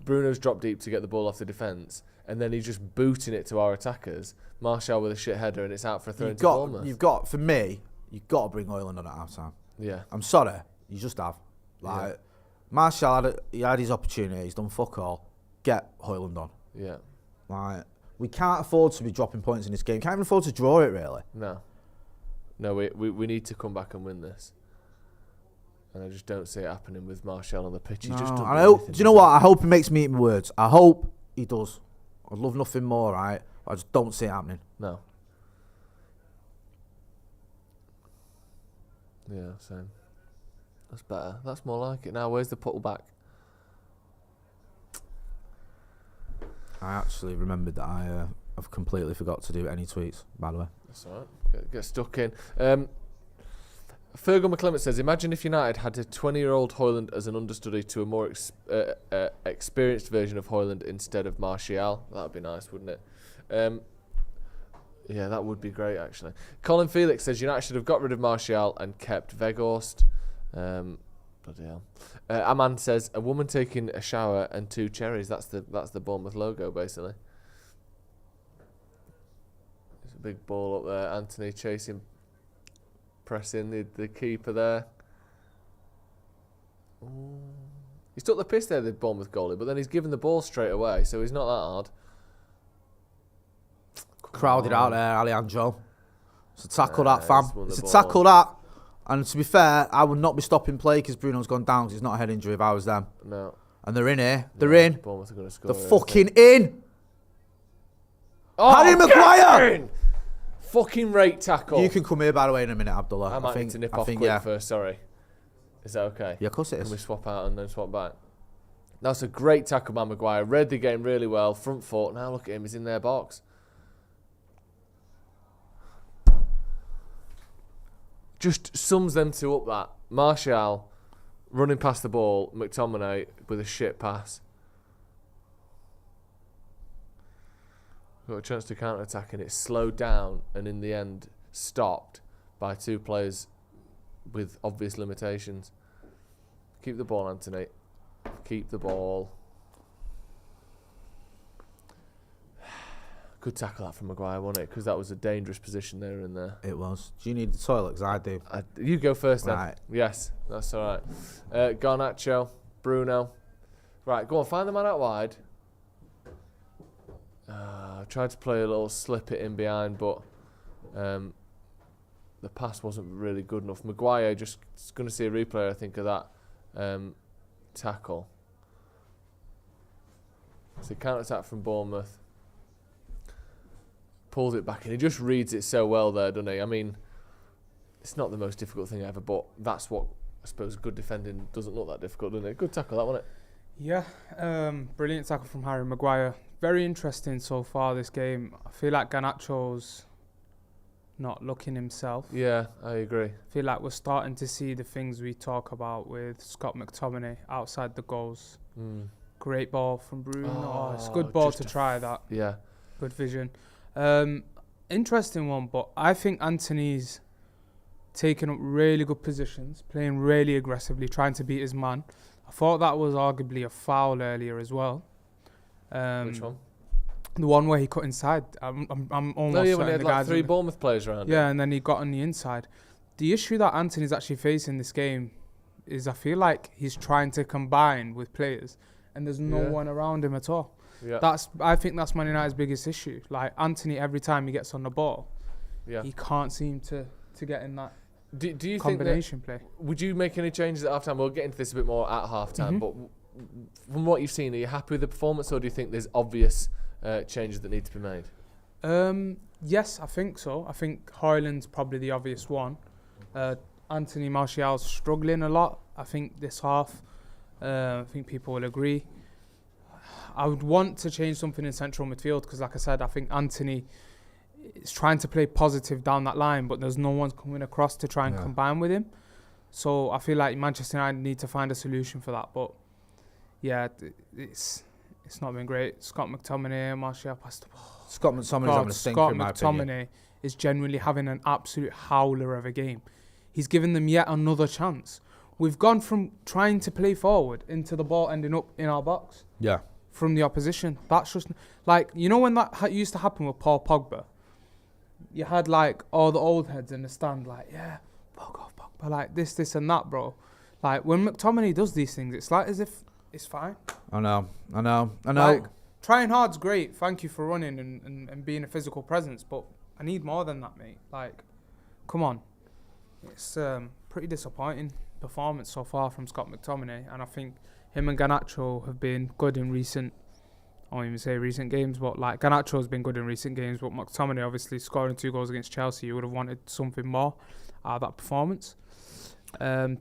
Bruno's dropped deep to get the ball off the defence, and then he's just booting it to our attackers. Martial with a shit header, and it's out for a throw into Bournemouth. For me, you've got to bring Højlund on at half time. Yeah. I'm sorry, you just have. Like, Martial had his opportunity, he's done fuck all. Get Højlund on. Yeah. Like, we can't afford to be dropping points in this game. Can't even afford to draw it, really. No, we need to come back and win this. And I just don't see it happening with Martial on the pitch. He just doesn't do you know what? I hope he makes me eat my words. I hope he does. I'd love nothing more, right? I just don't see it happening. No. Yeah, same. That's better. That's more like it. Now, where's the puddle back? I actually remembered that I've completely forgot to do any tweets, by the way. That's all right. Get stuck in. Fergal McClement says, imagine if United had a 20-year-old Højlund as an understudy to a more experienced version of Højlund instead of Martial. That would be nice, wouldn't it? Yeah, that would be great, actually. Colin Felix says, United should have got rid of Martial and kept Weghorst. Bloody hell. Aman says, a woman taking a shower and 2 cherries. That's the Bournemouth logo, basically. There's a big ball up there. Anthony chasing, pressing the keeper there. Ooh. He's took the piss there, the Bournemouth goalie, but then he's given the ball straight away, so he's not that hard. Crowded out there, Alejandro. It's a tackle that, fam. It's a tackle that. And to be fair, I would not be stopping play because Bruno's gone down because it's not a head injury if I was them. No. And they're in here. They're in. Bournemouth are going to score. They're fucking in. Oh, Harry Maguire! Fucking rate tackle. You can come here, by the way, in a minute, Abdullah. I might need to nip off quick first, sorry. Is that okay? Yeah, of course it is. Can we swap out and then swap back? That's a great tackle by Maguire. Read the game really well. Front foot. Now look at him. He's in their box. Just sums them two up, that. Martial running past the ball. McTominay with a shit pass. Got a chance to counter-attack and it's slowed down and in the end stopped by 2 players with obvious limitations. Keep the ball, Anthony. Keep the ball. Good tackle that from Maguire, wasn't it? Because that was a dangerous position there and there. It was. Do you need the toilet? Because I do. You go first then. Right. Yes, that's all right. Garnacho, Bruno. Right, go on, find the man out wide. I tried to play a little slip it in behind, but the pass wasn't really good enough. Maguire, just going to see a replay, I think, of that tackle. So counter-attack from Bournemouth. Pulls it back and he just reads it so well there, doesn't he? I mean, it's not the most difficult thing ever, but that's what I suppose good defending doesn't look that difficult, doesn't it? Good tackle, that, wasn't it? Yeah, brilliant tackle from Harry Maguire. Very interesting so far this game. I feel like Garnacho's not looking himself. Yeah, I agree. I feel like we're starting to see the things we talk about with Scott McTominay outside the goals. Great ball from Bruno. It's a good ball to try that. Yeah. Good vision. Interesting one, but I think Anthony's taking up really good positions, playing really aggressively, trying to beat his man. I thought that was arguably a foul earlier as well. Which one? The one where he cut inside. I'm almost when he certain had the like guys 3 Bournemouth players around. Yeah, and then he got on the inside. The issue that Anthony's actually facing this game is I feel like he's trying to combine with players and there's no one around him at all. Yeah. I think that's Man United's biggest issue. Like Anthony, every time he gets on the ball, he can't seem to get in that do you combination think play. Would you make any changes at half-time? We'll get into this a bit more at half-time, but from what you've seen, are you happy with the performance, or do you think there's obvious changes that need to be made? Yes, I think so. I think Højlund's probably the obvious one. Anthony Martial's struggling a lot, I think, this half. I think people will agree. I would want to change something in central midfield because, like I said, I think Anthony is trying to play positive down that line, but there's no one coming across to try and combine with him. So I feel like Manchester United need to find a solution for that. But yeah, it's not been great. Scott McTominay, Martial passed the ball. Scott McTominay's having a stinker, in my opinion. Scott McTominay is genuinely having an absolute howler of a game. He's given them yet another chance. We've gone from trying to play forward into the ball ending up in our box. Yeah. From the opposition. That's just like, you know when that used to happen with Paul Pogba? You had like all the old heads in the stand like, yeah, fuck off Pogba, like this and that, bro. Like when McTominay does these things, it's like as if it's fine. I know. Like, trying hard's great. Thank you for running and being a physical presence, but I need more than that, mate. Like, come on. It's pretty disappointing performance so far from Scott McTominay, and I think him and Garnacho have been good in recent, I won't even say recent games, but like Garnacho's been good in recent games, but McTominay obviously scoring 2 goals against Chelsea, you would have wanted something more out of that performance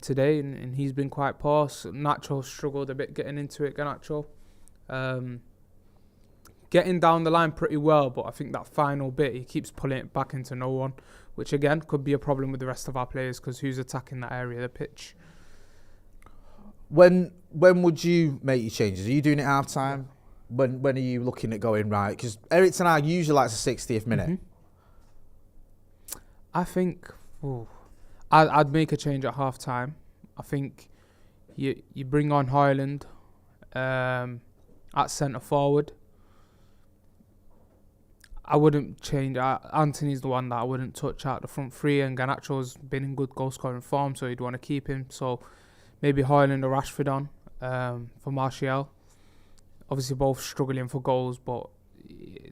today, and he's been quite poor. So Nacho struggled a bit getting into it, Garnacho. Getting down the line pretty well, but I think that final bit, he keeps pulling it back into no one, which again could be a problem with the rest of our players because who's attacking that area of the pitch? When would you make your changes? Are you doing it half time? When are you looking at going right? Because Eric Ten Hag usually likes the 60th minute. I think I'd make a change at half time. I think you bring on Højlund at centre forward. I wouldn't change. Anthony's the one that I wouldn't touch out the front three, and Garnacho's been in good goal scoring form, so you'd want to keep him. So maybe Højlund or Rashford on for Martial. Obviously, both struggling for goals, but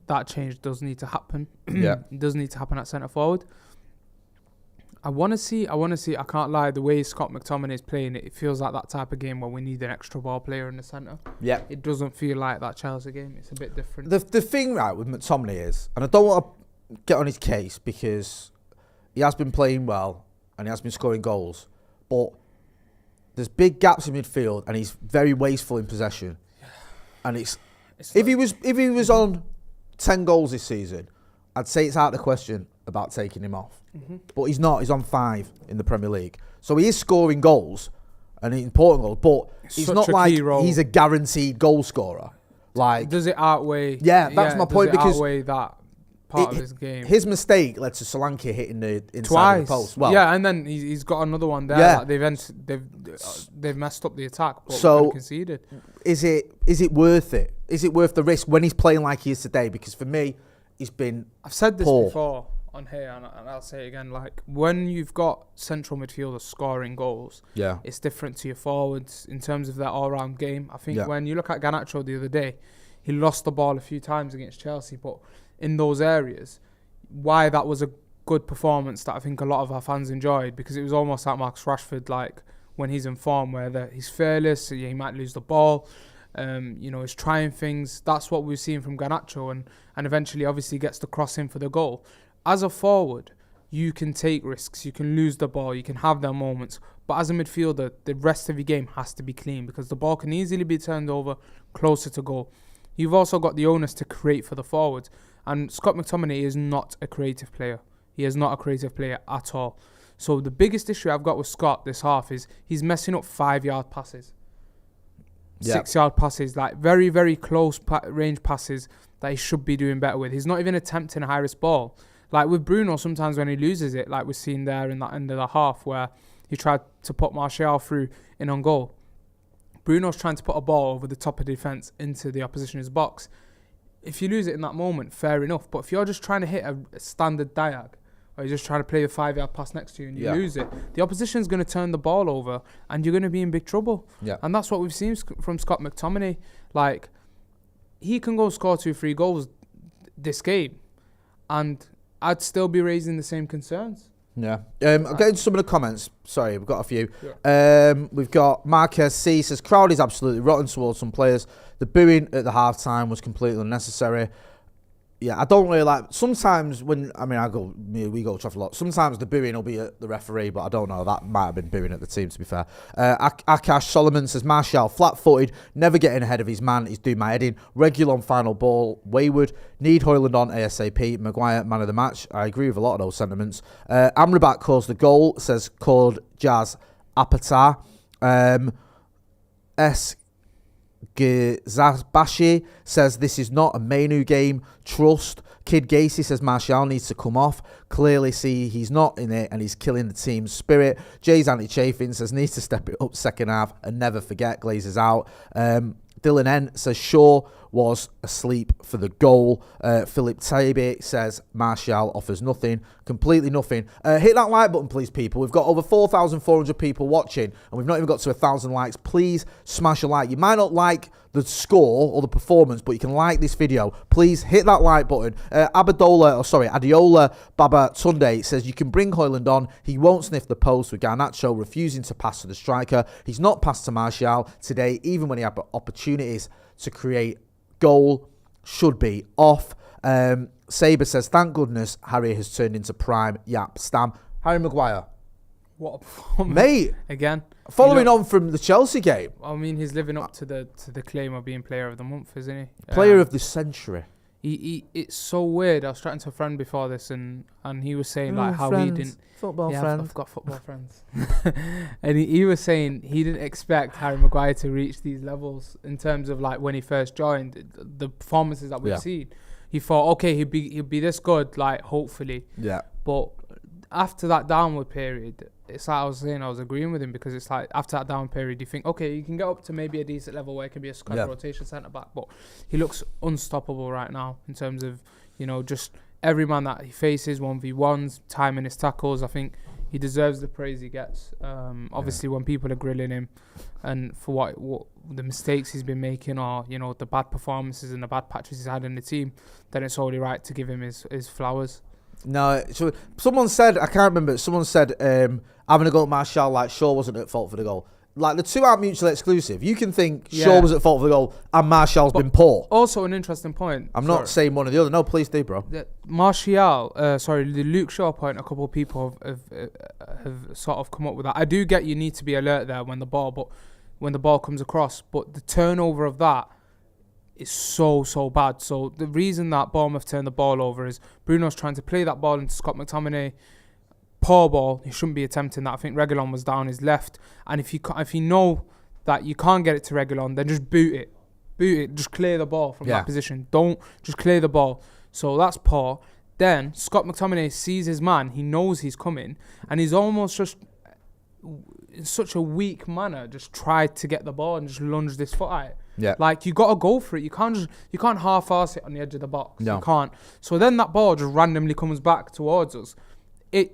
that change does need to happen. It does need to happen at centre forward. I want to see. I can't lie. The way Scott McTominay is playing it feels like that type of game where we need an extra ball player in the centre. Yeah, it doesn't feel like that Chelsea game. It's a bit different. The thing right with McTominay is, and I don't want to get on his case because he has been playing well and he has been scoring goals, but there's big gaps in midfield and he's very wasteful in possession. And it's if he was on 10 goals this season, I'd say it's out of the question about taking him off. But he's not. He's on 5 in the Premier League. So he is scoring goals, and important goals, but it's not like he's a guaranteed goal scorer. Like, does it outweigh? Yeah, that's my point. Because outweigh that part of his game. His mistake led to Solanke hitting the inside of the post. Well, yeah, and then he's got another one there. Yeah, they've messed up the attack, but so conceded. Is it worth it? Is it worth the risk when he's playing like he is today? Because for me, he's been. I've said this before on here, and I'll say it again. Like, when you've got central midfielders scoring goals, it's different to your forwards in terms of their all-round game. I think when you look at Garnacho the other day, he lost the ball a few times against Chelsea, but in those areas, why that was a good performance that I think a lot of our fans enjoyed, because it was almost like Marcus Rashford, like when he's in form, where he's fearless, so he might lose the ball, he's trying things. That's what we've seen from Garnacho, and eventually obviously gets the cross in for the goal. As a forward, you can take risks, you can lose the ball, you can have their moments. But as a midfielder, the rest of your game has to be clean because the ball can easily be turned over closer to goal. You've also got the onus to create for the forwards. And Scott McTominay is not a creative player. He is not a creative player at all. So the biggest issue I've got with Scott this half is he's messing up 5-yard passes. 6-yard passes, like very, very close range passes that he should be doing better with. He's not even attempting a high-risk ball. Like with Bruno, sometimes when he loses it, like we've seen there in that end of the half where he tried to put Martial through in on goal. Bruno's trying to put a ball over the top of defence into the opposition's box. If you lose it in that moment, fair enough. But if you're just trying to hit a standard diag, or you're just trying to play the 5-yard pass next to you and you lose it, the opposition's going to turn the ball over and you're going to be in big trouble. Yeah. And that's what we've seen from Scott McTominay. Like, he can go score 2-3 goals this game and I'd still be raising the same concerns. Yeah. I'll get into some of the comments. Sorry, we've got a few. Yeah. We've got Marquez C says, crowd is absolutely rotten towards some players. The booing at the half-time was completely unnecessary. Yeah, I don't really like... Sometimes when... I mean, we go to Trafford a lot. Sometimes the booing will be at the referee, but I don't know. That might have been booing at the team, to be fair. Akash Solomon says, Martial, flat-footed, never getting ahead of his man. He's doing my head in. Regulon final ball, wayward. Need Højlund on ASAP. Maguire, man of the match. I agree with a lot of those sentiments. Amrabat calls the goal, says, called Jazz Apatar. Gizabashi says this is not a Menu game. Trust. Kid Gacy says Martial needs to come off. Clearly see he's not in it and he's killing the team's spirit. Jay's anti-chafing says needs to step it up second half and never forget Glazers out. Dylan N says Shaw was asleep for the goal. Philip Taby says Martial offers nothing, completely nothing. Hit that like button, please, people. We've got over 4,400 people watching, and we've not even got to 1,000 likes. Please smash a like. You might not like the score or the performance, but you can like this video. Please hit that like button. Adiola Baba Tunde says you can bring Højlund on. He won't sniff the post with Garnacho refusing to pass to the striker. He's not passed to Martial today, even when he had opportunities to create goal. Should be off. Saber says, thank goodness Harry has turned into prime Yap Stam. Harry Maguire. What a performance. Mate. Again. Following on from the Chelsea game. I mean, he's living up to the claim of being player of the month, isn't he? Player of the century. It's so weird. I was chatting to a friend before this and he was saying how friends. he didn't... Football friends. I've got football friends. And he was saying he didn't expect Harry Maguire to reach these levels in terms of like when he first joined, the performances that we've seen. He thought, okay, he'll be this good, like hopefully. Yeah. But after that downward period, it's like I was saying, I was agreeing with him because it's like after that down period, you think, okay, you can get up to maybe a decent level where it can be a squad rotation centre back, but he looks unstoppable right now in terms of, just every man that he faces, 1v1s, timing his tackles. I think he deserves the praise he gets. Obviously, when people are grilling him and for what the mistakes he's been making or, the bad performances and the bad patches he's had in the team, then it's only right to give him his flowers. No, so someone said, I can't remember, someone said having a go at Martial like Shaw wasn't at fault for the goal. Like, the two aren't mutually exclusive. You can think Shaw was at fault for the goal and Martial's been poor. Also an interesting point. I'm not saying one or the other. No, please do, bro. The Luke Shaw point, a couple of people have sort of come up with that. I do get you need to be alert there when the ball comes across, but the turnover of that is so bad. So the reason that Bournemouth turned the ball over is Bruno's trying to play that ball into Scott McTominay. Poor ball. He shouldn't be attempting that. I think Reguilon was down his left, and if you know that you can't get it to Reguilon, then just boot it. Just clear the ball from that position. Don't just clear the ball. So that's poor. Then Scott McTominay sees his man. He knows he's coming, and he's almost just in such a weak manner just tried to get the ball and just lunge this foot at it. Yeah. Like, you got to go for it. You can't half-arse it on the edge of the box. No. You can't. So then that ball just randomly comes back towards us.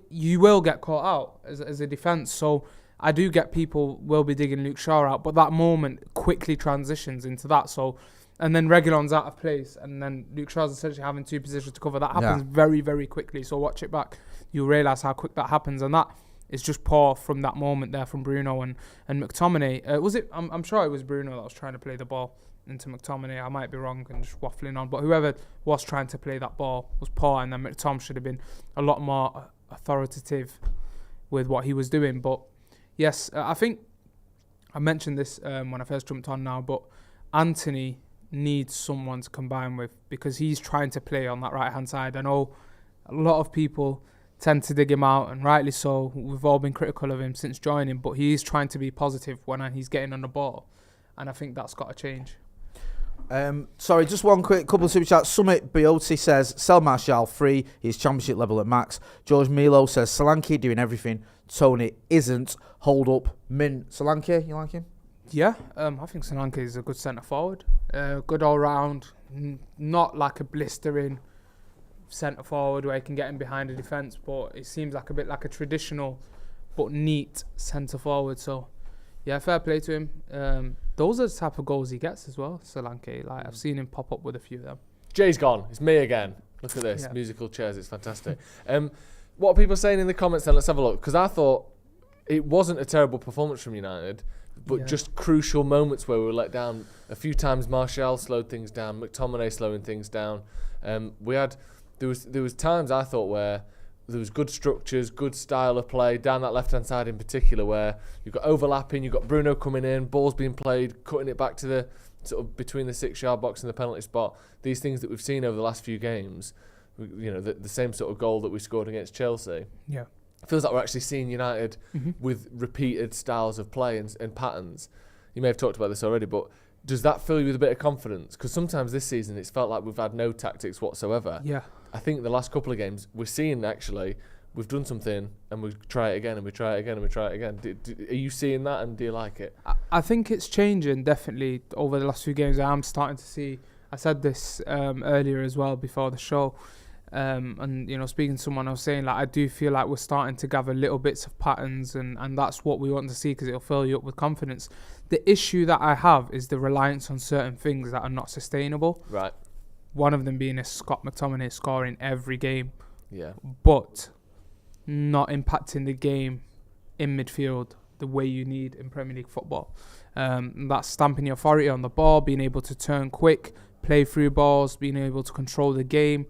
You will get caught out as a defence. So I do get people will be digging Luke Shaw out, but that moment quickly transitions into that. So, and then Reguilon's out of place, and then Luke Shaw's essentially having two positions to cover. That happens very, very quickly. So watch it back. You'll realise how quick that happens, and that is just poor from that moment there from Bruno and McTominay. Was it? I'm sure it was Bruno that was trying to play the ball into McTominay. I might be wrong and just waffling on, but whoever was trying to play that ball was poor, and then McTom should have been a lot more authoritative with what he was doing. But yes, I think I mentioned this when I first jumped on now, but Anthony needs someone to combine with because he's trying to play on that right-hand side. I know a lot of people tend to dig him out, and rightly so. We've all been critical of him since joining, but he is trying to be positive when he's getting on the ball, and I think that's got to change. Sorry, just one quick couple of super chats. Summit Bioti says, sell Martial free. He's championship level at max. George Milo says, Solanke doing everything. Tony isn't. Hold up. Mint. Solanke, you like him? Yeah, I think Solanke is a good centre forward. Good all round. Not like a blistering centre forward where he can get in behind the defence, but it seems like a bit like a traditional but neat centre forward. So yeah, fair play to him. Those are the type of goals he gets as well, Solanke. Like I've seen him pop up with a few of them. Jay's gone. It's me again. Look at this. Musical chairs. It's fantastic. What are people saying in the comments then? Let's have a look. Because I thought it wasn't a terrible performance from United, but just crucial moments where we were let down. A few times Martial slowed things down, McTominay slowing things down. There was times I thought where there was good structures, good style of play down that left-hand side in particular, where you've got overlapping, you've got Bruno coming in, balls being played, cutting it back to the sort of between the 6-yard box and the penalty spot. These things that we've seen over the last few games, you know, the same sort of goal that we scored against Chelsea. Yeah, it feels like we're actually seeing United with repeated styles of play and patterns. You may have talked about this already, but does that fill you with a bit of confidence? Because sometimes this season it's felt like we've had no tactics whatsoever. Yeah. I think the last couple of games we're seeing actually we've done something and we try it again and we try it again and we try it again. Are you seeing that and do you like it? I think it's changing definitely over the last few games. I am starting to see. I said this earlier as well before the show, and you know, speaking to someone, I was saying like I do feel like we're starting to gather little bits of patterns, and that's what we want to see because it'll fill you up with confidence. The issue that I have is the reliance on certain things that are not sustainable. Right. One of them being a Scott McTominay scoring every game. Yeah. But not impacting the game in midfield the way you need in Premier League football. That's stamping your authority on the ball, being able to turn quick, play through balls, being able to control the game.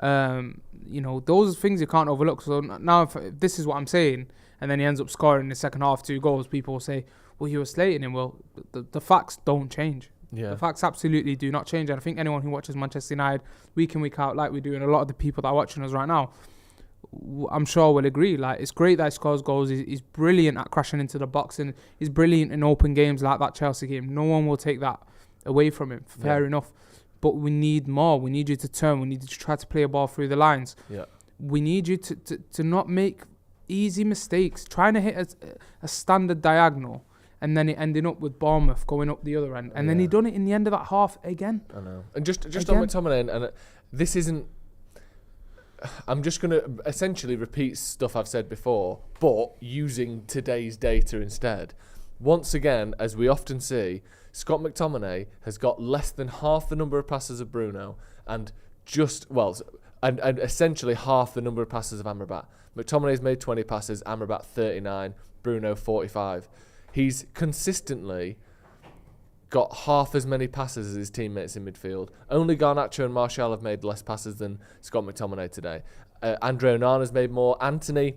You know, those are things you can't overlook. So now if this is what I'm saying, and then he ends up scoring in the second half 2 goals, people will say, well, you were slating him. Well, the facts don't change. Yeah. The facts absolutely do not change. And I think anyone who watches Manchester United week in, week out, like we do, and a lot of the people that are watching us right now, I'm sure will agree. Like, it's great that he scores goals. He's brilliant at crashing into the box, and he's brilliant in open games like that Chelsea game. No one will take that away from him. Fair enough. But we need more. We need you to turn. We need you to try to play a ball through the lines. Yeah. We need you to not make easy mistakes. Trying to hit a standard diagonal, and then it ending up with Bournemouth going up the other end. And then he done it in the end of that half again. I know. And just on McTominay, and this isn't... I'm just going to essentially repeat stuff I've said before, but using today's data instead. Once again, as we often see, Scott McTominay has got less than half the number of passes of Bruno and and essentially half the number of passes of Amrabat. McTominay's made 20 passes, Amrabat 39, Bruno 45. He's consistently got half as many passes as his teammates in midfield. Only Garnacho and Martial have made less passes than Scott McTominay today. Andre Onana's made more. Anthony,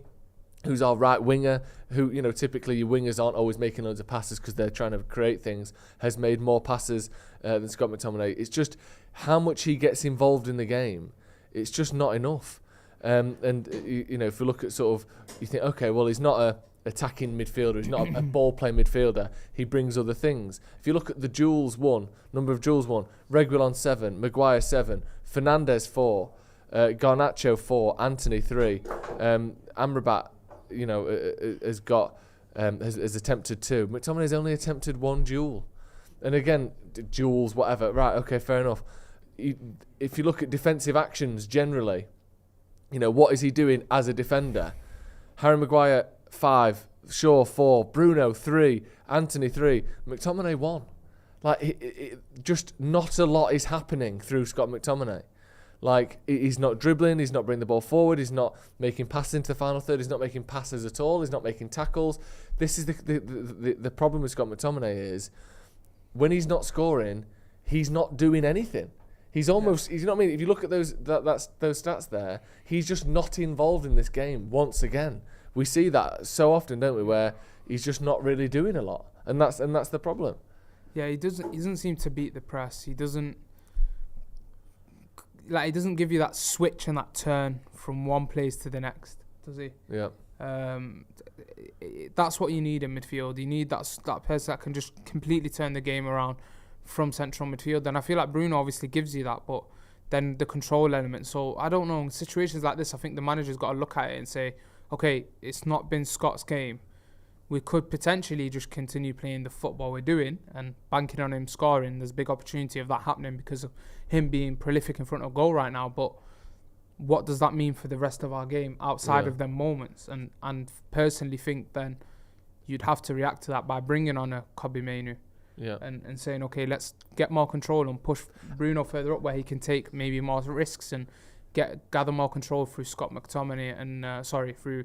who's our right winger, who, you know, typically your wingers aren't always making loads of passes because they're trying to create things, has made more passes than Scott McTominay. It's just how much he gets involved in the game. It's just not enough. And you know, if we look at sort of, you think, okay, well, he's not a attacking midfielder, he's not a ball playing midfielder, he brings other things. If you look at the number of duels won, Reguilon 7, Maguire 7, Fernandes 4, Garnacho 4, Anthony 3, Amrabat, you know, has attempted 2. McTominay's only attempted 1 duel. And again, duels, whatever, right, okay, fair enough. If you look at defensive actions generally, you know, what is he doing as a defender? Harry Maguire 5, Shaw 4, Bruno 3, Anthony 3, McTominay 1. Like, just not a lot is happening through Scott McTominay. Like, he's not dribbling, he's not bringing the ball forward, he's not making passes into the final third, he's not making passes at all, he's not making tackles. This is the problem with Scott McTominay is when he's not scoring, he's not doing anything. He's almost, you know what I mean? If you look at those stats there, he's just not involved in this game once again. We see that so often, don't we, where he's just not really doing a lot, and that's the problem. Yeah, he doesn't seem to beat the press. He doesn't give you that switch and that turn from one place to the next, does he? Yeah. That's what you need in midfield. You need that person that can just completely turn the game around from central midfield, and I feel like Bruno obviously gives you that, but then the control element. So I don't know, in situations like this, I think the manager's got to look at it and say, okay, it's not been Scott's game. We could potentially just continue playing the football we're doing and banking on him scoring. There's a big opportunity of that happening because of him being prolific in front of goal right now, but what does that mean for the rest of our game outside of them moments? And personally think then you'd have to react to that by bringing on a Kobbie Mainoo. Yeah. And saying, okay, let's get more control and push Bruno further up where he can take maybe more risks and gather more control through Scott McTominay and through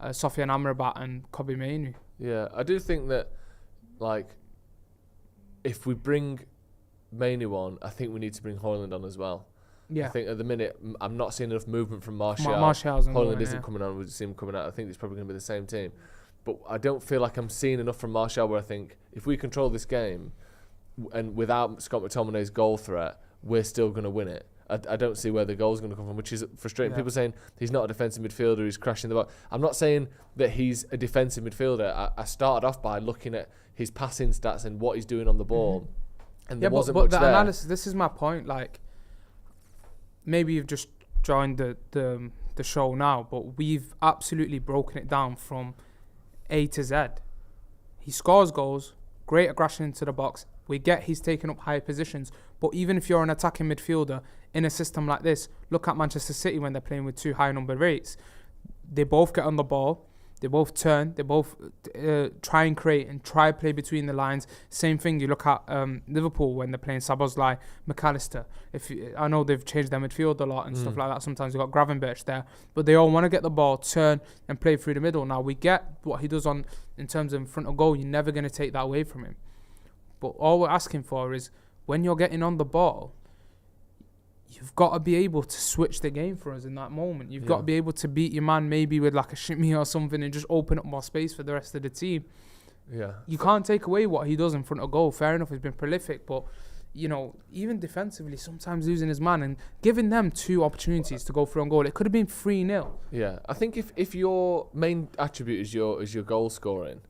Sofiane Amrabat and Kobbie Mainoo. Yeah, I do think that, like, if we bring Mainoo on, I think we need to bring Højlund on as well. Yeah. I think at the minute I'm not seeing enough movement from Martial. Martial's Højlund isn't coming on. We see him coming out. I think it's probably going to be the same team. But I don't feel like I'm seeing enough from Martial where I think if we control this game and without Scott McTominay's goal threat, we're still going to win it. I don't see where the goal's going to come from, which is frustrating. Yeah. People saying he's not a defensive midfielder, he's crashing the box. I'm not saying that he's a defensive midfielder. I started off by looking at his passing stats and what he's doing on the ball. And there wasn't much the there. Analysis, this is my point. Like, maybe you've just joined the show now, but we've absolutely broken it down from A to Z. He scores goals, great aggression into the box. We get he's taking up higher positions, but even if you're an attacking midfielder in a system like this, look at Manchester City when they're playing with two high number rates. They both get on the ball, they both turn, they both try and create and try play between the lines. Same thing, you look at Liverpool when they're playing Szoboszlai, McAllister. I know they've changed their midfield a lot and stuff like that. Sometimes you've got Gravenberch there, but they all want to get the ball, turn and play through the middle. Now we get what he does in terms of in front of goal. You're never going to take that away from him. But all we're asking for is when you're getting on the ball, you've got to be able to switch the game for us in that moment. You've got to be able to beat your man maybe with like a shimmy or something and just open up more space for the rest of the team. Yeah. You can't take away what he does in front of goal. Fair enough, he's been prolific, but you know, even defensively, sometimes losing his man and giving them two opportunities to go through on goal. It could have been 3-0. Yeah, I think if your main attribute is your goal scoring,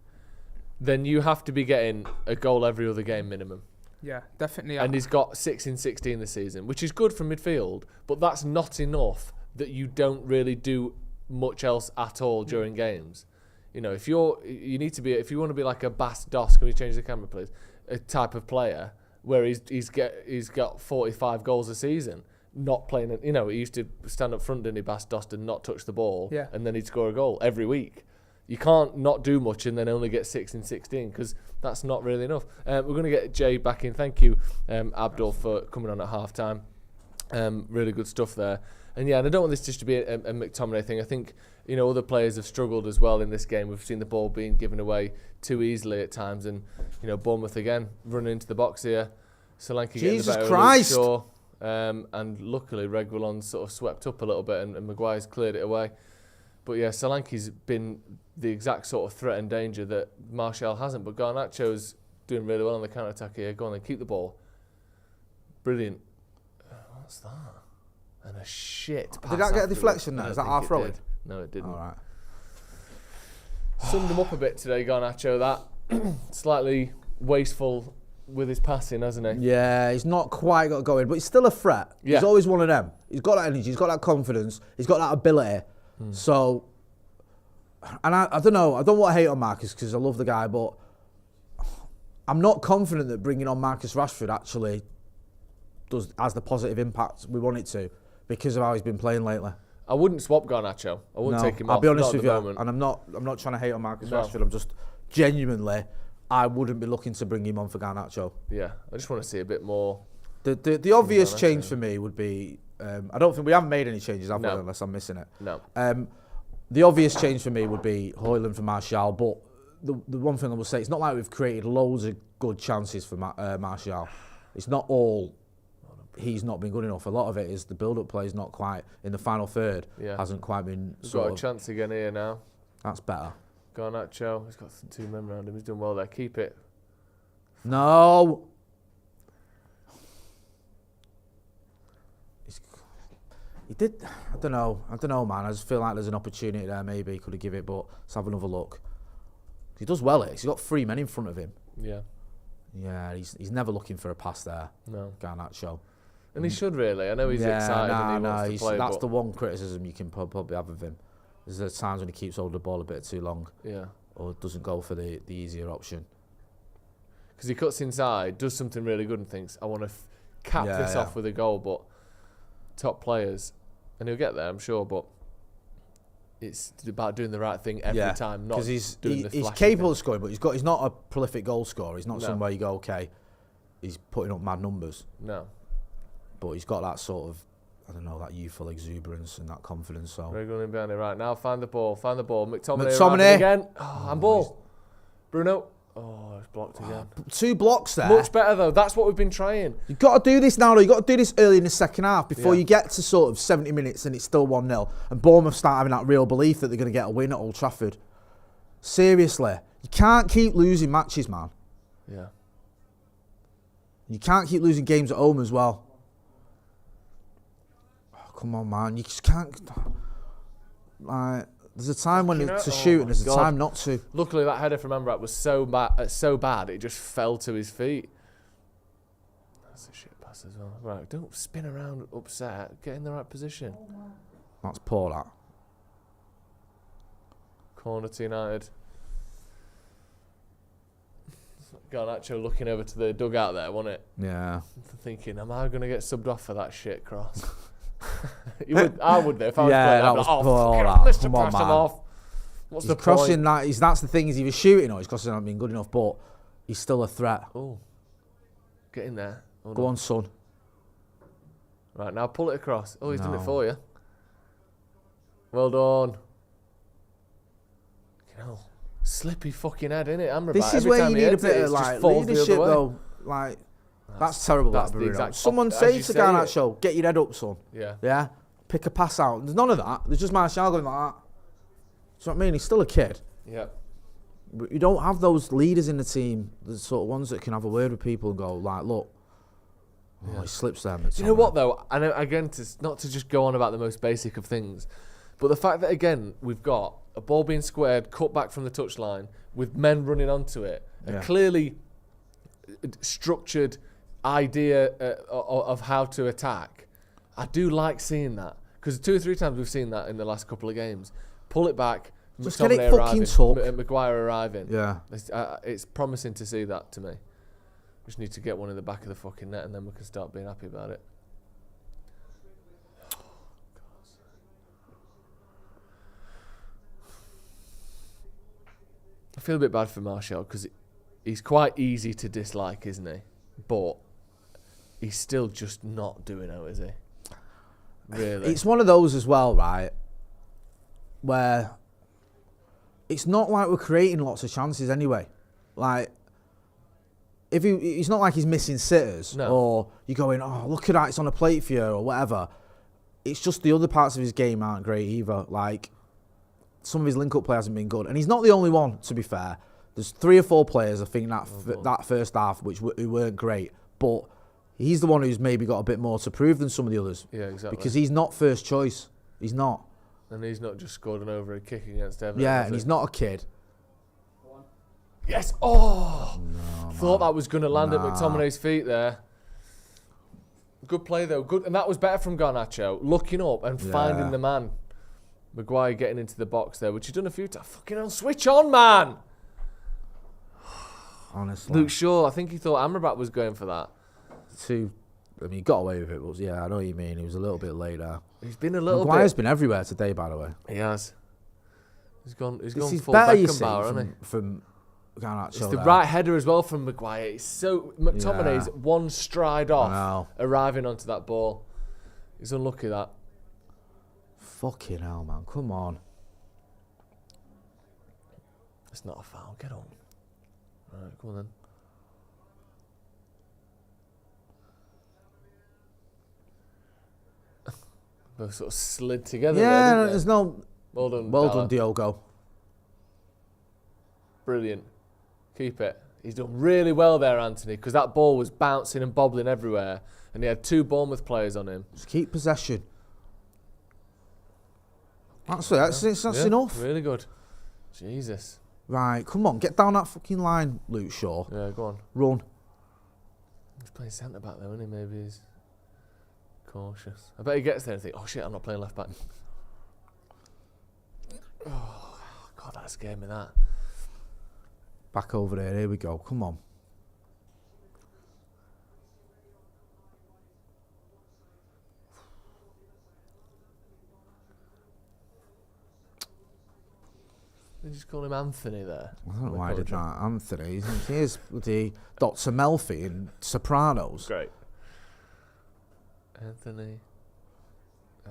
then you have to be getting a goal every other game minimum. Yeah, definitely. And he's got 6 in 16 this season, which is good from midfield, but that's not enough that you don't really do much else at all during games. You know, if you want to be like a Bas Dost, can we change the camera please? A type of player where he's got 45 goals a season, not playing it. You know, he used to stand up front, didn't he, Bas Dost, and not touch the ball, and then he'd score a goal every week. You can't not do much and then only get 6 in 16 because that's not really enough. We're going to get Jay back in. Thank you, Abdul, for coming on at half-time. Really good stuff there. And I don't want this just to be a McTominay thing. I think, you know, other players have struggled as well in this game. We've seen the ball being given away too easily at times. And, you know, Bournemouth again running into the box here. Solanke getting the better Christ. of Luke Shaw. And luckily, Reguilon sort of swept up a little bit and Maguire's cleared it away. But yeah, Solanke's been the exact sort of threat and danger that Martial hasn't. But Garnacho's doing really well on the counter-attack here. Go on then, keep the ball. Brilliant. What's that? And a shit pass. Did that get a deflection now? Is that our throw-in? No, it didn't. All right. Summed him up a bit today, Garnacho. That slightly wasteful with his passing, hasn't he? Yeah, he's not quite got going, but he's still a threat. Yeah. He's always one of them. He's got that energy, he's got that confidence, he's got that ability. So, and I don't know, I don't want to hate on Marcus because I love the guy, but I'm not confident that bringing on Marcus Rashford actually has the positive impact we want it to because of how he's been playing lately. I wouldn't swap Garnacho. I wouldn't take him off. I'll be honest with you, moment. and I'm not trying to hate on Marcus Rashford. I'm just genuinely, I wouldn't be looking to bring him on for Garnacho. Yeah, I just want to see a bit more. The obvious change for me would be, I don't think we haven't made any changes, have we, unless I'm missing it. No. The obvious change for me would be Højlund for Martial, but the one thing I will say, it's not like we've created loads of good chances for Martial. It's not all he's not been good enough. A lot of it is the build-up play is not quite in the final third. Hasn't quite been. He's got a chance again here now. That's better. Garnacho, he's got 2 men around him. He's doing well there. Keep it. No. He did. I don't know, man. I just feel like there's an opportunity there. Maybe he could have give it, but let's have another look. He does well. He's got 3 men in front of him. Yeah. Yeah, he's never looking for a pass there. No. Garnacho. And he should really. I know he's excited and he wants to play. That's the one criticism you can probably have of him. There's times when he keeps holding the ball a bit too long. Yeah. Or doesn't go for the easier option. Because he cuts inside, does something really good and thinks, I want to cap this off with a goal, but top players, and he'll get there, I'm sure, but it's about doing the right thing every time, not doing the he's capable of scoring, but he's not a prolific goal scorer. He's not somewhere you go, okay, he's putting up mad numbers. No. But he's got that sort of, I don't know, that youthful exuberance and that confidence. So very good in behind it right now. Find the ball. McTominay again. Oh, handball. Bruno. Oh, it's blocked again. 2 blocks there. Much better though. That's what we've been trying. You've got to do this now, though. You've got to do this early in the second half before you get to sort of 70 minutes and it's still 1-0. And Bournemouth start having that real belief that they're going to get a win at Old Trafford. Seriously. You can't keep losing matches, man. Yeah. You can't keep losing games at home as well. Oh, come on, man. You just can't. Like, there's a time when to shoot and there's a time not to. Luckily, that header from Amrabat was so bad it just fell to his feet. That's a shit pass as well. Right, don't spin around upset. Get in the right position. That's poor, that. Corner to United. Garnacho looking over to the dugout there, wasn't it? Yeah. Thinking, am I going to get subbed off for that shit cross? I would though if I was playing. That was poor. Come on, man. What's he's the crossing point? That's the thing, is he was shooting or he's crossing not being good enough, but he's still a threat. Oh, get in there. Go on, son. Right, now pull it across. Oh, he's done it for you. Well done. You know, slippy fucking head, innit? Amrabat. This is where you need a bit of like leadership, though. Like, that's terrible. That's the exact. Someone say to Garnacho, "Get your head up, son." Yeah. Yeah. Pick a pass out. There's none of that. There's just Martial going like that. Do you know what I mean? He's still a kid. Yeah. But you don't have those leaders in the team, the sort of ones that can have a word with people and go like, "Look, he slips them." You know what though? And again, not to just go on about the most basic of things, but the fact that again we've got a ball being squared, cut back from the touchline, with men running onto it, a clearly structured idea of how to attack. I do like seeing that because 2 or 3 times we've seen that in the last couple of games. Pull it back, just get it fucking tucked. Maguire arriving. Yeah, it's promising to see that to me. We just need to get one in the back of the fucking net and then we can start being happy about it. I feel a bit bad for Martial because he's quite easy to dislike, isn't he? But he's still just not doing it, is he? Really? It's one of those as well, right? Where it's not like we're creating lots of chances anyway. Like, if it's not like he's missing sitters or you're going, oh, look at that, it's on a plate for you or whatever. It's just the other parts of his game aren't great either. Like, some of his link-up play hasn't been good. And he's not the only one, to be fair. There's 3 or 4 players, I think, that first half who weren't great. But he's the one who's maybe got a bit more to prove than some of the others. Yeah, exactly. Because he's not first choice. He's not. And he's not just scored an overhead kick against Everton. Yeah, and he's not a kid. Yes! Oh! No, thought that was going to land at McTominay's feet there. Good play, though. Good, and that was better from Garnacho. Looking up and finding the man. Maguire getting into the box there, which he's done a few times. Fucking hell, switch on, man! Honestly. Luke Shaw, I think he thought Amrabat was going for that. I mean, he got away with it, but yeah, I know what you mean. He was a little bit later. He's been a little Maguire's been everywhere today, by the way. He has. He's gone This full is better, you see, Beckenbauer, hasn't he? from Garnacho. It's the right header as well from Maguire. It's so McTominay's one stride off arriving onto that ball. He's unlucky that. Fucking hell, man. Come on. It's not a foul. Get on. Right, come on then. Both sort of slid together. Yeah, there, there's no. Well done. Well Dalla. done, Diogo. Brilliant. Keep it. He's done really well there, Anthony, because that ball was bouncing and bobbling everywhere, and he had 2 Bournemouth players on him. Just keep possession. That's enough. Really good. Jesus. Right, come on, get down that fucking line, Luke Shaw. Yeah, go on. Run. He's playing centre back though, isn't he? Maybe he's cautious. I bet he gets there and thinks, oh shit, I'm not playing left back. Oh, God, that scared me, that. Back over there, here we go, come on. They just call him Anthony there. I don't know why I did that. Anthony. Here's the Dr. Melfi in Sopranos. Great. Anthony.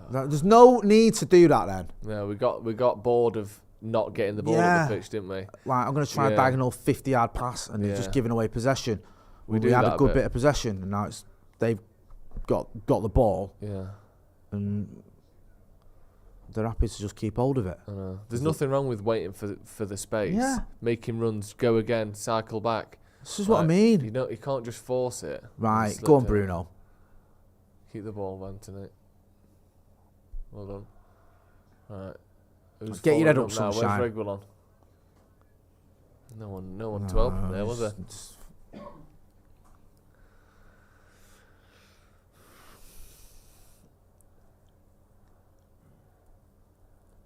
There's no need to do that then. No, we got bored of not getting the ball on the pitch, didn't we? Like, I'm going to try a diagonal 50-yard pass and they're just giving away possession. We had a good bit of possession and now they've got the ball. Yeah. And they're happy to just keep hold of it. I know. There's nothing wrong with waiting for the space. Yeah. Making runs, go again, cycle back. This is what I mean. You can't just force it. Right, go on, Bruno. Keep the ball, Anthony. Well done. Right. Who's Get your head up, now? sunshine. Where's Reguilon? No one to help him there, was there?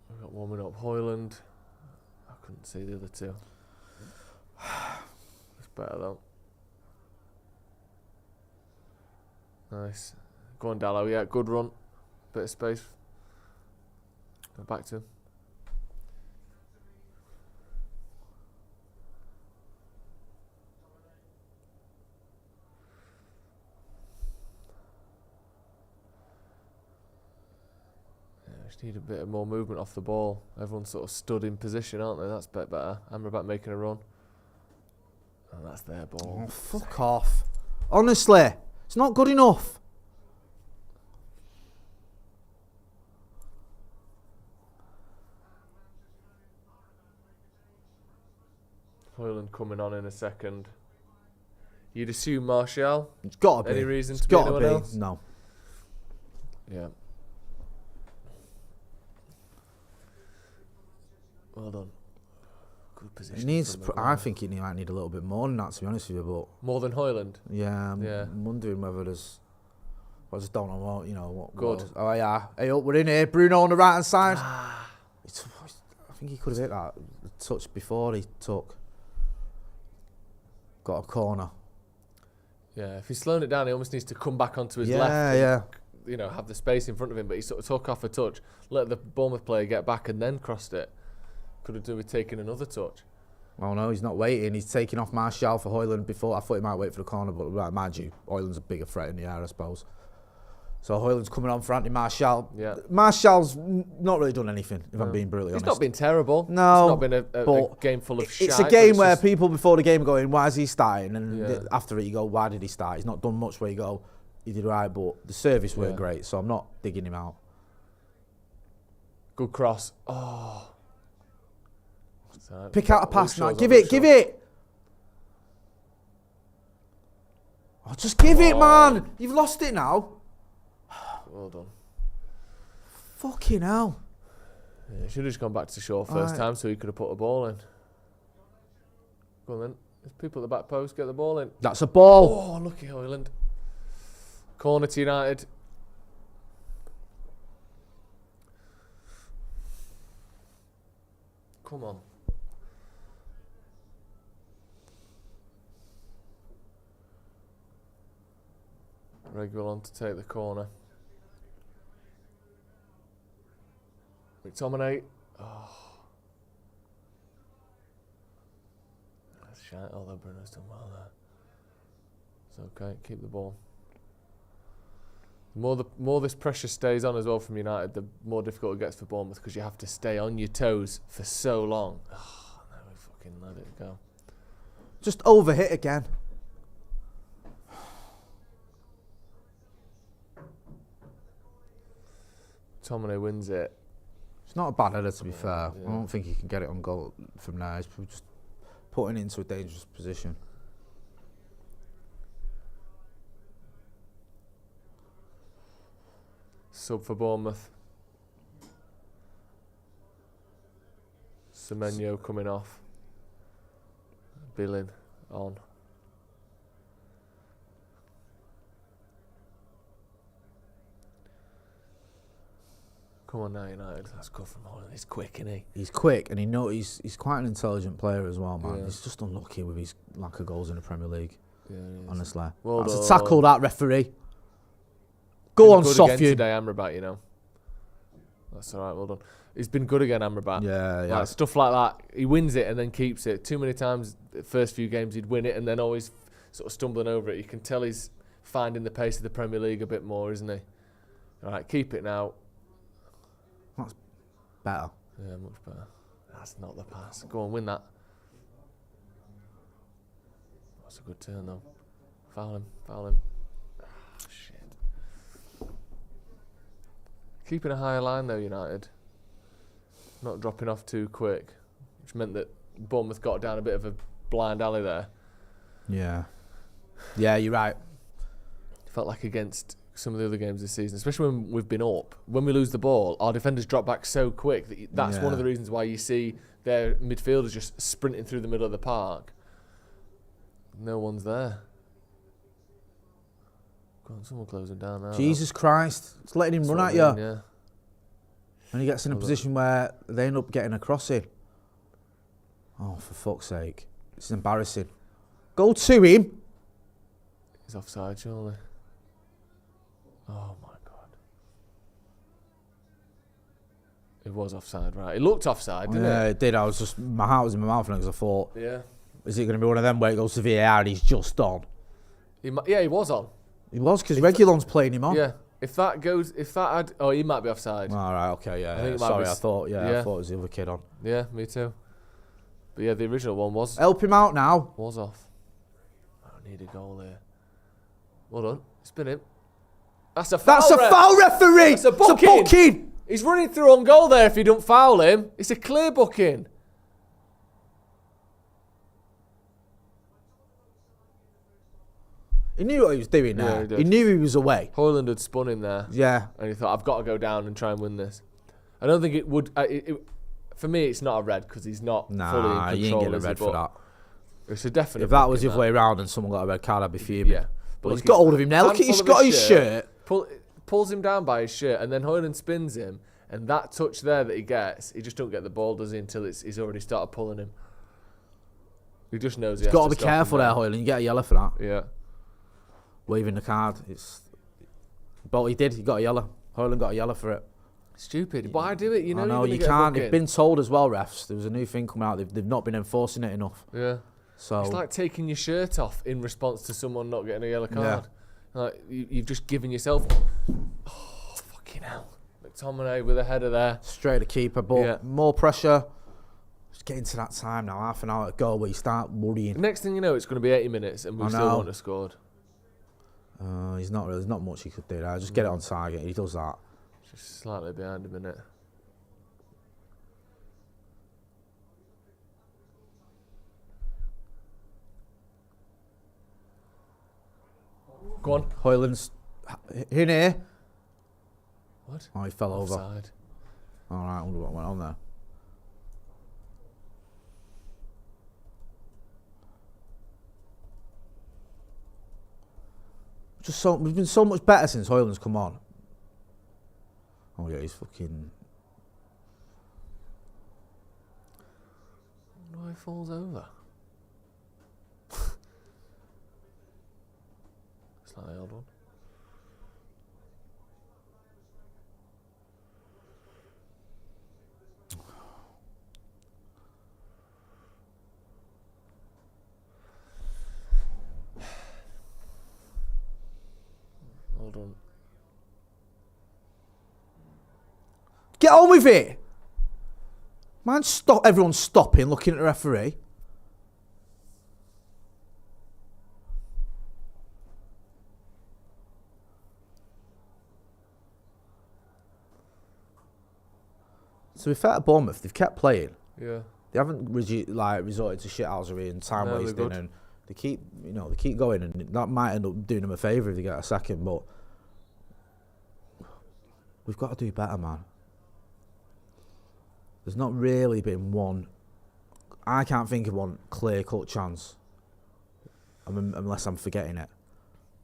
We've got warming up Hoyland. I couldn't see the other two. It's better though. Nice. Go on, Dallo. Yeah, good run. Bit of space. Go back to him. Just need a bit of more movement off the ball. Everyone's sort of stood in position, aren't they? That's a bit better. Amrabat making a run. And that's their ball. Oh, fuck off. Honestly, it's not good enough. Hoyland coming on in a second. You'd assume Martial? It's got to be. Any reason It's to be gotta anyone else? No. Yeah. Well done. Good position. He needs. I think he might need a little bit more than that, to be honest with you. But more than Hoyland. Yeah, I'm wondering whether there's. I just don't know what what. Good. Oh yeah. Hey, up, we're in here. Bruno on the right hand side. I think he could have hit that touch before he got a corner. Yeah, if he's slowing it down, he almost needs to come back onto his left. Yeah. Have the space in front of him, but he sort of took off a touch, let the Bournemouth player get back, and then crossed it. Could have done with taking another touch. Oh no, he's not waiting. He's taking off Martial for Hoyland before. I thought he might wait for the corner, but right, mind you, Hoyland's a bigger threat in the air, I suppose. So Hoyland's coming on for Anthony Martial. Yeah. Martial's not really done anything, if I'm being brutally honest. He's not been terrible. No. It's not been a game full of shite. It's a game where people before the game are going, why is he starting? And after it you go, why did he start? He's not done much where you go, he did right, but the service weren't great, so I'm not digging him out. Good cross. Oh. Pick out a pass now. Give it. Oh, just give it, man. You've lost it now. Well done. Fucking hell. Yeah, he should have just gone back to Shaw first time so he could have put a ball in. Go on then. There's people at the back post. Get the ball in. That's a ball. Oh, lucky Hoyland. Corner to United. Come on. Reguilon to take the corner. McTominay. Oh. That's shite, although Bruno's done well there. It's okay, keep the ball. The more this pressure stays on as well from United, the more difficult it gets for Bournemouth because you have to stay on your toes for so long. Oh, no, we fucking let it go. Just overhit again. McTominay wins it. It's not a bad header, to be fair. I don't think he can get it on goal from there. He's just putting it into a dangerous position. Sub for Bournemouth. Semenyo coming off. Billing on. Come on now, United. That's good from Holland. He's quick, isn't he? He's quick, and he's quite an intelligent player as well, man. Yeah. He's just unlucky with his lack of goals in the Premier League. Yeah, he is. Honestly, Well that's a done. tackle, that referee. Go on, Good Sofian. again today, Amrabat. You know. That's all right. Well done. He's been good again, Amrabat. Yeah. Like, stuff like that. He wins it and then keeps it. Too many times, the first few games he'd win it and then always sort of stumbling over it. You can tell he's finding the pace of the Premier League a bit more, isn't he? All right, keep it now. That's better. Yeah, much better. That's not the pass. Go on, win that. That's a good turn though. Foul him. Ah, shit. Keeping a higher line though, United. Not dropping off too quick, which meant that Bournemouth got down a bit of a blind alley there. Yeah, you're right. Felt like against some of the other games this season, especially when we've been up. When we lose the ball, our defenders drop back so quick that's one of the reasons why you see their midfielders just sprinting through the middle of the park. No one's there. Go on, someone close him down now. Jesus Christ, it's letting him run at you. Yeah. And he gets in a position where they end up getting a crossing. Oh, for fuck's sake. It's embarrassing. Go to him. He's offside, surely. Oh my God. It was offside, right? It looked offside, didn't Yeah, it? it did. My heart was in my mouth because I thought, Yeah. is it going to be one of them where it goes to VAR and he's just on? He was on. He was, because Reguilon's playing him on. Yeah. If that had... Oh, he might be offside. All right, okay, I think it might Sorry, be I thought yeah. it was the other kid on. Yeah, me too. But yeah, the original one was Help him out now. off. I need a goal here. Well done. Spin him. That's a foul. That's a foul, referee. It's a It's a booking. booking. He's running through on goal there if he don't foul him. It's a clear booking. He knew what he was doing Yeah, there. he did. He knew he was away. Hoyland had spun him there. Yeah. And he thought, I've got to go down and try and win this. I don't think it would... for me, it's not a red because he's not fully in control. You ain't getting a is he? red for But that. It's a definite... If that was booking, the other way around and someone got a red card, I'd be fuming. Yeah. But he's look, got hold of him now. Look, handful he's of got his shirt. Pulls him down by his shirt, and then Hoyland spins him, and that touch there that he gets, he just don't get the ball, does he, until he's already started pulling him. He just knows He's got to be careful there, Hoyland. You get a yellow for that. Yeah. Waving the card. But he did. He got a yellow. Hoyland got a yellow for it. Stupid. Why do it? You know, I know, you're gonna you get a can't. booking. They've been told as well, refs. There was a new thing coming out. They've not been enforcing it enough. Yeah. So It's like taking your shirt off in response to someone not getting a yellow card. Like you've just given yourself... Oh, fucking hell. McTominay with a header there. straight to keeper, but more pressure. Just getting to that time now, half an hour to go, where you start worrying. Next thing you know, it's going to be 80 minutes and we still won't have scored. There's not much he could do there. Just get it on target. He does that. Just slightly behind a minute. Go on. Hoyland's in here. What? Oh, he fell over. Offside. All right, I wonder what went on there. We've been so much better since Hoyland's come on. Oh yeah, he's fucking... I wonder why he falls over. Slightly old one. Hold on. Get on with it! Man, stop! Everyone's stopping, looking at the referee. To be fair to Bournemouth, they've kept playing. Yeah. They haven't resorted to shithousery and time wasting, and they keep going, and that might end up doing them a favour if they get a second. But we've got to do better, man. There's not really been one. I can't think of one clear-cut chance, unless I'm forgetting it,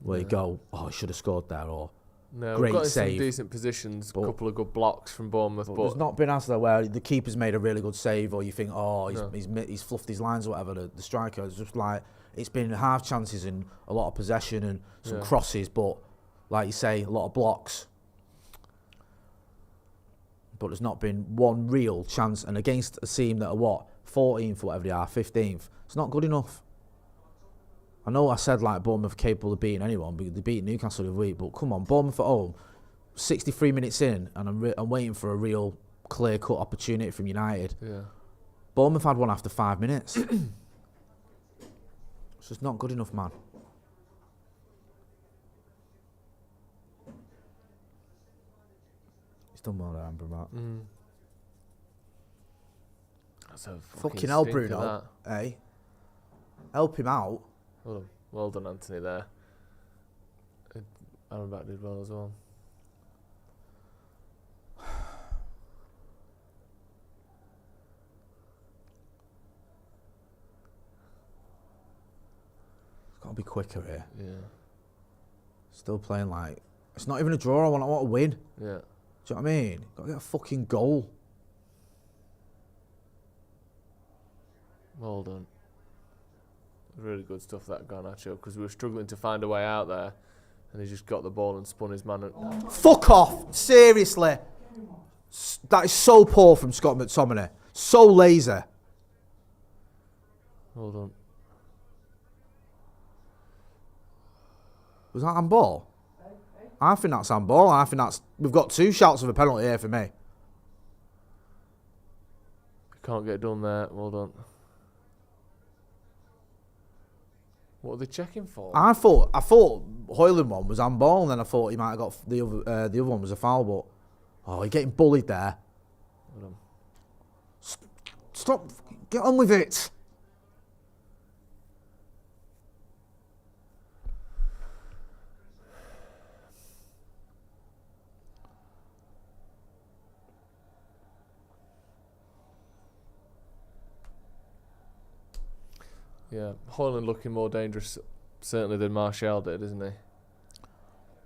where you go, oh, I should have scored there, or no, great we've got in save. some decent positions, a couple of good blocks from Bournemouth, but there's not been after where the keeper's made a really good save, or you think, oh, he's fluffed his lines or whatever. The striker, it's just like it's been half chances and a lot of possession and some crosses, but like you say, a lot of blocks. But there's not been one real chance, and against a team that are 14th, whatever they are, 15th, it's not good enough. I know I said like Bournemouth are capable of beating anyone, but they beat Newcastle the other week. But come on, Bournemouth at home, 63 minutes in, and I'm waiting for a real clear-cut opportunity from United. Yeah. Bournemouth had one after 5 minutes. It's just not good enough, man. He's done well there, Amber, Matt. That's a fucking hell, Bruno. Hey, help him out. Well done, Anthony, there. Amrabat did well as well. It's got to be quicker here. Yeah. Still playing like... It's not even a draw, I want to win. Yeah. Do you know what I mean? Got to get a fucking goal. Well done. Really good stuff, that Garnacho, because we were struggling to find a way out there, and he just got the ball and spun his man. Fuck off! Seriously. That is so poor from Scott McTominay. So lazy. Well done. Was that handball? I think that's handball. I think that's... We've got 2 shouts of a penalty here for me. Can't get done there. Well done. What are they checking for? I thought Hoyland one was handball, and then I thought he might have got the other one was a foul, but you're getting bullied there. Well done. Stop! Get on with it. Yeah, Hoyland looking more dangerous certainly than Martial did, isn't he?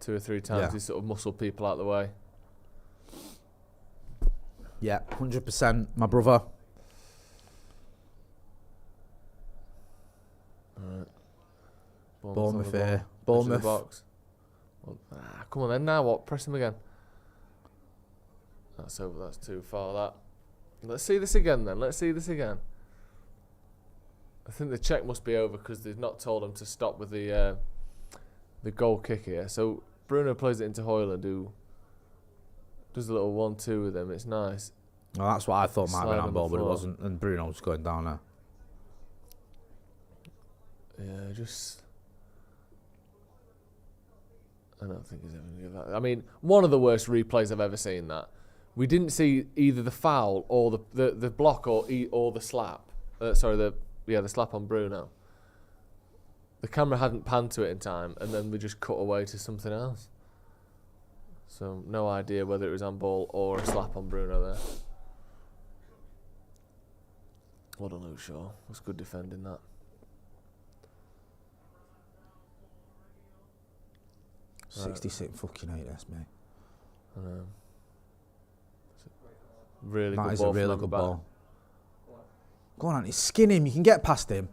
2 or 3 times he sort of muscled people out the way. Yeah, 100%, my brother. Alright. Bournemouth here. Bournemouth. Box. Well, come on then, now what? Press him again. That's over, that's too far, that. Let's see this again then, let's see this again. I think the check must be over because they've not told him to stop with the goal kick here. So Bruno plays it into Hoyland, who does a little 1-2 with him. It's nice. Well, that's what I thought might have been handball, but it wasn't. And Bruno's going down there. Yeah, just... I don't think he's ever going to give that. I mean, one of the worst replays I've ever seen, that. We didn't see either the foul or the block or the slap. The slap on Bruno. The camera hadn't panned to it in time, and then we just cut away to something else. So no idea whether it was handball or a slap on Bruno there. What a Luke Shaw. Was good defending that. 66 fucking hate this, mate. I know. Really that good is ball. A really good ball. Go on, Anthony, skin him. You can get past him.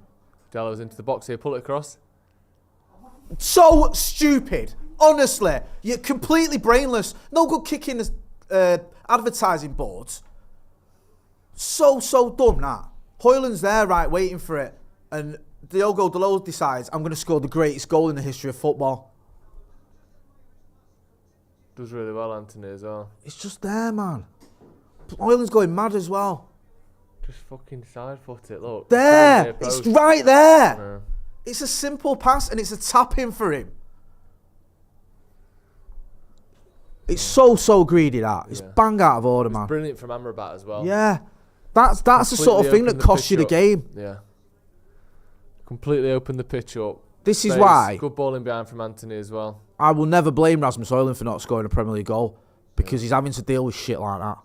Dellow's into the box here. Pull it across. So stupid. Honestly, you're completely brainless. No good kicking the advertising boards. So dumb, that. Hoyland's there, right, waiting for it. And Diogo Dalot decides, I'm going to score the greatest goal in the history of football. Does really well, Anthony, as well. It's just there, man. Hoyland's going mad as well. Just fucking side foot it, look. There! It's right there! Yeah. It's a simple pass and it's a tap in for him. It's so greedy, that. It's bang out of order, man. Brilliant from Amrabat as well. Yeah. That's the sort of thing that costs you the game. Yeah. Completely opened the pitch up. This is why. Good ball in behind from Anthony as well. I will never blame Rasmus Højlund for not scoring a Premier League goal, because he's having to deal with shit like that.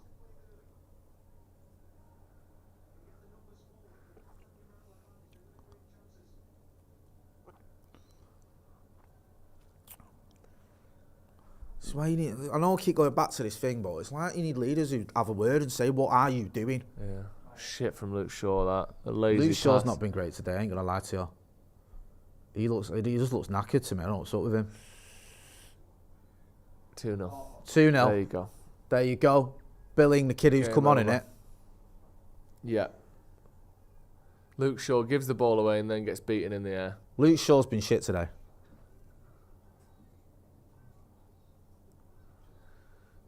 It's why you need, I know I keep going back to this thing, but it's like you need leaders who have a word and say, what are you doing? Yeah. Shit from Luke Shaw, that. A lazy Luke Shaw's pass. not been great today, I ain't going to lie to you. He just looks knackered to me. I don't know what's up with him. 2-0. 2-0. There you go. There you go. Billing the kid who's Game come on over. in it. Yeah. Luke Shaw gives the ball away and then gets beaten in the air. Luke Shaw's been shit today.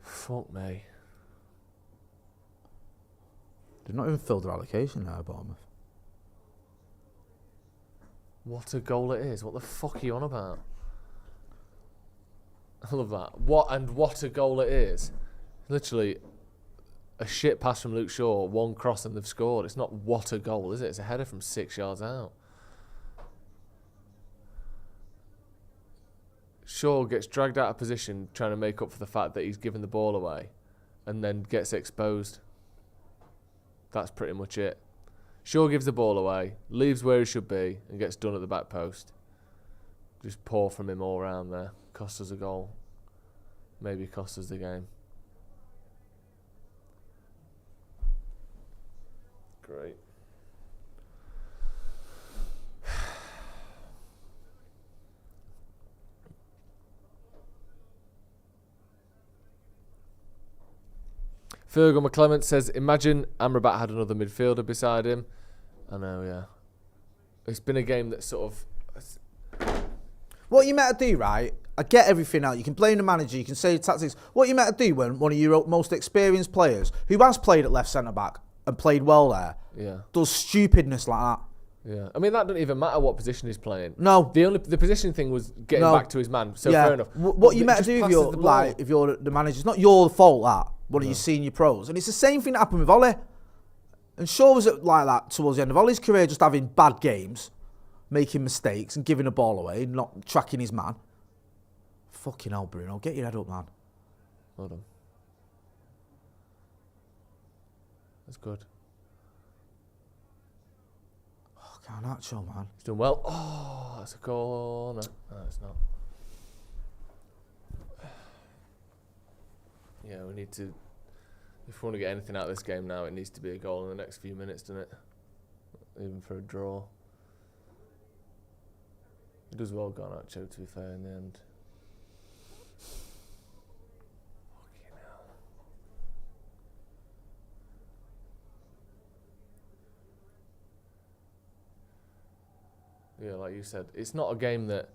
Fuck me. They've not even filled their allocation now, Bournemouth. What a goal it is. What the fuck are you on about? I love that. What a goal it is. Literally a shit pass from Luke Shaw, one cross and they've scored. It's not what a goal, is it? It's a header from 6 yards out. Shaw gets dragged out of position trying to make up for the fact that he's given the ball away and then gets exposed. That's pretty much it. Shaw gives the ball away, leaves where he should be and gets done at the back post. Just poor from him all round there. Cost us a goal. Maybe cost us the game. Great. Fergal McClement says, imagine Amrabat had another midfielder beside him. I know, yeah. It's been a game that sort of... What you meant to do, right? I get everything out. You can blame the manager, you can say tactics. What you meant to do when one of your most experienced players, who has played at left centre-back and played well there, does stupidness like that. Yeah, I mean, that doesn't even matter what position he's playing. No. The position thing was getting back to his man, so fair enough. What you meant to do if you're the manager, it's not your fault that one of your senior pros. And it's the same thing that happened with Ollie. And Shaw was like that towards the end of Ollie's career, just having bad games, making mistakes and giving the ball away, not tracking his man. Fucking hell, Bruno, get your head up, man. Hold on. That's good. Oh, Garnacho, man. He's doing well. Oh, that's a corner. No, it's not. Yeah, we need to... If we want to get anything out of this game now, it needs to be a goal in the next few minutes, doesn't it? Even for a draw. It does well, Garnacho, to be fair, in the end. Fucking hell. Yeah, like you said, it's not a game that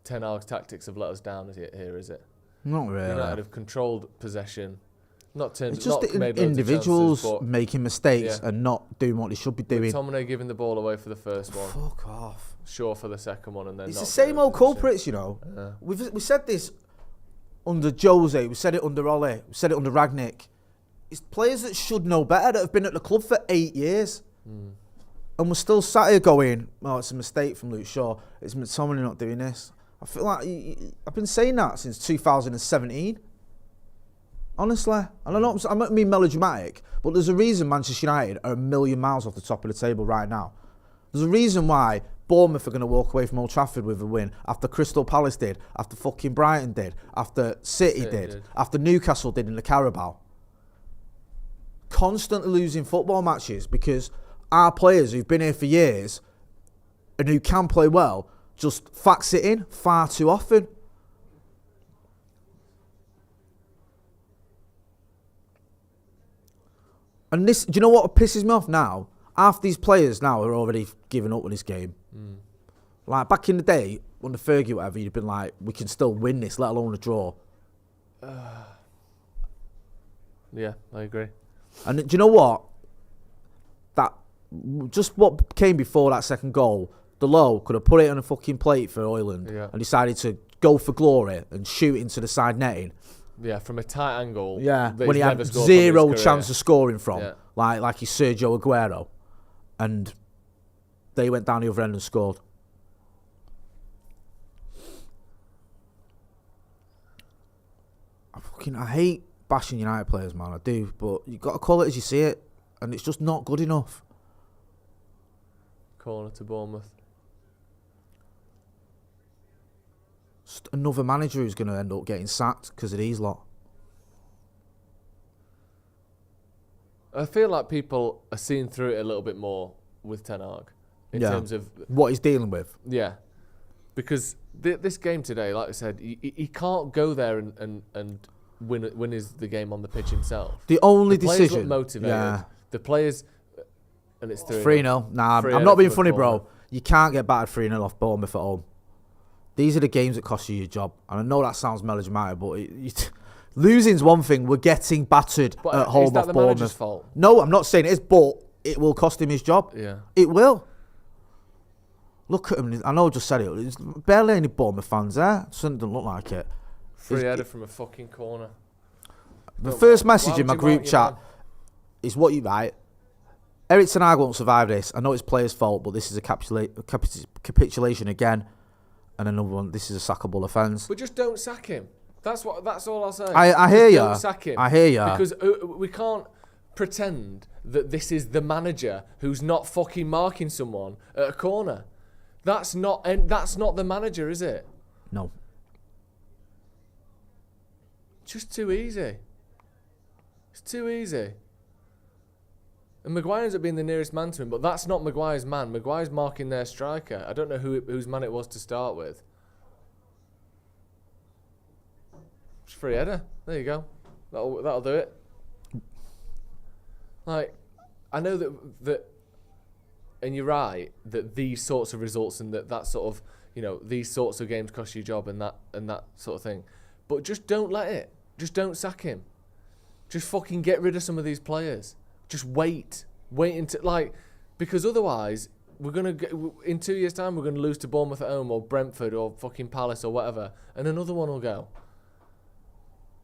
Ten Hag's tactics have let us down here, is it? Not really. United have controlled possession. It's just not made individuals chances, making mistakes and not doing what they should be doing. McTominay giving the ball away for the first one. Fuck off. Shaw for the second one, and then it's the same old culprits, you know. Yeah. We said this under Jose, we said it under Ole, we said it under Ragnick. It's players that should know better, that have been at the club for 8 years. And we're still sat here going, oh, it's a mistake from Luke Shaw. It's McTominay not doing this. I feel like I've been saying that since 2017. Honestly, and I'm not being melodramatic, but there's a reason Manchester United are a million miles off the top of the table right now. There's a reason why Bournemouth are going to walk away from Old Trafford with a win after Crystal Palace did, after fucking Brighton did, after City did, after Newcastle did in the Carabao. Constantly losing football matches because our players who've been here for years and who can play well just fax it in far too often. And this, do you know what pisses me off now? Half these players now are already giving up on this game. Like back in the day, under Fergie, whatever, you'd been like, we can still win this, let alone a draw. Yeah, I agree. And do you know what? That just what came before that second goal, Delo could have put it on a fucking plate for Højlund and decided to go for glory and shoot into the side netting. Yeah, from a tight angle. Yeah, that when he's he never had scored zero from his career. chance of scoring from, Yeah. like he's Sergio Aguero, and they went down the other end and scored. I hate bashing United players, man. I do, but you got to call it as you see it, and it's just not good enough. Corner to Bournemouth. Just another manager who's going to end up getting sacked because of these lot. I feel like people are seeing through it a little bit more with Ten Hag in terms of what he's dealing with. Yeah, because this game today, like I said, he can't go there and win the game on the pitch himself. The only the players decision, look motivated. The players, and it's 3-0. Nah, I'm not being funny, bro. You can't get battered 3-0 off Bournemouth at home. These are the games that cost you your job, and I know that sounds melodramatic, but losing's one thing. We're getting battered at home is that off the Bournemouth. manager's fault? No, I'm not saying it is, but it will cost him his job. Yeah, it will. Look at him. I know I just said it. There's barely any Bournemouth fans there. Something doesn't look like it. Free header from a fucking corner. The first message in my group chat is what you write. Eric Ten Hag won't survive this. I know it's players' fault, but this is a capitulation again. And another one, this is a sackable offence. But just don't sack him. That's all I'll say. I hear you. Don't sack him. I hear you. Because we can't pretend that this is the manager who's not fucking marking someone at a corner. That's not the manager, is it? No. Just too easy. It's too easy. And Maguire ends up being the nearest man to him, but that's not Maguire's man. Maguire's marking their striker. I don't know whose man it was to start with. Just free header. There you go. That'll do it. Like, I know that, and you're right that these sorts of results and that sort of these sorts of games cost you your job and that sort of thing. But just don't let it. Just don't sack him. Just fucking get rid of some of these players. Just wait until because otherwise we're gonna in 2 years' time we're gonna lose to Bournemouth at home or Brentford or fucking Palace or whatever, and another one will go.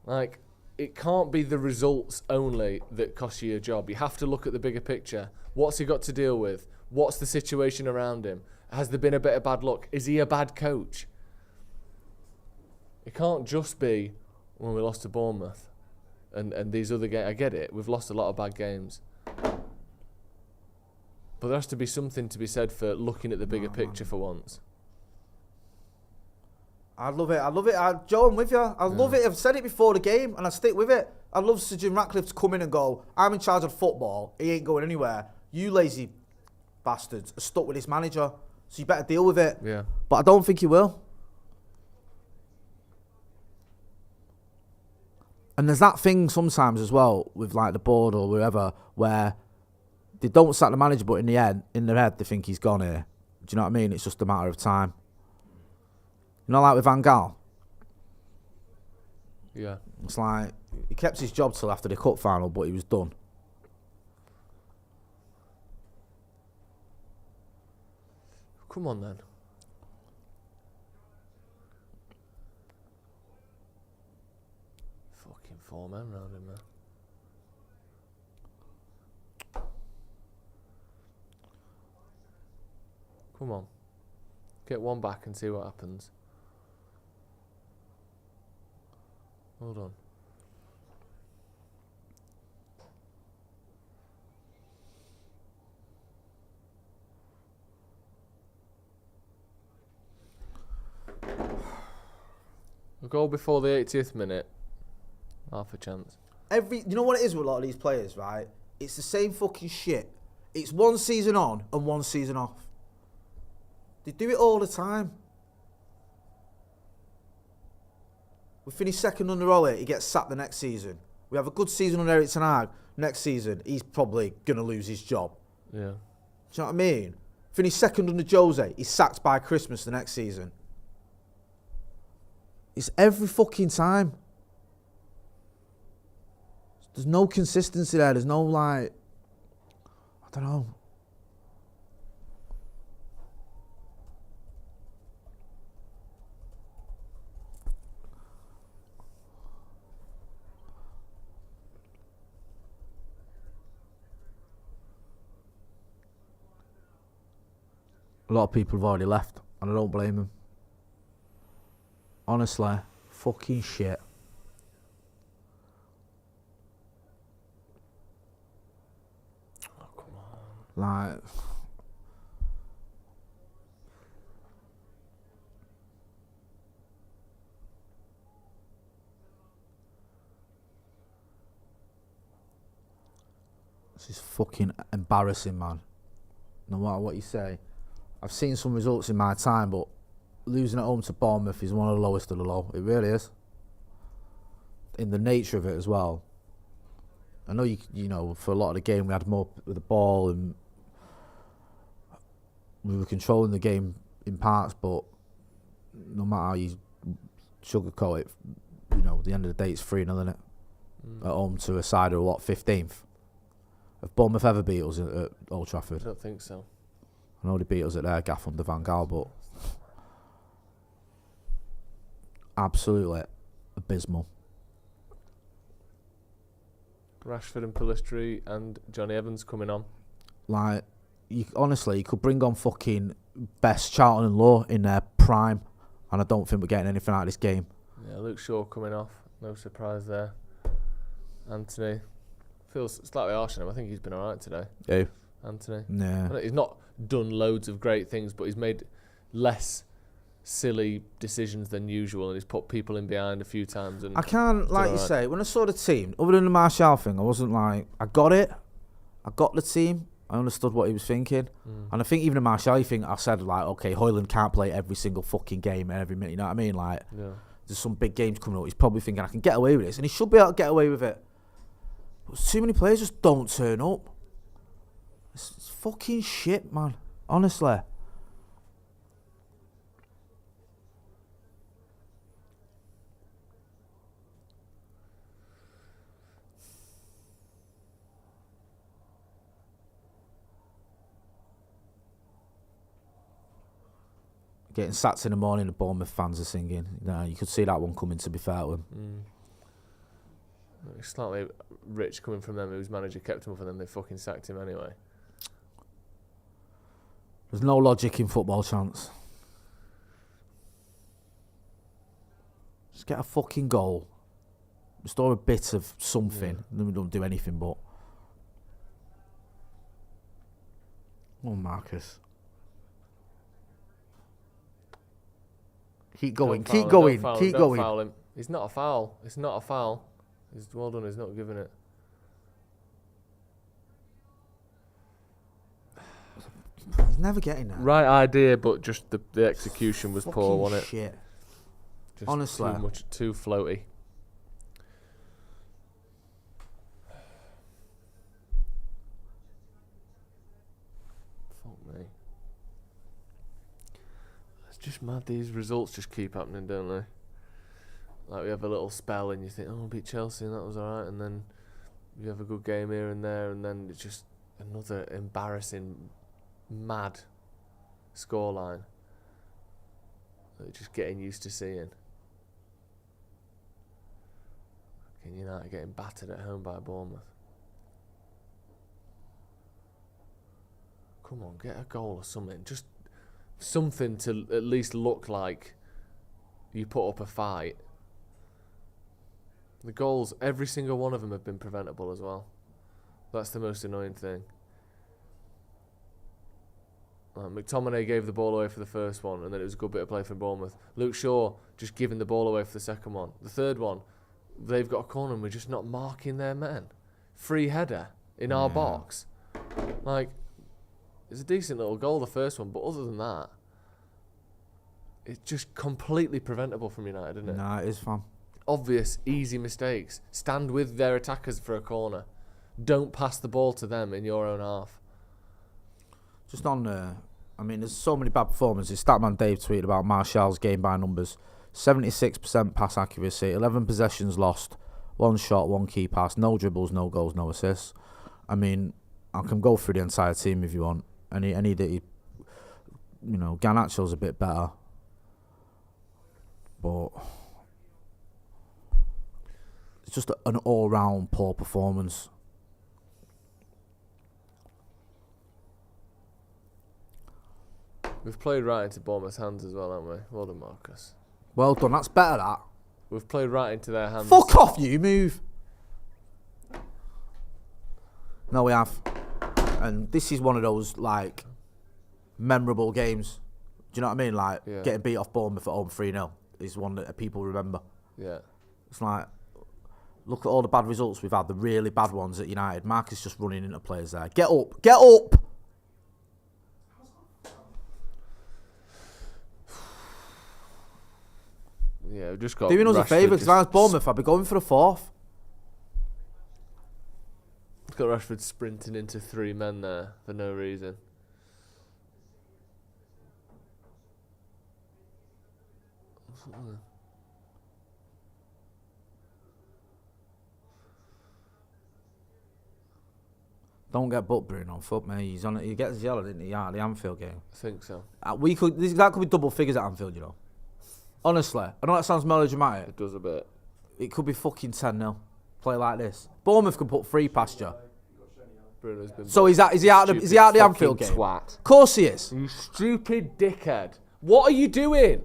Like, it can't be the results only that cost you your job. You have to look at the bigger picture. What's he got to deal with? What's the situation around him? Has there been a bit of bad luck? Is he a bad coach? It can't just be when we lost to Bournemouth. And these other games, I get it. We've lost a lot of bad games, but there has to be something to be said for looking at the bigger picture for once. I love it. Joe, I'm with you. I love it. I've said it before the game, and I stick with it. I'd love Sir Jim Ratcliffe to come in and go, I'm in charge of football. He ain't going anywhere. You lazy bastards are stuck with this manager, so you better deal with it. Yeah. But I don't think he will. And there's that thing sometimes as well with like the board or whoever where they don't sack the manager, but in their head, they think he's gone here. Do you know what I mean? It's just a matter of time. You know, like with Van Gaal? Yeah. It's like, he kept his job till after the cup final, but he was done. Come on then. Fucking 4 men round him there. Come on. Get one back and see what happens. Hold on. A goal before the 80th minute. Half a chance. You know what it is with a lot of these players, right? It's the same fucking shit. It's one season on and one season off. They do it all the time. We finish second under Ole, he gets sacked the next season. We have a good season under Eric Ten Hag. Next season, he's probably going to lose his job. Yeah. Do you know what I mean? Finish second under Jose, he's sacked by Christmas the next season. It's every fucking time. There's no consistency there. There's no, like, I don't know. A lot of people have already left, and I don't blame them. Honestly, fucking shit. Oh, come on. Like, this is fucking embarrassing, man. No matter what you say. I've seen some results in my time, but losing at home to Bournemouth is one of the lowest of the low. It really is. In the nature of it as well. I know you know, for a lot of the game we had more with the ball and we were controlling the game in parts, but no matter how you sugarcoat it, you know, at the end of the day it's 3-0, isn't it? At home to a side of 15th. Have Bournemouth ever beat us at Old Trafford? I don't think so. I know they beat us at their gaff under Van Gaal, but absolutely abysmal. Rashford and Pellistri and Johnny Evans coming on. Like, honestly, you could bring on fucking Best, Charlton and Law in their prime, and I don't think we're getting anything out of this game. Yeah, Luke Shaw coming off. No surprise there. Anthony. Feels slightly harsh on him. I think he's been alright today. Yeah. Anthony. Yeah. He's not done loads of great things, but he's made less silly decisions than usual, and he's put people in behind a few times. And I can't, like you say, when I saw the team, other than the Martial thing, I wasn't like, I got it. I got the team. I understood what he was thinking. And I think even the Martial thing, I said, like, okay, Højlund can't play every single fucking game every minute, you know what I mean? Like, there's some big games coming up. He's probably thinking, I can get away with this, and he should be able to get away with it. But too many players just don't turn up. It's fucking shit, man. Honestly. Getting sacked in the morning, the Bournemouth fans are singing. You could see that one coming, to be fair to him. It's slightly rich coming from them, whose manager kept him up, and then they fucking sacked him anyway. There's no logic in football, chance. Just get a fucking goal. Restore a bit of something. Then we don't do anything but. Oh, Marcus. Keep going, keep going, keep going. Don't foul him. It's not a foul. It's not a foul. He's well done. He's not giving it. He's never getting that. Right idea, but just the execution was poor, wasn't it? Shit. Just Honestly. too floaty. Fuck me. It's just mad. These results just keep happening, don't they? Like, we have a little spell and you think, oh, beat Chelsea and that was alright, and then you have a good game here and there, and then it's just another embarrassing, mad scoreline that you're just getting used to seeing. Fucking United getting battered at home by Bournemouth. Come on, get a goal or something. Just something to at least look like you put up a fight. The goals, every single one of them have been preventable as well. That's the most annoying thing. McTominay gave the ball away for the first one, and then it was a good bit of play from Bournemouth. Luke Shaw just giving the ball away for the second one. The third one, they've got a corner and we're just not marking their men. Free header in our box. Like, it's a decent little goal, the first one, but other than that, it's just completely preventable from United, isn't it? Nah, it is fun. Obvious, easy mistakes. Stand with their attackers for a corner. Don't pass the ball to them in your own half. Just on, I mean, there's so many bad performances. Statman Dave tweeted about Martial's game by numbers. 76% pass accuracy, 11 possessions lost, 1 shot, 1 key pass, no dribbles, no goals, no assists. I mean, I can go through the entire team if you want. Any that you know, Garnacho's a bit better. But it's just an all-round poor performance. We've played right into Bournemouth's hands as well, haven't we? Well done, Marcus. Well done. That's better, that. We've played right into their hands. Fuck off, you move. No, we have. And this is one of those, like, memorable games. Do you know what I mean? Like, getting beat off Bournemouth at home 3-0 is one that people remember. Yeah. It's like, look at all the bad results we've had, the really bad ones at United. Marcus just running into players there. Get up! Get up! Yeah, we've just got doing us a favour, because if I was Bournemouth, I'd be going for a fourth. Got Rashford sprinting into 3 men there for no reason. Don't get booked, Bruno. Fuck me. He's on it. He gets yellow, didn't he? Yeah, the Anfield game. I think so. That could be double figures at Anfield, you know. Honestly, I know that sounds melodramatic. It does a bit. It could be fucking 10-0. Play like this. Bournemouth can put 3 past you. Bruno's been. So is he out of the Anfield game? Twat. Of course he is. You stupid dickhead. What are you doing?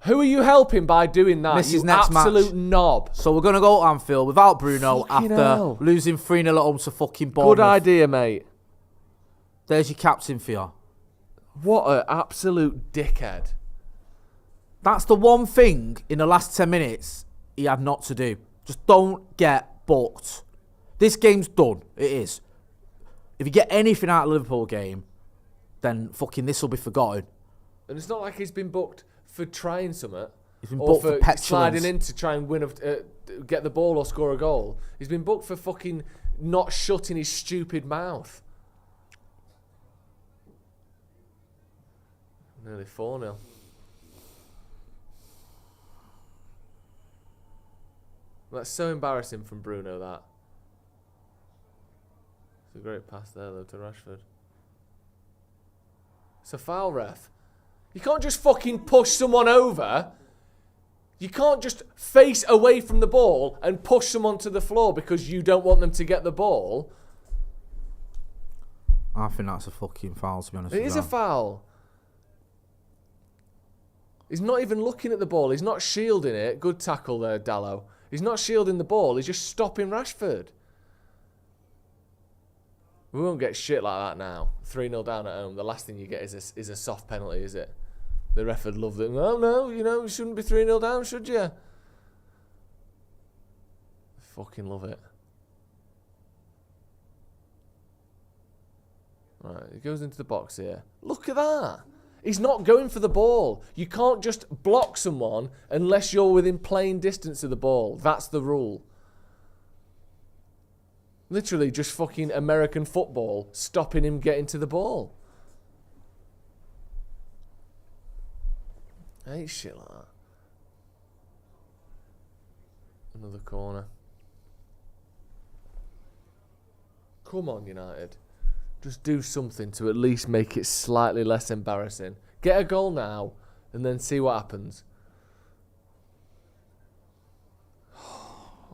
Who are you helping by doing that? This you is next absolute match. knob. So we're going to go to Anfield without Bruno Fucking after hell. losing 3-0 at home to fucking Bournemouth. Good idea, mate. There's your captain for you. What an absolute dickhead. That's the one thing in the last 10 minutes he had not to do. Just don't get booked. This game's done. It is. If you get anything out of the Liverpool game, then fucking this will be forgotten. And it's not like he's been booked for trying something. He's been or booked for for petulance. sliding in to try and win, get the ball or score a goal. He's been booked for fucking not shutting his stupid mouth. Nearly 4-0. That's so embarrassing from Bruno, that. It's a great pass there, though, to Rashford. It's a foul, ref. You can't just fucking push someone over. You can't just face away from the ball and push someone to the floor because you don't want them to get the ball. I think that's a fucking foul, to be honest. It is a foul. He's not even looking at the ball. He's not shielding it. Good tackle there, Dallo. He's not shielding the ball. He's just stopping Rashford. We won't get shit like that now. 3-0 down at home. The last thing you get is a soft penalty, is it? The ref would love it. Oh, no, you shouldn't be 3-0 down, should you? Fucking love it. Right, he goes into the box here. Look at that. He's not going for the ball. You can't just block someone unless you're within playing distance of the ball. That's the rule. Literally just fucking American football stopping him getting to the ball. I hate shit like that. Another corner. Come on, United. Just do something to at least make it slightly less embarrassing. Get a goal now and then see what happens.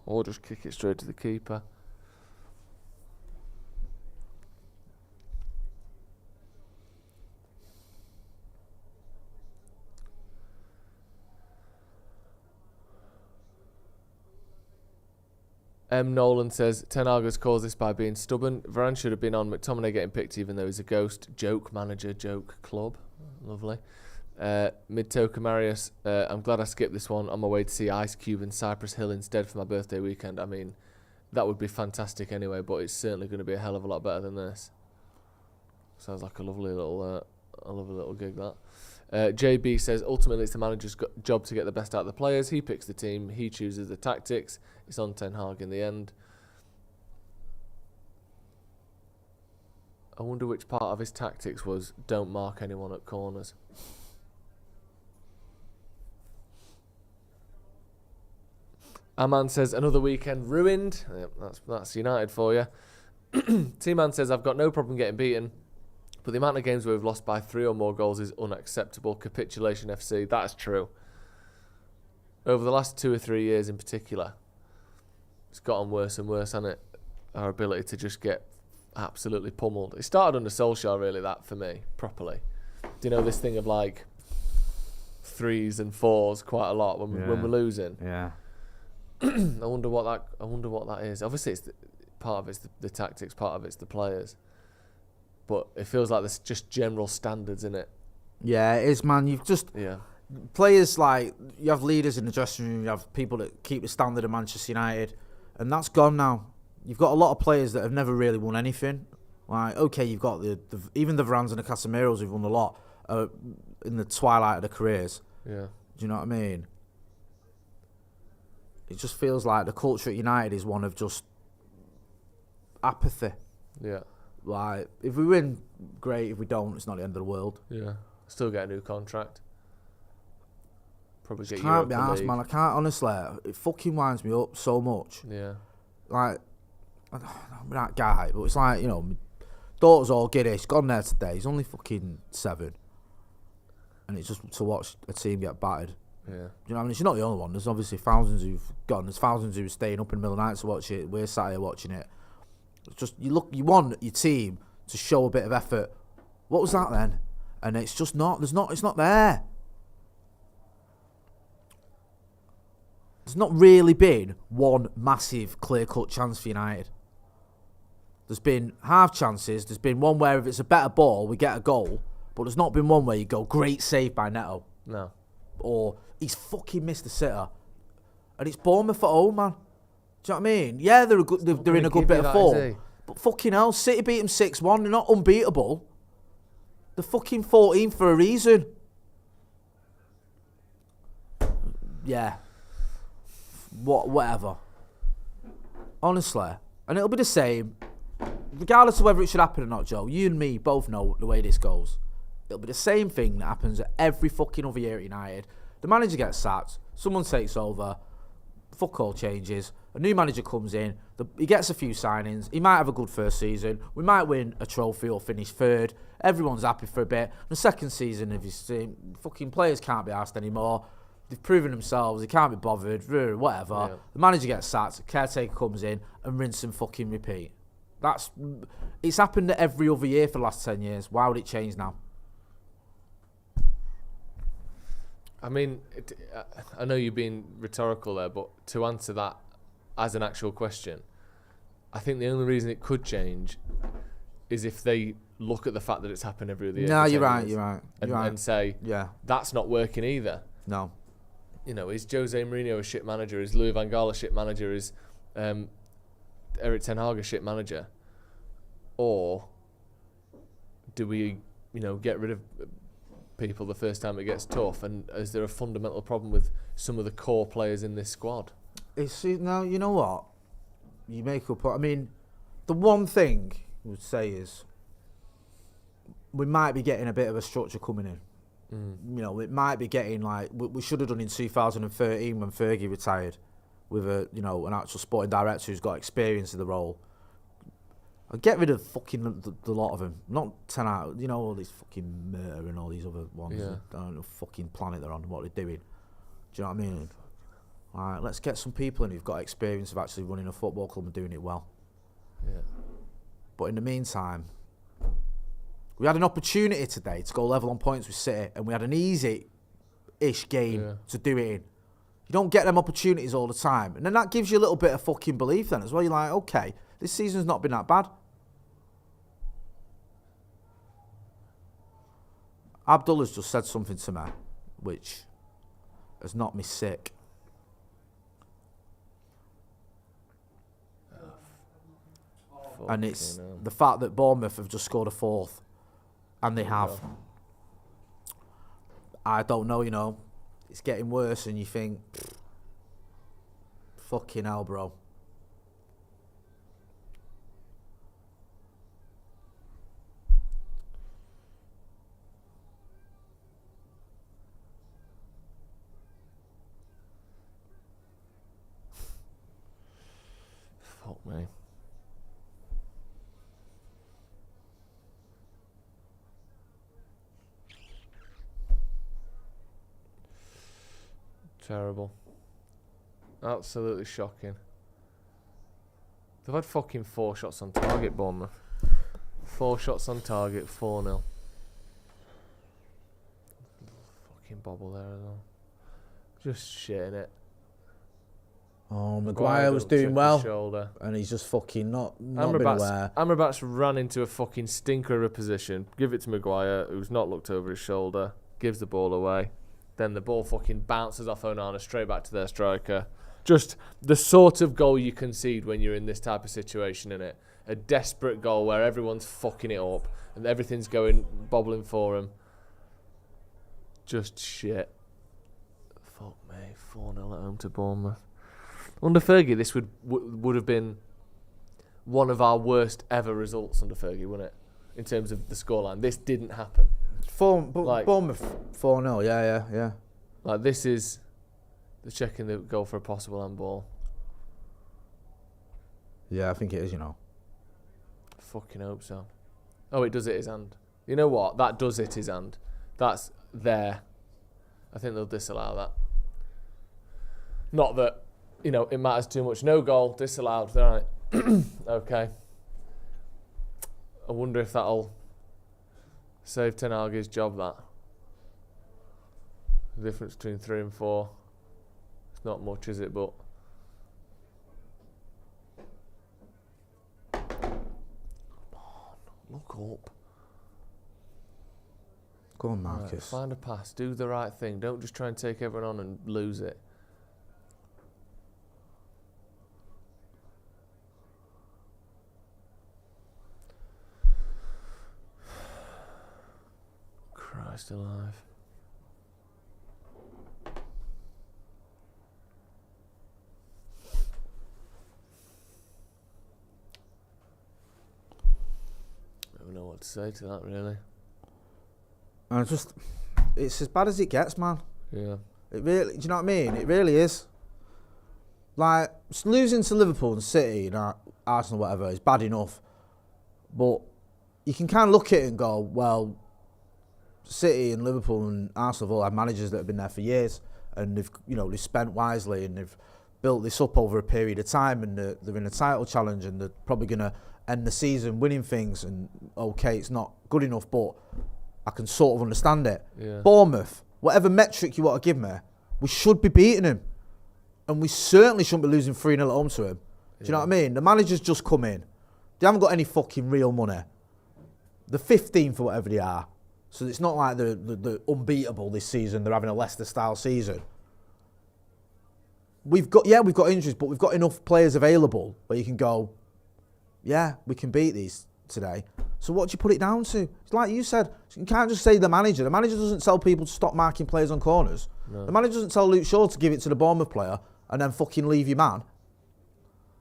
Or just kick it straight to the keeper. M. Nolan says, Ten Hag has caused this by being stubborn. Varane should have been on. McTominay getting picked even though he's a ghost. Joke manager, joke club. Lovely. Mid-Toker Marius, I'm glad I skipped this one on my way to see Ice Cube and Cypress Hill instead for my birthday weekend. I mean, that would be fantastic anyway, but it's certainly going to be a hell of a lot better than this. Sounds like a lovely little gig, that. JB says, ultimately it's the manager's job to get the best out of the players. He picks the team. He chooses the tactics. It's on Ten Hag in the end. I wonder which part of his tactics was don't mark anyone at corners. Aman says, another weekend ruined. Yep, that's United for you. T-Man says, I've got no problem getting beaten, but the amount of games where we've lost by 3 or more goals is unacceptable. Capitulation FC, that's true. Over the last 2 or 3 years in particular, it's gotten worse and worse, hasn't it? Our ability to just get absolutely pummeled. It started under Solskjaer, really, that, for me, properly. Do you know this thing of like 3s and 4s quite a lot when we're losing? Yeah. I wonder what that is. Obviously, part of it's the tactics, part of it's the players. But it feels like there's just general standards in it. Yeah, it is, man. You've just players like you have leaders in the dressing room. You have people that keep the standard of Manchester United, and that's gone now. You've got a lot of players that have never really won anything. Like, okay, you've got even the Varans and the Casemiros who've won a lot in the twilight of their careers. Yeah. Do you know what I mean? It just feels like the culture at United is one of just apathy. Yeah. Like, if we win, great. If we don't, it's not the end of the world. Yeah. Still get a new contract. Probably get Can't be Europa arsed, League. man. I can't, honestly. It fucking winds me up so much. Yeah. Like, I'm that guy, but it's like, you know, my daughter's all giddy. She's gone there today. He's only fucking 7. And it's just to watch a team get battered. Yeah. Do you know what I mean? She's not the only one. There's obviously thousands who've gone. There's thousands who are staying up in the middle of the night to watch it. We're sat here watching it. It's just, you want your team to show a bit of effort. What was that then? And it's just not. It's not there. There's not really been one massive clear-cut chance for United. There's been half chances. There's been one where if it's a better ball, we get a goal. But there's not been one where you go, great save by Neto. No. Or he's fucking missed the sitter. And it's Bournemouth at home, man. Do you know what I mean? Yeah, they're in a good bit of form. But fucking hell, City beat them 6-1. They're not unbeatable. They're fucking 14 for a reason. Yeah. Whatever. Honestly. And it'll be the same. Regardless of whether it should happen or not, Joe. You and me both know the way this goes. It'll be the same thing that happens at every fucking other year at United. The manager gets sacked. Someone takes over. Fuck all changes. A new manager comes in. He gets a few signings. He might have a good first season. We might win a trophy or finish third. Everyone's happy for a bit. The second season, if you see, fucking players can't be asked anymore. They've proven themselves. They can't be bothered. Whatever. Yeah. The manager gets sacked. Caretaker comes in and rinse and fucking repeat. It's happened every other year for the last 10 years. Why would it change now? I mean, I know you're being rhetorical there, but to answer that as an actual question, I think the only reason it could change is if they look at the fact that it's happened every other year. No, you're right. And say, yeah, that's not working either. No. You know, is Jose Mourinho a shit manager? Is Louis van Gaal a shit manager? Is Erik ten Hag a shit manager? Or do we, get rid of people the first time it gets tough? And is there a fundamental problem with some of the core players in this squad? Now, you know what? You make up. I mean, the one thing I would say is we might be getting a bit of a structure coming in. It might be getting like we should have done in 2013 when Fergie retired, with an actual sporting director who's got experience in the role. And get rid of fucking the lot of them. Not 10 out. All these fucking Murder and all these other ones. Yeah. I don't know fucking planet they're on, what they're doing. Do you know what I mean? Alright, let's get some people in who've got experience of actually running a football club and doing it well. Yeah. But in the meantime, we had an opportunity today to go level on points with City, and we had an easy-ish game to do it in. You don't get them opportunities all the time. And then that gives you a little bit of fucking belief then as well. You're like, okay, this season's not been that bad. Abdullah's just said something to me, which has knocked me sick. And it's the fact that Bournemouth have just scored a fourth. And they have. I don't know, it's getting worse and you think, fucking hell, bro. Fuck me. Terrible. Absolutely shocking. They've had fucking 4 shots on target, Bournemouth. 4 shots on target, 4-0. fucking bobble there as well. Just shit, innit? Oh, Maguire was doing well, shoulder. And he's just fucking not been aware. Amrabat's ran into a fucking stinker of a position. Give it to Maguire, who's not looked over his shoulder. Gives the ball away. Then the ball fucking bounces off Onana straight back to their striker. Just the sort of goal you concede when you're in this type of situation, innit? A desperate goal where everyone's fucking it up and everything's going bobbling for him. Just shit. Fuck me. 4-0 at home to Bournemouth. Under Fergie, this would have been one of our worst ever results under Fergie, wouldn't it? In terms of the scoreline. This didn't happen. Bournemouth 4-0, yeah. Like, this is the checking the goal for a possible handball. Yeah, I think it is, you know. Fucking hope so. Oh, it does hit his hand. You know what? That does hit his hand. That's there. I think they'll disallow that. Not that, you know, it matters too much. No goal, disallowed. Right. Okay. I wonder if that'll save Ten Hag's job, that. The difference between 3 and 4. It's not much, is it? But come on, look up. Go on, Marcus. Right, find a pass. Do the right thing. Don't just try and take everyone on and lose it. Christ alive. I don't know what to say to that, really. And it's as bad as it gets, man. Yeah. It really, do you know what I mean? It really is. Like, losing to Liverpool and City and Arsenal, whatever, is bad enough. But you can kind of look at it and go, well, City and Liverpool and Arsenal have all had managers that have been there for years, and they've spent wisely and they've built this up over a period of time, and they're in a title challenge, and they're probably going to end the season winning things. And okay, it's not good enough, but I can sort of understand it. Yeah. Bournemouth, whatever metric you want to give me, we should be beating him, and we certainly shouldn't be losing 3-0 at home to him. Do you know what I mean? The manager's just come in. They haven't got any fucking real money. They're 15th or whatever they are. So it's not like they're unbeatable this season. They're having a Leicester-style season. We've got injuries, but we've got enough players available where you can go, yeah, we can beat these today. So what do you put it down to? It's like you said, you can't just say the manager. The manager doesn't tell people to stop marking players on corners. No. The manager doesn't tell Luke Shaw to give it to the Bournemouth player and then fucking leave your man.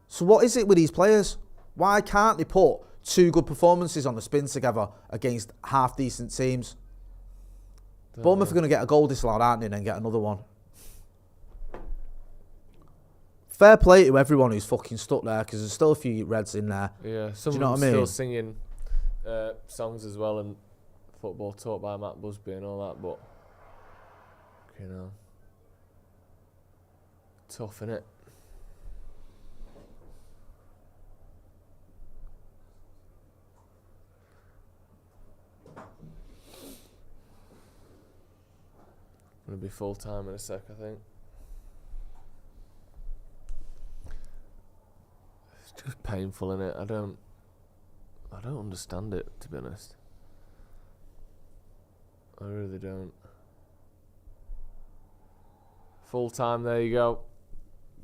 So what is it with these players? Why can't they put 2 good performances on the spin together against half-decent teams? Bournemouth are going to get a goal disallowed, aren't they, and then get another one. Fair play to everyone who's fucking stuck there, because there's still a few Reds in there. Yeah, some of them still singing songs as well, and football taught by Matt Busby and all that, but, you know, tough, innit? Going to be full time in a sec, I think. It's just painful, innit? I don't understand it, to be honest. I really don't. Full time, there you go.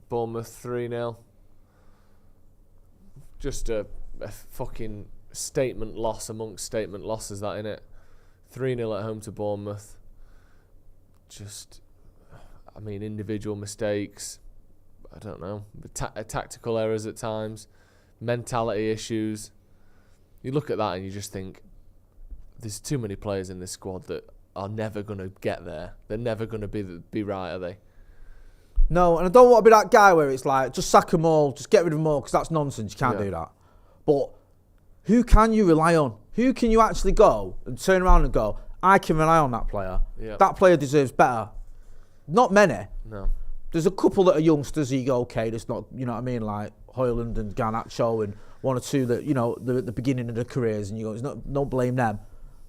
Bournemouth 3-0. Just a fucking statement loss amongst statement losses, that, innit? 3-0 at home to Bournemouth. Just, I mean, individual mistakes, I don't know, tactical errors at times, mentality issues. You look at that and you just think, there's too many players in this squad that are never going to get there. They're never going to be right, are they? No, and I don't want to be that guy where it's like, just sack them all, just get rid of them all, because that's nonsense. You can't do that. But who can you rely on? Who can you actually go and turn around and go, I can rely on that player. Yep. That player deserves better. Not many. No. There's a couple that are youngsters. You go, okay, there's not, you know what I mean, like Hoyland and Garnacho and 1 or 2 that, you know, they're at the beginning of their careers, and you go, don't blame them.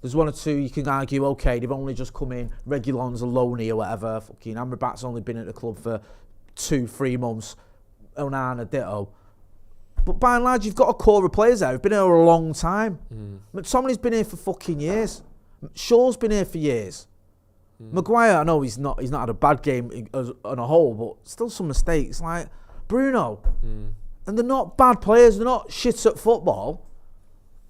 There's one or two you can argue, okay, they've only just come in, Reguilon's a loanee or whatever, fucking Amrabat's only been at the club for 2-3 months, Onana ditto. But by and large, you've got a core of players there who've been here a long time. McTominay's been here for fucking years. Shaw's been here for years. Maguire, I know he's not had a bad game on a whole, but still some mistakes. Like Bruno. And they're not bad players, they're not shit at football.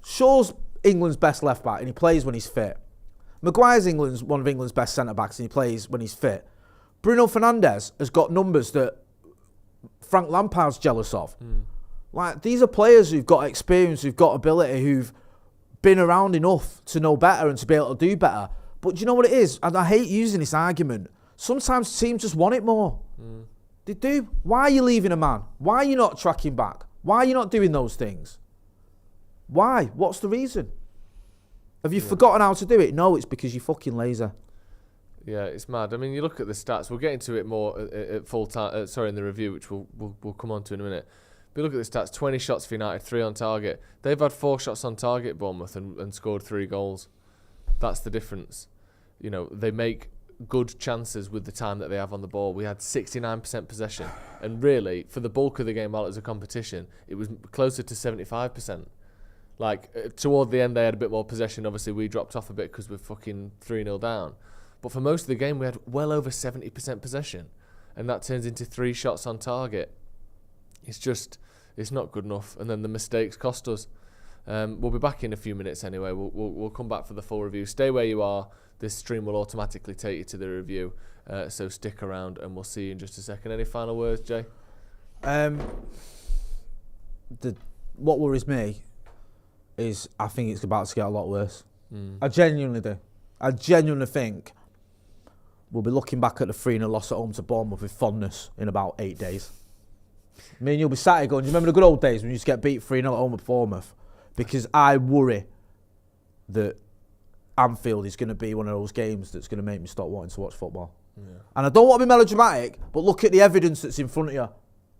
Shaw's England's best left back and he plays when he's fit. Maguire's one of England's best centre backs and he plays when he's fit. Bruno Fernandes has got numbers that Frank Lampard's jealous of. Like, these are players who've got experience, who've got ability, who've been around enough to know better and to be able to do better. But do you know what it is? And I hate using this argument. Sometimes teams just want it more. They do. Why are you leaving a man? Why are you not tracking back? Why are you not doing those things? Why? What's the reason? Have you forgotten how to do it? No, it's because you're fucking lazy. Yeah, it's mad. I mean, you look at the stats. We'll get into it more at full time. In the review, which we'll come on to in a minute. But look at the stats: 20 shots for United, 3 on target. They've had 4 shots on target, Bournemouth, and scored 3 goals. That's the difference. You know, they make good chances with the time that they have on the ball. We had 69% possession, and really, for the bulk of the game, while it was a competition, it was closer to 75%. Like, toward the end, they had a bit more possession. Obviously, we dropped off a bit because we're fucking 3-0 down. But for most of the game, we had well over 70% possession. And that turns into 3 shots on target. It's not good enough. And then the mistakes cost us. We'll be back in a few minutes anyway. We'll come back for the full review. Stay where you are. This stream will automatically take you to the review. So stick around and we'll see you in just a second. Any final words, Jay? What worries me is I think it's about to get a lot worse. I genuinely do. I genuinely think we'll be looking back at the 3-0 loss at home to Bournemouth with fondness in about 8 days. Me and you'll be sat here going, do you remember the good old days when you used to get beat 3-0 at home at Bournemouth? Because I worry that Anfield is going to be one of those games that's going to make me stop wanting to watch football. And I don't want to be melodramatic, but look at the evidence that's in front of you.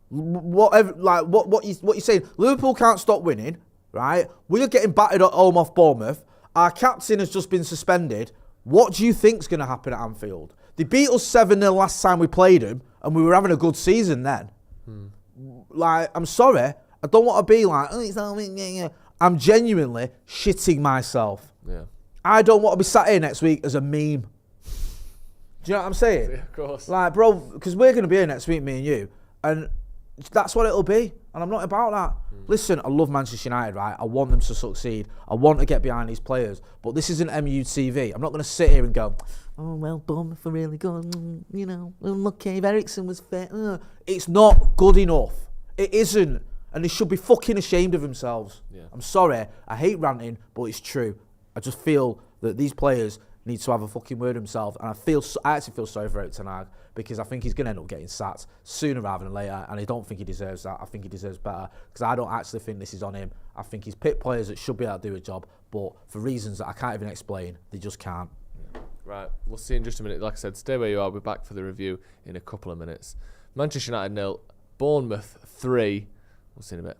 What you're saying, Liverpool can't stop winning, right? We're getting battered at home off Bournemouth. Our captain has just been suspended. What do you think's going to happen at Anfield? They beat us 7-0 last time we played them, and we were having a good season then. Like, I'm sorry, I don't want to be like, oh, it's all me. I'm genuinely shitting myself. Yeah. I don't want to be sat here next week as a meme. Do you know what I'm saying? Yeah, of course. Like, bro, because we're going to be here next week, me and you, and that's what it'll be. And I'm not about that. Listen, I love Manchester United, right? I want them to succeed. I want to get behind these players. But this isn't MUTV. I'm not going to sit here and go, oh, well, Bournemouth are really good. You know, unlucky if Ericsson was fit. It's not good enough. It isn't. And they should be fucking ashamed of themselves. Yeah. I'm sorry. I hate ranting, but it's true. I just feel that these players need to have a fucking word himself, and I actually feel sorry for Eric Ten Hag because I think he's going to end up getting sacked sooner rather than later, and I don't think he deserves that. I think he deserves better because I don't actually think this is on him. I think he's picked players that should be able to do a job, but for reasons that I can't even explain, they just can't. Right, we'll see in just a minute. Like I said, stay where you are. We're back for the review in a couple of minutes. Manchester United 0, Bournemouth 3. We'll see in a bit.